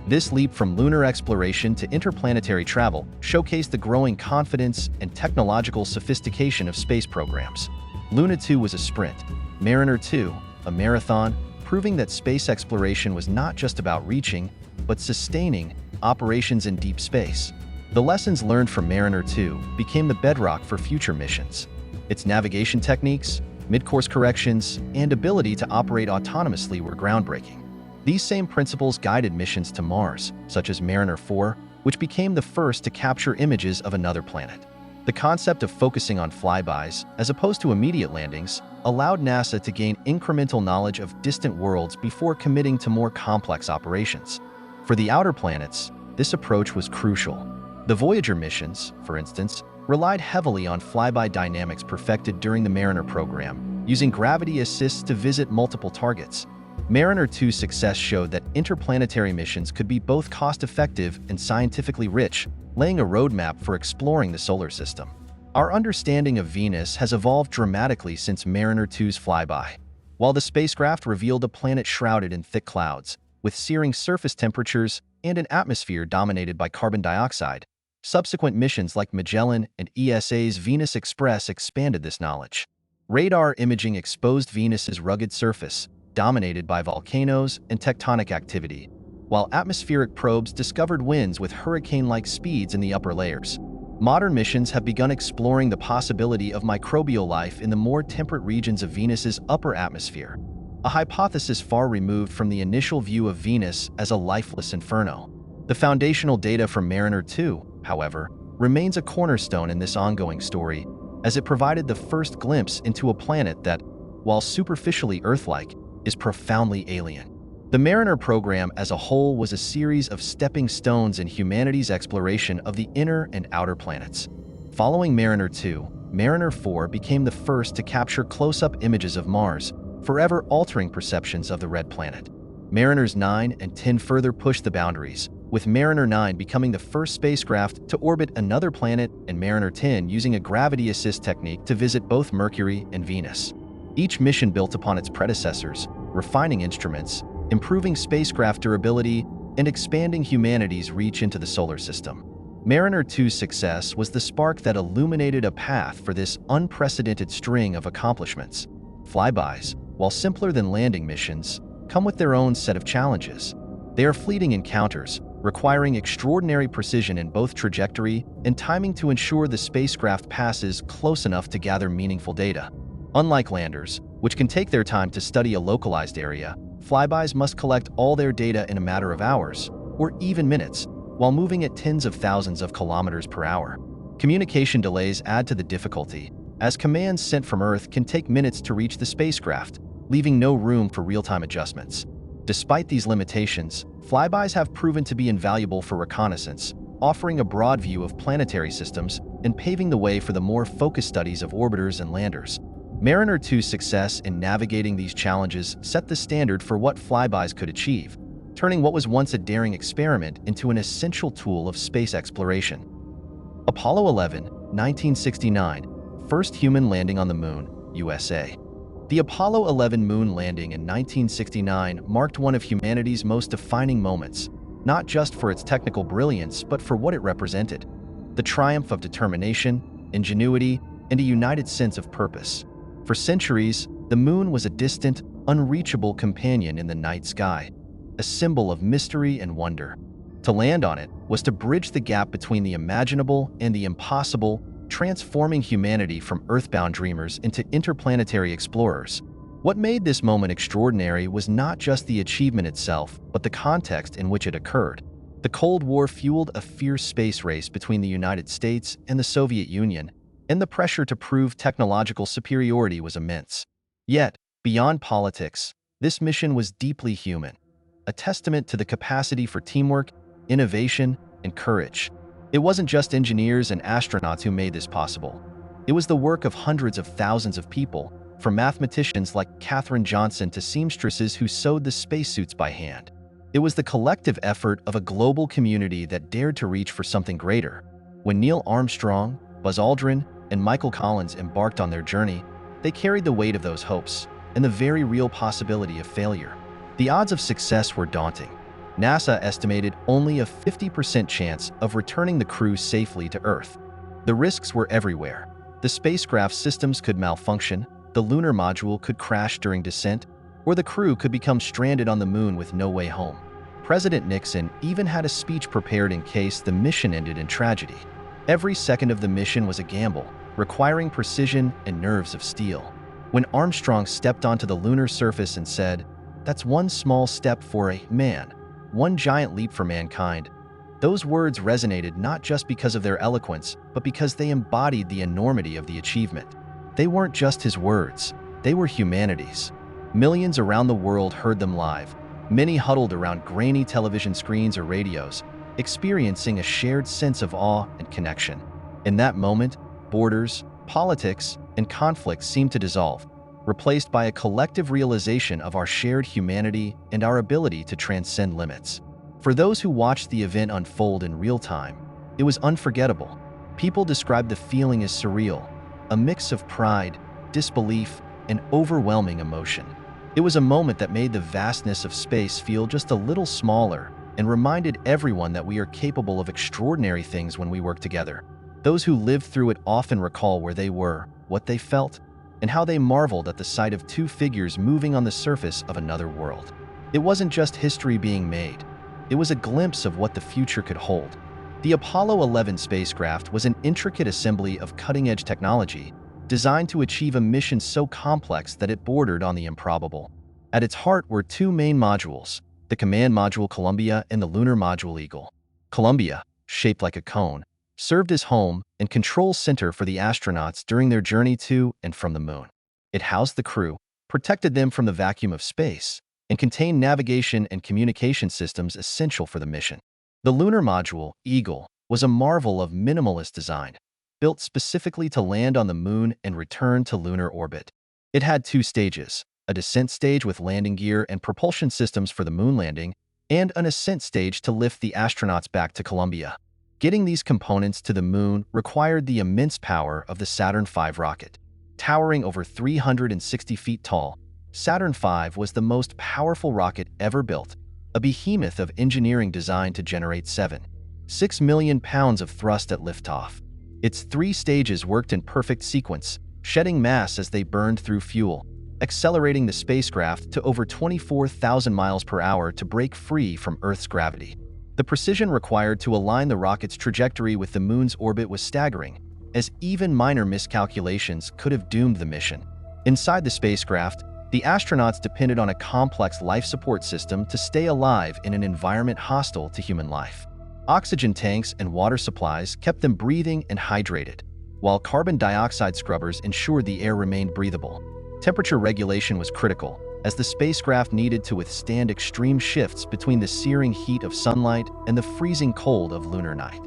This leap from lunar exploration to interplanetary travel showcased the growing confidence and technological sophistication of space programs. Luna 2 was a sprint, Mariner 2, a marathon, proving that space exploration was not just about reaching, but sustaining operations in deep space. The lessons learned from Mariner 2 became the bedrock for future missions. Its navigation techniques, mid-course corrections, and ability to operate autonomously were groundbreaking. These same principles guided missions to Mars, such as Mariner 4, which became the first to capture images of another planet. The concept of focusing on flybys, as opposed to immediate landings, allowed NASA to gain incremental knowledge of distant worlds before committing to more complex operations. For the outer planets, this approach was crucial. The Voyager missions, for instance, relied heavily on flyby dynamics perfected during the Mariner program, using gravity assists to visit multiple targets. Mariner 2's success showed that interplanetary missions could be both cost-effective and scientifically rich, laying a roadmap for exploring the solar system. Our understanding of Venus has evolved dramatically since Mariner 2's flyby. While the spacecraft revealed a planet shrouded in thick clouds, with searing surface temperatures and an atmosphere dominated by carbon dioxide, subsequent missions like Magellan and ESA's Venus Express expanded this knowledge. Radar imaging exposed Venus's rugged surface, dominated by volcanoes and tectonic activity, while atmospheric probes discovered winds with hurricane-like speeds in the upper layers. Modern missions have begun exploring the possibility of microbial life in the more temperate regions of Venus's upper atmosphere, a hypothesis far removed from the initial view of Venus as a lifeless inferno. The foundational data from Mariner 2, however, remains a cornerstone in this ongoing story, as it provided the first glimpse into a planet that, while superficially Earth-like, is profoundly alien. The Mariner program as a whole was a series of stepping stones in humanity's exploration of the inner and outer planets. Following Mariner 2, Mariner 4 became the first to capture close-up images of Mars, forever altering perceptions of the red planet. Mariners 9 and 10 further pushed the boundaries, with Mariner 9 becoming the first spacecraft to orbit another planet and Mariner 10 using a gravity assist technique to visit both Mercury and Venus. Each mission built upon its predecessors, refining instruments, improving spacecraft durability, and expanding humanity's reach into the solar system. Mariner 2's success was the spark that illuminated a path for this unprecedented string of accomplishments. Flybys, while simpler than landing missions, come with their own set of challenges. They are fleeting encounters, requiring extraordinary precision in both trajectory and timing to ensure the spacecraft passes close enough to gather meaningful data. Unlike landers, which can take their time to study a localized area, flybys must collect all their data in a matter of hours, or even minutes, while moving at tens of thousands of kilometers per hour. Communication delays add to the difficulty, as commands sent from Earth can take minutes to reach the spacecraft, leaving no room for real-time adjustments. Despite these limitations, flybys have proven to be invaluable for reconnaissance, offering a broad view of planetary systems and paving the way for the more focused studies of orbiters and landers. Mariner 2's success in navigating these challenges set the standard for what flybys could achieve, turning what was once a daring experiment into an essential tool of space exploration. Apollo 11, 1969, first human landing on the Moon, USA. The Apollo 11 moon landing in 1969 marked one of humanity's most defining moments, not just for its technical brilliance, but for what it represented: the triumph of determination, ingenuity, and a united sense of purpose. For centuries, the moon was a distant, unreachable companion in the night sky, a symbol of mystery and wonder. To land on it was to bridge the gap between the imaginable and the impossible, transforming humanity from earthbound dreamers into interplanetary explorers. What made this moment extraordinary was not just the achievement itself, but the context in which it occurred. The Cold War fueled a fierce space race between the United States and the Soviet Union, and the pressure to prove technological superiority was immense. Yet, beyond politics, this mission was deeply human, a testament to the capacity for teamwork, innovation, and courage. It wasn't just engineers and astronauts who made this possible. It was the work of hundreds of thousands of people, from mathematicians like Katherine Johnson to seamstresses who sewed the spacesuits by hand. It was the collective effort of a global community that dared to reach for something greater. When Neil Armstrong, Buzz Aldrin, and Michael Collins embarked on their journey, they carried the weight of those hopes and the very real possibility of failure. The odds of success were daunting. NASA estimated only a 50% chance of returning the crew safely to Earth. The risks were everywhere. The spacecraft's systems could malfunction, the lunar module could crash during descent, or the crew could become stranded on the moon with no way home. President Nixon even had a speech prepared in case the mission ended in tragedy. Every second of the mission was a gamble, requiring precision and nerves of steel. When Armstrong stepped onto the lunar surface and said, "That's one small step for a man, one giant leap for mankind," those words resonated not just because of their eloquence, but because they embodied the enormity of the achievement. They weren't just his words, they were humanity's. Millions around the world heard them live, many huddled around grainy television screens or radios, experiencing a shared sense of awe and connection. In that moment, borders, politics, and conflicts seemed to dissolve, replaced by a collective realization of our shared humanity and our ability to transcend limits. For those who watched the event unfold in real time, it was unforgettable. People described the feeling as surreal, a mix of pride, disbelief, and overwhelming emotion. It was a moment that made the vastness of space feel just a little smaller and reminded everyone that we are capable of extraordinary things when we work together. Those who lived through it often recall where they were, what they felt, and how they marveled at the sight of two figures moving on the surface of another world. It wasn't just history being made. It was a glimpse of what the future could hold. The Apollo 11 spacecraft was an intricate assembly of cutting-edge technology, designed to achieve a mission so complex that it bordered on the improbable. At its heart were two main modules, the Command Module Columbia and the Lunar Module Eagle. Columbia, shaped like a cone, served as home and control center for the astronauts during their journey to and from the moon. It housed the crew, protected them from the vacuum of space, and contained navigation and communication systems essential for the mission. The Lunar Module, Eagle, was a marvel of minimalist design, built specifically to land on the moon and return to lunar orbit. It had two stages, a descent stage with landing gear and propulsion systems for the moon landing, and an ascent stage to lift the astronauts back to Columbia. Getting these components to the moon required the immense power of the Saturn V rocket. Towering over 360 feet tall, Saturn V was the most powerful rocket ever built, a behemoth of engineering designed to generate 7.6 million pounds of thrust at liftoff. Its three stages worked in perfect sequence, shedding mass as they burned through fuel, accelerating the spacecraft to over 24,000 miles per hour to break free from Earth's gravity. The precision required to align the rocket's trajectory with the moon's orbit was staggering, as even minor miscalculations could have doomed the mission. Inside the spacecraft, the astronauts depended on a complex life support system to stay alive in an environment hostile to human life. Oxygen tanks and water supplies kept them breathing and hydrated, while carbon dioxide scrubbers ensured the air remained breathable. Temperature regulation was critical, as the spacecraft needed to withstand extreme shifts between the searing heat of sunlight and the freezing cold of lunar night.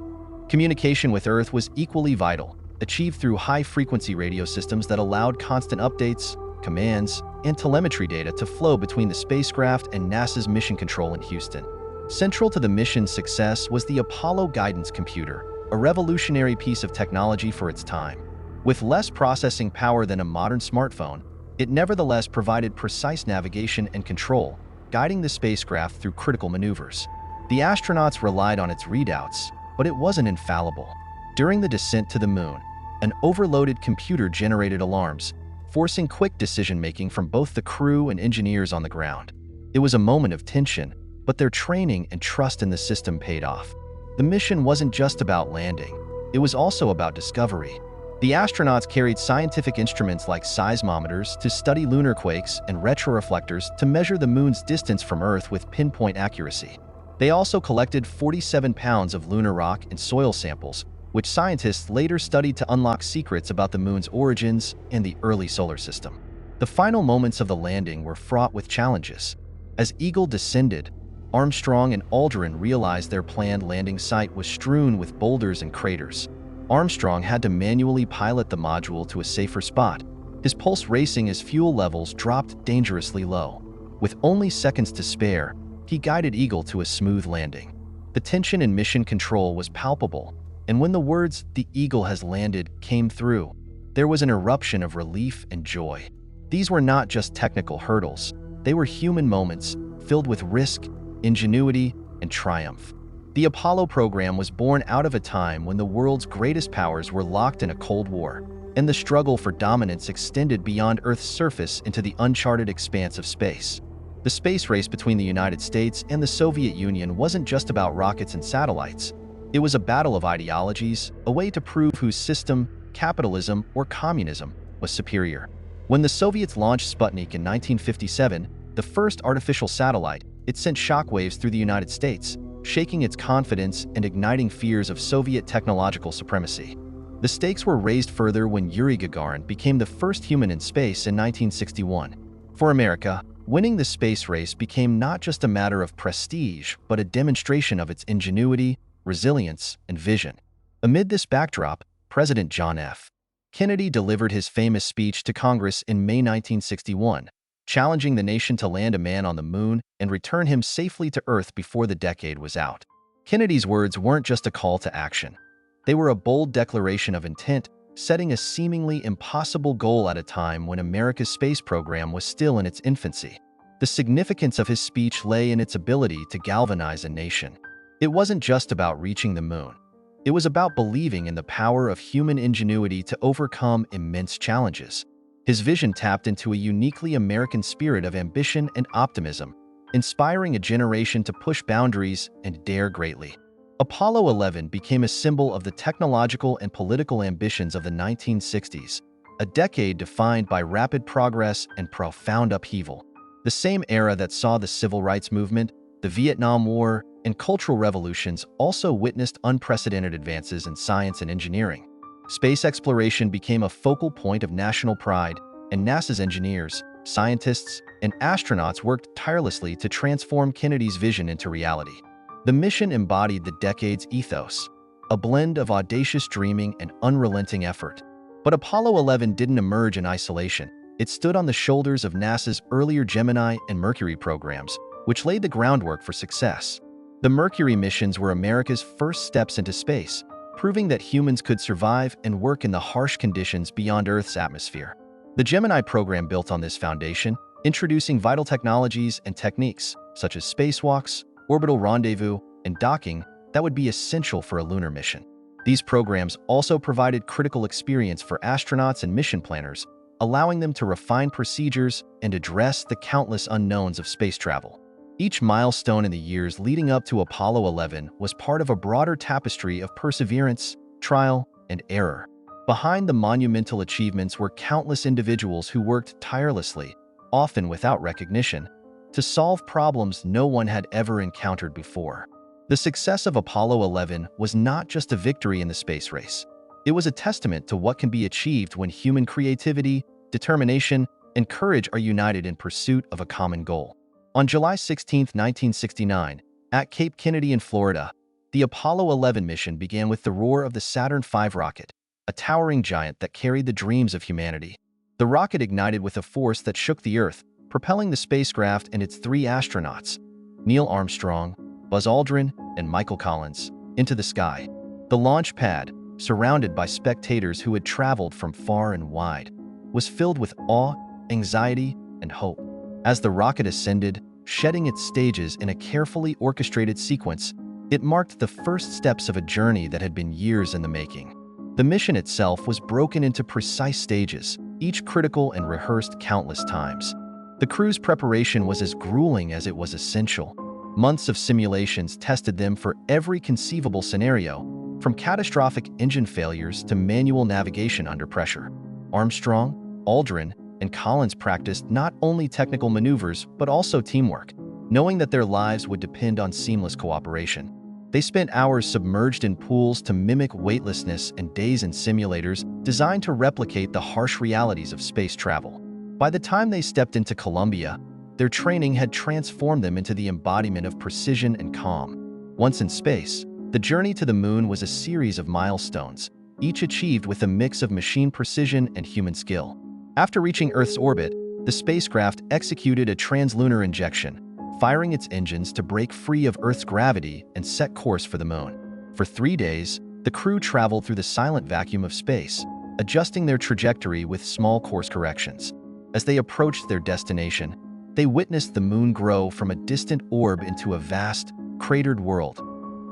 Communication with Earth was equally vital, achieved through high-frequency radio systems that allowed constant updates, commands, and telemetry data to flow between the spacecraft and NASA's mission control in Houston. Central to the mission's success was the Apollo Guidance Computer, a revolutionary piece of technology for its time. With less processing power than a modern smartphone, it nevertheless provided precise navigation and control, guiding the spacecraft through critical maneuvers. The astronauts relied on its readouts, but it wasn't infallible. During the descent to the moon, an overloaded computer generated alarms, forcing quick decision-making from both the crew and engineers on the ground. It was a moment of tension, but their training and trust in the system paid off. The mission wasn't just about landing, it was also about discovery. The astronauts carried scientific instruments like seismometers to study lunar quakes and retroreflectors to measure the moon's distance from Earth with pinpoint accuracy. They also collected 47 pounds of lunar rock and soil samples, which scientists later studied to unlock secrets about the moon's origins and the early solar system. The final moments of the landing were fraught with challenges. As Eagle descended, Armstrong and Aldrin realized their planned landing site was strewn with boulders and craters. Armstrong had to manually pilot the module to a safer spot, his pulse racing as fuel levels dropped dangerously low. With only seconds to spare, he guided Eagle to a smooth landing. The tension in mission control was palpable, and when the words, "The Eagle has landed," came through, there was an eruption of relief and joy. These were not just technical hurdles, they were human moments filled with risk, ingenuity, and triumph. The Apollo program was born out of a time when the world's greatest powers were locked in a Cold War, and the struggle for dominance extended beyond Earth's surface into the uncharted expanse of space. The space race between the United States and the Soviet Union wasn't just about rockets and satellites. It was a battle of ideologies, a way to prove whose system, capitalism or communism, was superior. When the Soviets launched Sputnik in 1957, the first artificial satellite, it sent shockwaves through the United States, shaking its confidence and igniting fears of Soviet technological supremacy. The stakes were raised further when Yuri Gagarin became the first human in space in 1961. For America, winning the space race became not just a matter of prestige, but a demonstration of its ingenuity, resilience, and vision. Amid this backdrop, President John F. Kennedy delivered his famous speech to Congress in May 1961, challenging the nation to land a man on the moon and return him safely to Earth before the decade was out. Kennedy's words weren't just a call to action. They were a bold declaration of intent, setting a seemingly impossible goal at a time when America's space program was still in its infancy. The significance of his speech lay in its ability to galvanize a nation. It wasn't just about reaching the moon. It was about believing in the power of human ingenuity to overcome immense challenges. His vision tapped into a uniquely American spirit of ambition and optimism, inspiring a generation to push boundaries and dare greatly. Apollo 11 became a symbol of the technological and political ambitions of the 1960s, a decade defined by rapid progress and profound upheaval. The same era that saw the civil rights movement, the Vietnam War, and cultural revolutions also witnessed unprecedented advances in science and engineering. Space exploration became a focal point of national pride, and NASA's engineers, scientists, and astronauts worked tirelessly to transform Kennedy's vision into reality. The mission embodied the decade's ethos, a blend of audacious dreaming and unrelenting effort. But Apollo 11 didn't emerge in isolation. It stood on the shoulders of NASA's earlier Gemini and Mercury programs, which laid the groundwork for success. The Mercury missions were America's first steps into space, proving that humans could survive and work in the harsh conditions beyond Earth's atmosphere. The Gemini program built on this foundation, introducing vital technologies and techniques, such as spacewalks, orbital rendezvous, and docking that would be essential for a lunar mission. These programs also provided critical experience for astronauts and mission planners, allowing them to refine procedures and address the countless unknowns of space travel. Each milestone in the years leading up to Apollo 11 was part of a broader tapestry of perseverance, trial, and error. Behind the monumental achievements were countless individuals who worked tirelessly, often without recognition, to solve problems no one had ever encountered before. The success of Apollo 11 was not just a victory in the space race. It was a testament to what can be achieved when human creativity, determination, and courage are united in pursuit of a common goal. On July 16, 1969, at Cape Kennedy in Florida, the Apollo 11 mission began with the roar of the Saturn V rocket, a towering giant that carried the dreams of humanity. The rocket ignited with a force that shook the Earth, propelling the spacecraft and its 3 astronauts, Neil Armstrong, Buzz Aldrin, and Michael Collins, into the sky. The launch pad, surrounded by spectators who had traveled from far and wide, was filled with awe, anxiety, and hope. As the rocket ascended, shedding its stages in a carefully orchestrated sequence, it marked the first steps of a journey that had been years in the making. The mission itself was broken into precise stages, each critical and rehearsed countless times. The crew's preparation was as grueling as it was essential. Months of simulations tested them for every conceivable scenario, from catastrophic engine failures to manual navigation under pressure. Armstrong, Aldrin, and Collins practiced not only technical maneuvers but also teamwork, knowing that their lives would depend on seamless cooperation. They spent hours submerged in pools to mimic weightlessness and days in simulators designed to replicate the harsh realities of space travel. By the time they stepped into Columbia, their training had transformed them into the embodiment of precision and calm. Once in space, the journey to the moon was a series of milestones, each achieved with a mix of machine precision and human skill. After reaching Earth's orbit, the spacecraft executed a translunar injection, firing its engines to break free of Earth's gravity and set course for the moon. For 3 days, the crew traveled through the silent vacuum of space, adjusting their trajectory with small course corrections. As they approached their destination, they witnessed the moon grow from a distant orb into a vast, cratered world,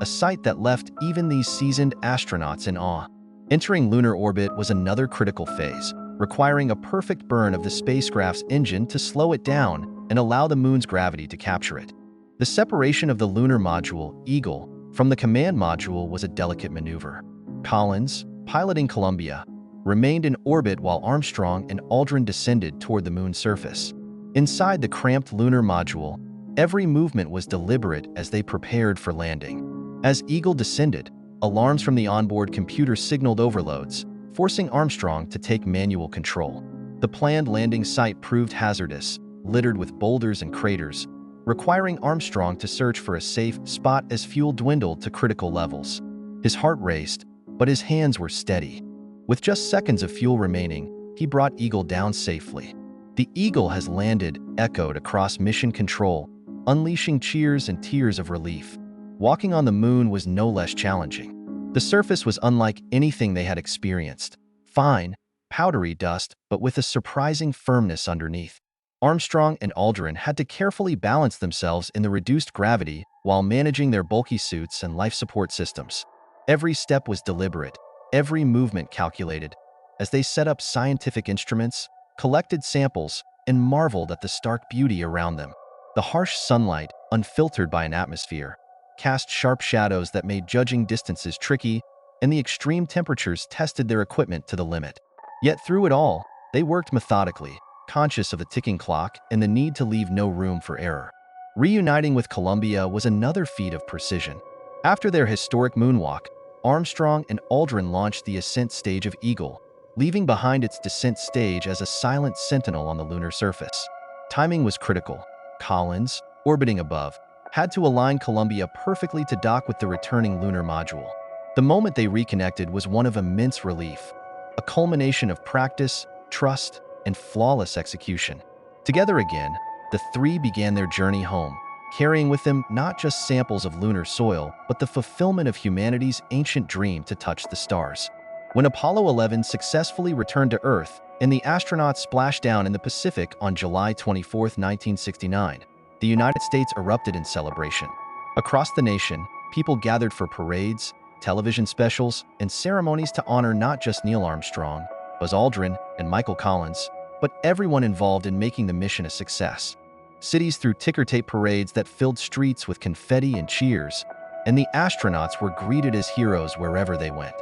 a sight that left even these seasoned astronauts in awe. Entering lunar orbit was another critical phase, requiring a perfect burn of the spacecraft's engine to slow it down and allow the moon's gravity to capture it. The separation of the lunar module, Eagle, from the command module was a delicate maneuver. Collins, piloting Columbia, remained in orbit while Armstrong and Aldrin descended toward the moon's surface. Inside the cramped lunar module, every movement was deliberate as they prepared for landing. As Eagle descended, alarms from the onboard computer signaled overloads, forcing Armstrong to take manual control. The planned landing site proved hazardous, littered with boulders and craters, requiring Armstrong to search for a safe spot as fuel dwindled to critical levels. His heart raced, but his hands were steady. With just seconds of fuel remaining, he brought Eagle down safely. The Eagle has landed, echoed across mission control, unleashing cheers and tears of relief. Walking on the moon was no less challenging. The surface was unlike anything they had experienced. Fine, powdery dust, but with a surprising firmness underneath. Armstrong and Aldrin had to carefully balance themselves in the reduced gravity while managing their bulky suits and life support systems. Every step was deliberate, every movement calculated, as they set up scientific instruments, collected samples, and marveled at the stark beauty around them. The harsh sunlight, unfiltered by an atmosphere, cast sharp shadows that made judging distances tricky, and the extreme temperatures tested their equipment to the limit. Yet through it all, they worked methodically, conscious of the ticking clock and the need to leave no room for error. Reuniting with Columbia was another feat of precision. After their historic moonwalk, Armstrong and Aldrin launched the ascent stage of Eagle, leaving behind its descent stage as a silent sentinel on the lunar surface. Timing was critical. Collins, orbiting above, had to align Columbia perfectly to dock with the returning lunar module. The moment they reconnected was one of immense relief, a culmination of practice, trust, and flawless execution. Together again, the three began their journey home, carrying with them not just samples of lunar soil, but the fulfillment of humanity's ancient dream to touch the stars. When Apollo 11 successfully returned to Earth and the astronauts splashed down in the Pacific on July 24, 1969, the United States erupted in celebration. Across the nation, people gathered for parades, television specials, and ceremonies to honor not just Neil Armstrong, Buzz Aldrin, and Michael Collins, but everyone involved in making the mission a success. Cities threw ticker tape parades that filled streets with confetti and cheers, and the astronauts were greeted as heroes wherever they went.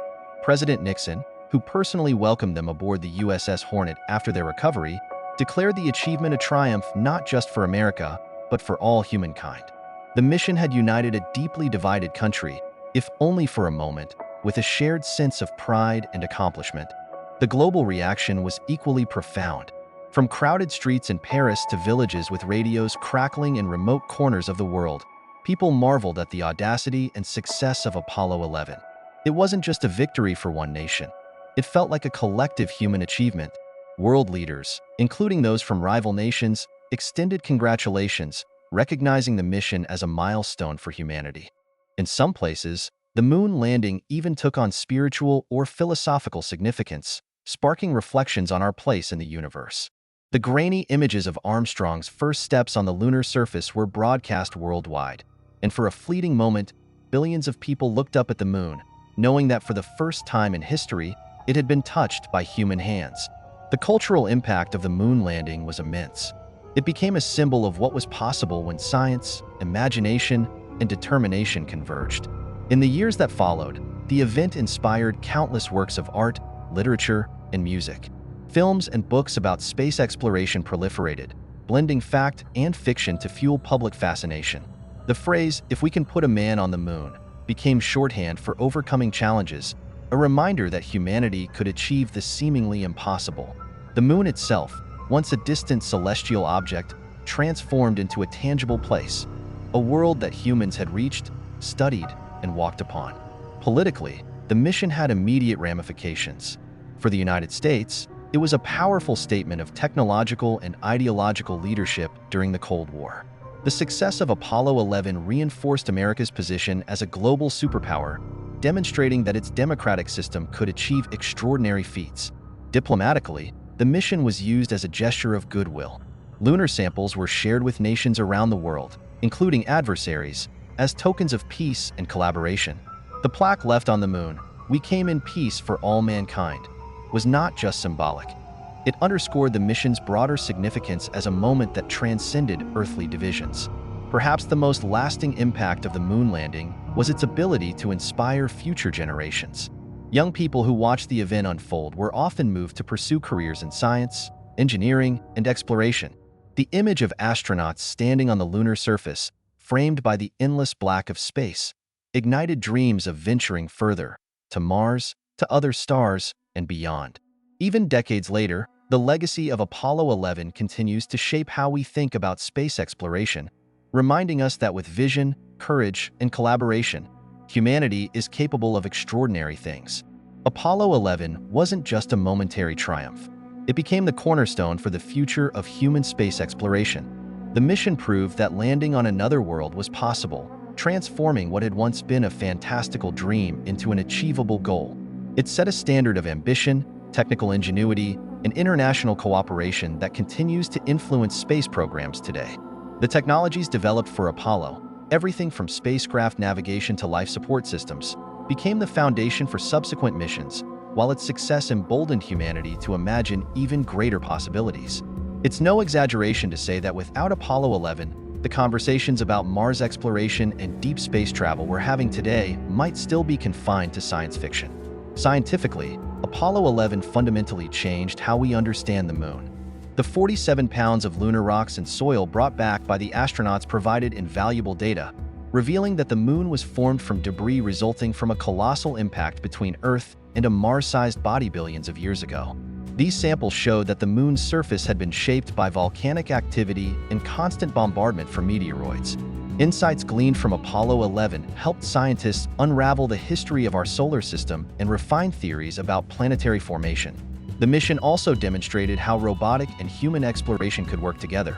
President Nixon, who personally welcomed them aboard the USS Hornet after their recovery, declared the achievement a triumph not just for America, but for all humankind. The mission had united a deeply divided country, if only for a moment, with a shared sense of pride and accomplishment. The global reaction was equally profound. From crowded streets in Paris to villages with radios crackling in remote corners of the world, people marveled at the audacity and success of Apollo 11. It wasn't just a victory for one nation. It felt like a collective human achievement. World leaders, including those from rival nations, extended congratulations, recognizing the mission as a milestone for humanity. In some places, The moon landing even took on spiritual or philosophical significance, sparking reflections on our place in the universe. The grainy images of Armstrong's first steps on the lunar surface were broadcast worldwide, and for a fleeting moment, billions of people looked up at the moon, knowing that for the first time in history, it had been touched by human hands. The cultural impact of the moon landing was immense. It became a symbol of what was possible when science, imagination, and determination converged. In the years that followed, the event inspired countless works of art, literature, and music. Films and books about space exploration proliferated, blending fact and fiction to fuel public fascination. The phrase, "if we can put a man on the moon," became shorthand for overcoming challenges, a reminder that humanity could achieve the seemingly impossible. The moon itself, once a distant celestial object, transformed into a tangible place, a world that humans had reached, studied, and walked upon. Politically, the mission had immediate ramifications. For the United States, it was a powerful statement of technological and ideological leadership during the Cold War. The success of Apollo 11 reinforced America's position as a global superpower, demonstrating that its democratic system could achieve extraordinary feats. Diplomatically, the mission was used as a gesture of goodwill. Lunar samples were shared with nations around the world, including adversaries, as tokens of peace and collaboration. The plaque left on the moon, "We came in peace for all mankind," was not just symbolic. It underscored the mission's broader significance as a moment that transcended earthly divisions. Perhaps the most lasting impact of the moon landing was its ability to inspire future generations. Young people who watched the event unfold were often moved to pursue careers in science, engineering, and exploration. The image of astronauts standing on the lunar surface, framed by the endless black of space, ignited dreams of venturing further, to Mars, to other stars, and beyond. Even decades later, the legacy of Apollo 11 continues to shape how we think about space exploration, reminding us that with vision, courage, and collaboration, humanity is capable of extraordinary things. Apollo 11 wasn't just a momentary triumph. It became the cornerstone for the future of human space exploration. The mission proved that landing on another world was possible, transforming what had once been a fantastical dream into an achievable goal. It set a standard of ambition, technical ingenuity, and international cooperation that continues to influence space programs today. The technologies developed for Apollo, everything from spacecraft navigation to life support systems, became the foundation for subsequent missions, while its success emboldened humanity to imagine even greater possibilities. It's no exaggeration to say that without Apollo 11, the conversations about Mars exploration and deep space travel we're having today might still be confined to science fiction. Scientifically, Apollo 11 fundamentally changed how we understand the moon. The 47 pounds of lunar rocks and soil brought back by the astronauts provided invaluable data, revealing that the moon was formed from debris resulting from a colossal impact between Earth and a Mars-sized body billions of years ago. These samples showed that the moon's surface had been shaped by volcanic activity and constant bombardment from meteoroids. Insights gleaned from Apollo 11 helped scientists unravel the history of our solar system and refine theories about planetary formation. The mission also demonstrated how robotic and human exploration could work together.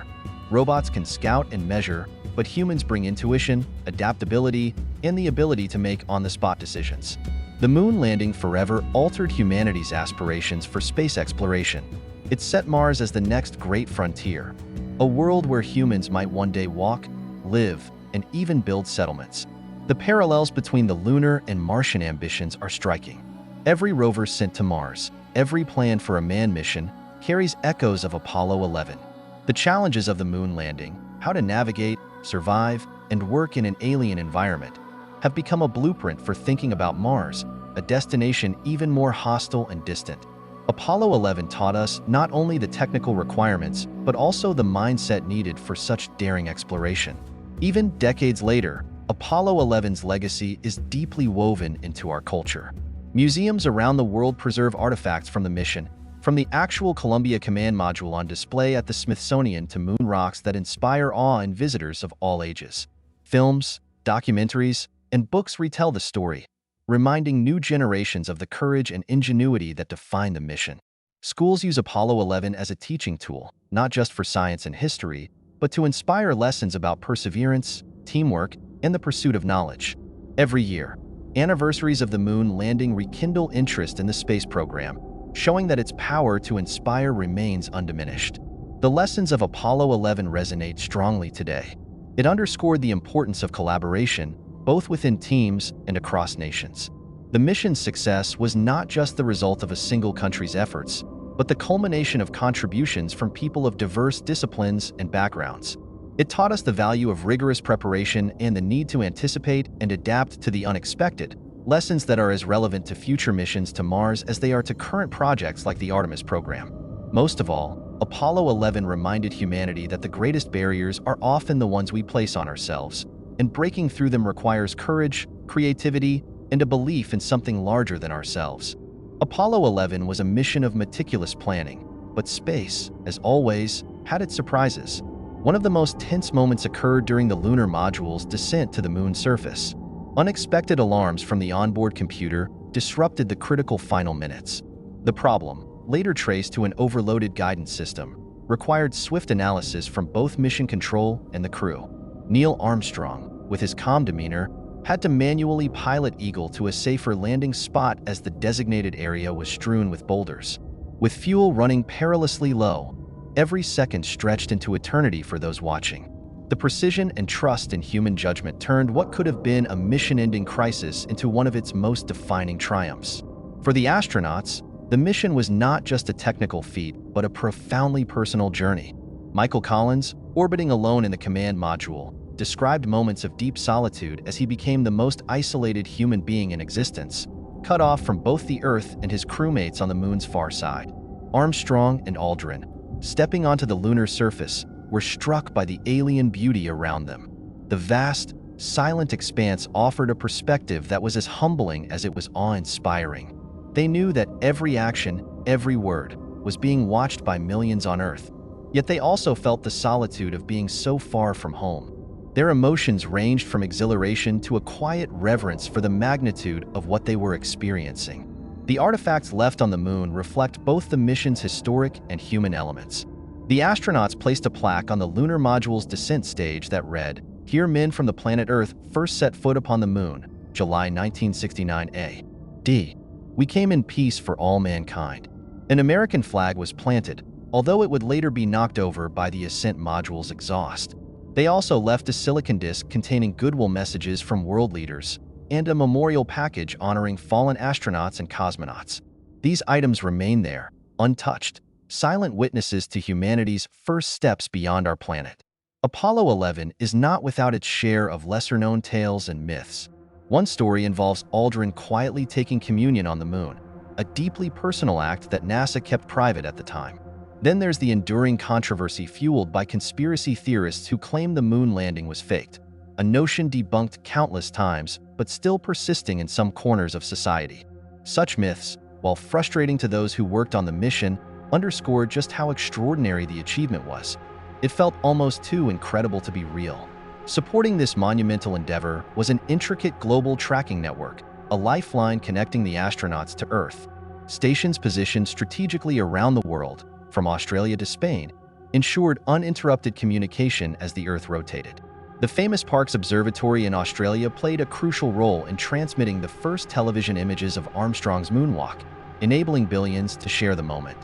Robots can scout and measure, but humans bring intuition, adaptability, and the ability to make on-the-spot decisions. The moon landing forever altered humanity's aspirations for space exploration. It set Mars as the next great frontier, a world where humans might one day walk, live, and even build settlements. The parallels between the lunar and Martian ambitions are striking. Every rover sent to Mars, every plan for a manned mission, carries echoes of Apollo 11. The challenges of the moon landing, how to navigate, survive, and work in an alien environment, have become a blueprint for thinking about Mars, a destination even more hostile and distant. Apollo 11 taught us not only the technical requirements, but also the mindset needed for such daring exploration. Even decades later, Apollo 11's legacy is deeply woven into our culture. Museums around the world preserve artifacts from the mission, from the actual Columbia Command Module on display at the Smithsonian to moon rocks that inspire awe in visitors of all ages. Films, documentaries, and books retell the story, reminding new generations of the courage and ingenuity that define the mission. Schools use Apollo 11 as a teaching tool, not just for science and history, but to inspire lessons about perseverance, teamwork, and the pursuit of knowledge. Every year, Anniversaries of the moon landing rekindle interest in the space program, showing that its power to inspire remains undiminished. The lessons of Apollo 11 resonate strongly today. It underscored the importance of collaboration, both within teams and across nations. The mission's success was not just the result of a single country's efforts, but the culmination of contributions from people of diverse disciplines and backgrounds. It taught us the value of rigorous preparation and the need to anticipate and adapt to the unexpected, lessons that are as relevant to future missions to Mars as they are to current projects like the Artemis program. Most of all, Apollo 11 reminded humanity that the greatest barriers are often the ones we place on ourselves, and breaking through them requires courage, creativity, and a belief in something larger than ourselves. Apollo 11 was a mission of meticulous planning, but space, as always, had its surprises. One of the most tense moments occurred during the lunar module's descent to the moon's surface. Unexpected alarms from the onboard computer disrupted the critical final minutes. The problem, later traced to an overloaded guidance system, required swift analysis from both mission control and the crew. Neil Armstrong, with his calm demeanor, had to manually pilot Eagle to a safer landing spot as the designated area was strewn with boulders. With fuel running perilously low, every second stretched into eternity for those watching. The precision and trust in human judgment turned what could have been a mission-ending crisis into one of its most defining triumphs. For the astronauts, the mission was not just a technical feat, but a profoundly personal journey. Michael Collins, orbiting alone in the command module, described moments of deep solitude as he became the most isolated human being in existence, cut off from both the Earth and his crewmates on the moon's far side. Armstrong and Aldrin, stepping onto the lunar surface, were struck by the alien beauty around them. The vast, silent expanse offered a perspective that was as humbling as it was awe-inspiring. They knew that every action, every word, was being watched by millions on Earth. Yet they also felt the solitude of being so far from home. Their emotions ranged from exhilaration to a quiet reverence for the magnitude of what they were experiencing. The artifacts left on the moon reflect both the mission's historic and human elements. The astronauts placed a plaque on the lunar module's descent stage that read, "Here men from the planet Earth first set foot upon the moon, July 1969 A.D. We came in peace for all mankind." An American flag was planted, although it would later be knocked over by the ascent module's exhaust. They also left a silicon disc containing goodwill messages from world leaders and a memorial package honoring fallen astronauts and cosmonauts. These items remain there, untouched, silent witnesses to humanity's first steps beyond our planet. Apollo 11 is not without its share of lesser-known tales and myths. One story involves Aldrin quietly taking communion on the moon, a deeply personal act that NASA kept private at the time. Then there's the enduring controversy fueled by conspiracy theorists who claim the moon landing was faked, a notion debunked countless times, but still persisting in some corners of society. Such myths, while frustrating to those who worked on the mission, underscored just how extraordinary the achievement was. It felt almost too incredible to be real. Supporting this monumental endeavor was an intricate global tracking network, a lifeline connecting the astronauts to Earth. Stations positioned strategically around the world, from Australia to Spain, ensured uninterrupted communication as the Earth rotated. The famous Parkes Observatory in Australia played a crucial role in transmitting the first television images of Armstrong's moonwalk, enabling billions to share the moment.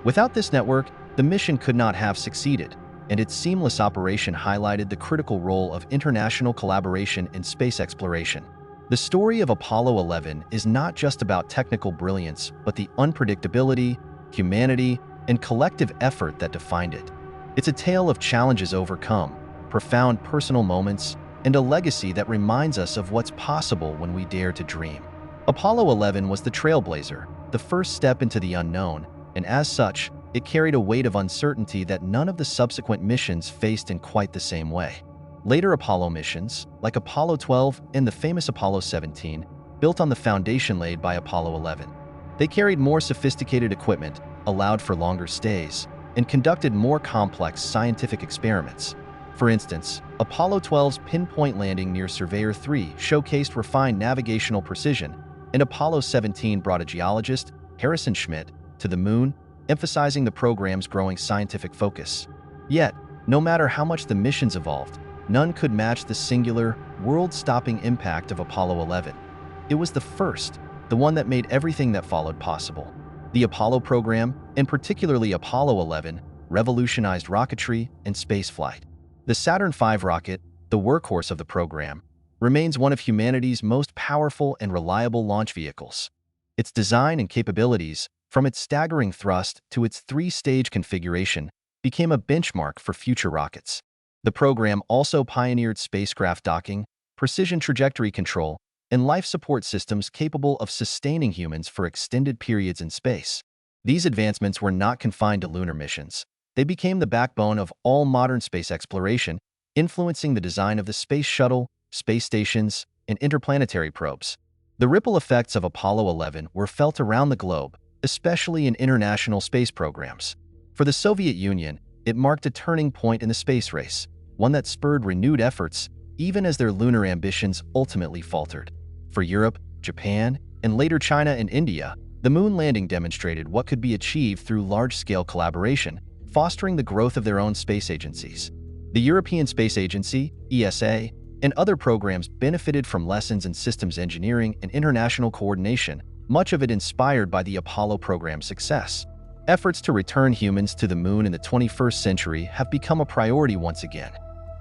Without this network, the mission could not have succeeded, and its seamless operation highlighted the critical role of international collaboration in space exploration. The story of Apollo 11 is not just about technical brilliance, but the unpredictability, humanity, and collective effort that defined it. It's a tale of challenges overcome, profound personal moments, and a legacy that reminds us of what's possible when we dare to dream. Apollo 11 was the trailblazer, the first step into the unknown, and as such, it carried a weight of uncertainty that none of the subsequent missions faced in quite the same way. Later Apollo missions, like Apollo 12 and the famous Apollo 17, built on the foundation laid by Apollo 11. They carried more sophisticated equipment, allowed for longer stays, and conducted more complex scientific experiments. For instance, Apollo 12's pinpoint landing near Surveyor 3 showcased refined navigational precision, and Apollo 17 brought a geologist, Harrison Schmitt, to the moon, emphasizing the program's growing scientific focus. Yet, no matter how much the missions evolved, none could match the singular, world-stopping impact of Apollo 11. It was the first, the one that made everything that followed possible. The Apollo program, and particularly Apollo 11, revolutionized rocketry and spaceflight. The Saturn V rocket, the workhorse of the program, remains one of humanity's most powerful and reliable launch vehicles. Its design and capabilities, from its staggering thrust to its three-stage configuration, became a benchmark for future rockets. The program also pioneered spacecraft docking, precision trajectory control, and life support systems capable of sustaining humans for extended periods in space. These advancements were not confined to lunar missions. They became the backbone of all modern space exploration, influencing the design of the space shuttle, space stations, and interplanetary probes. The ripple effects of Apollo 11 were felt around the globe, especially in international space programs. For the Soviet Union, it marked a turning point in the space race, one that spurred renewed efforts even as their lunar ambitions ultimately faltered. For Europe, Japan, and later China and India, the moon landing demonstrated what could be achieved through large-scale collaboration, fostering the growth of their own space agencies. The European Space Agency, ESA, and other programs benefited from lessons in systems engineering and international coordination, much of it inspired by the Apollo program's success. Efforts to return humans to the moon in the 21st century have become a priority once again.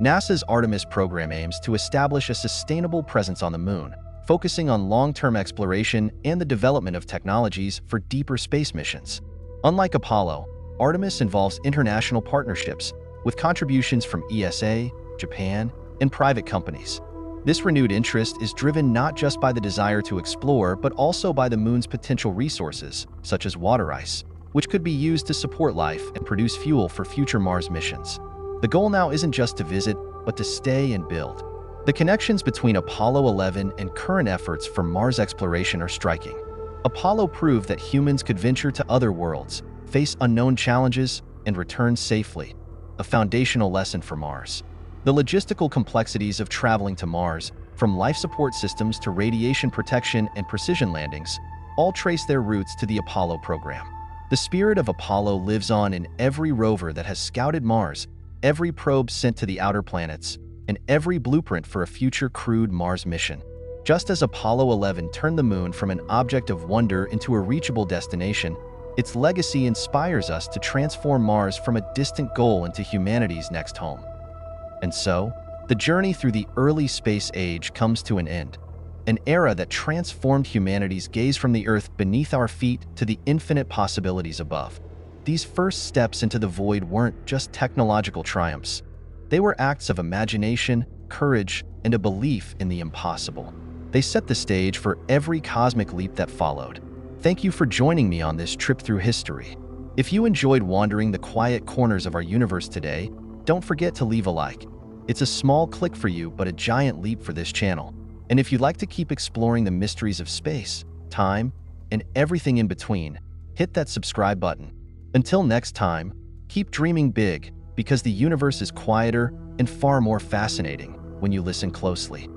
NASA's Artemis program aims to establish a sustainable presence on the moon, focusing on long-term exploration and the development of technologies for deeper space missions. Unlike Apollo, Artemis involves international partnerships, with contributions from ESA, Japan, and private companies. This renewed interest is driven not just by the desire to explore, but also by the moon's potential resources, such as water ice, which could be used to support life and produce fuel for future Mars missions. The goal now isn't just to visit, but to stay and build. The connections between Apollo 11 and current efforts for Mars exploration are striking. Apollo proved that humans could venture to other worlds, face unknown challenges, and return safely, a foundational lesson for Mars. The logistical complexities of traveling to Mars, from life support systems to radiation protection and precision landings, all trace their roots to the Apollo program. The spirit of Apollo lives on in every rover that has scouted Mars, every probe sent to the outer planets, and every blueprint for a future crewed Mars mission. Just as Apollo 11 turned the moon from an object of wonder into a reachable destination, its legacy inspires us to transform Mars from a distant goal into humanity's next home. And so, the journey through the early space age comes to an end, an era that transformed humanity's gaze from the Earth beneath our feet to the infinite possibilities above. These first steps into the void weren't just technological triumphs. They were acts of imagination, courage, and a belief in the impossible. They set the stage for every cosmic leap that followed. Thank you for joining me on this trip through history. If you enjoyed wandering the quiet corners of our universe today, don't forget to leave a like. It's a small click for you, but a giant leap for this channel. And if you'd like to keep exploring the mysteries of space, time, and everything in between, hit that subscribe button. Until next time, keep dreaming big, because the universe is quieter and far more fascinating when you listen closely.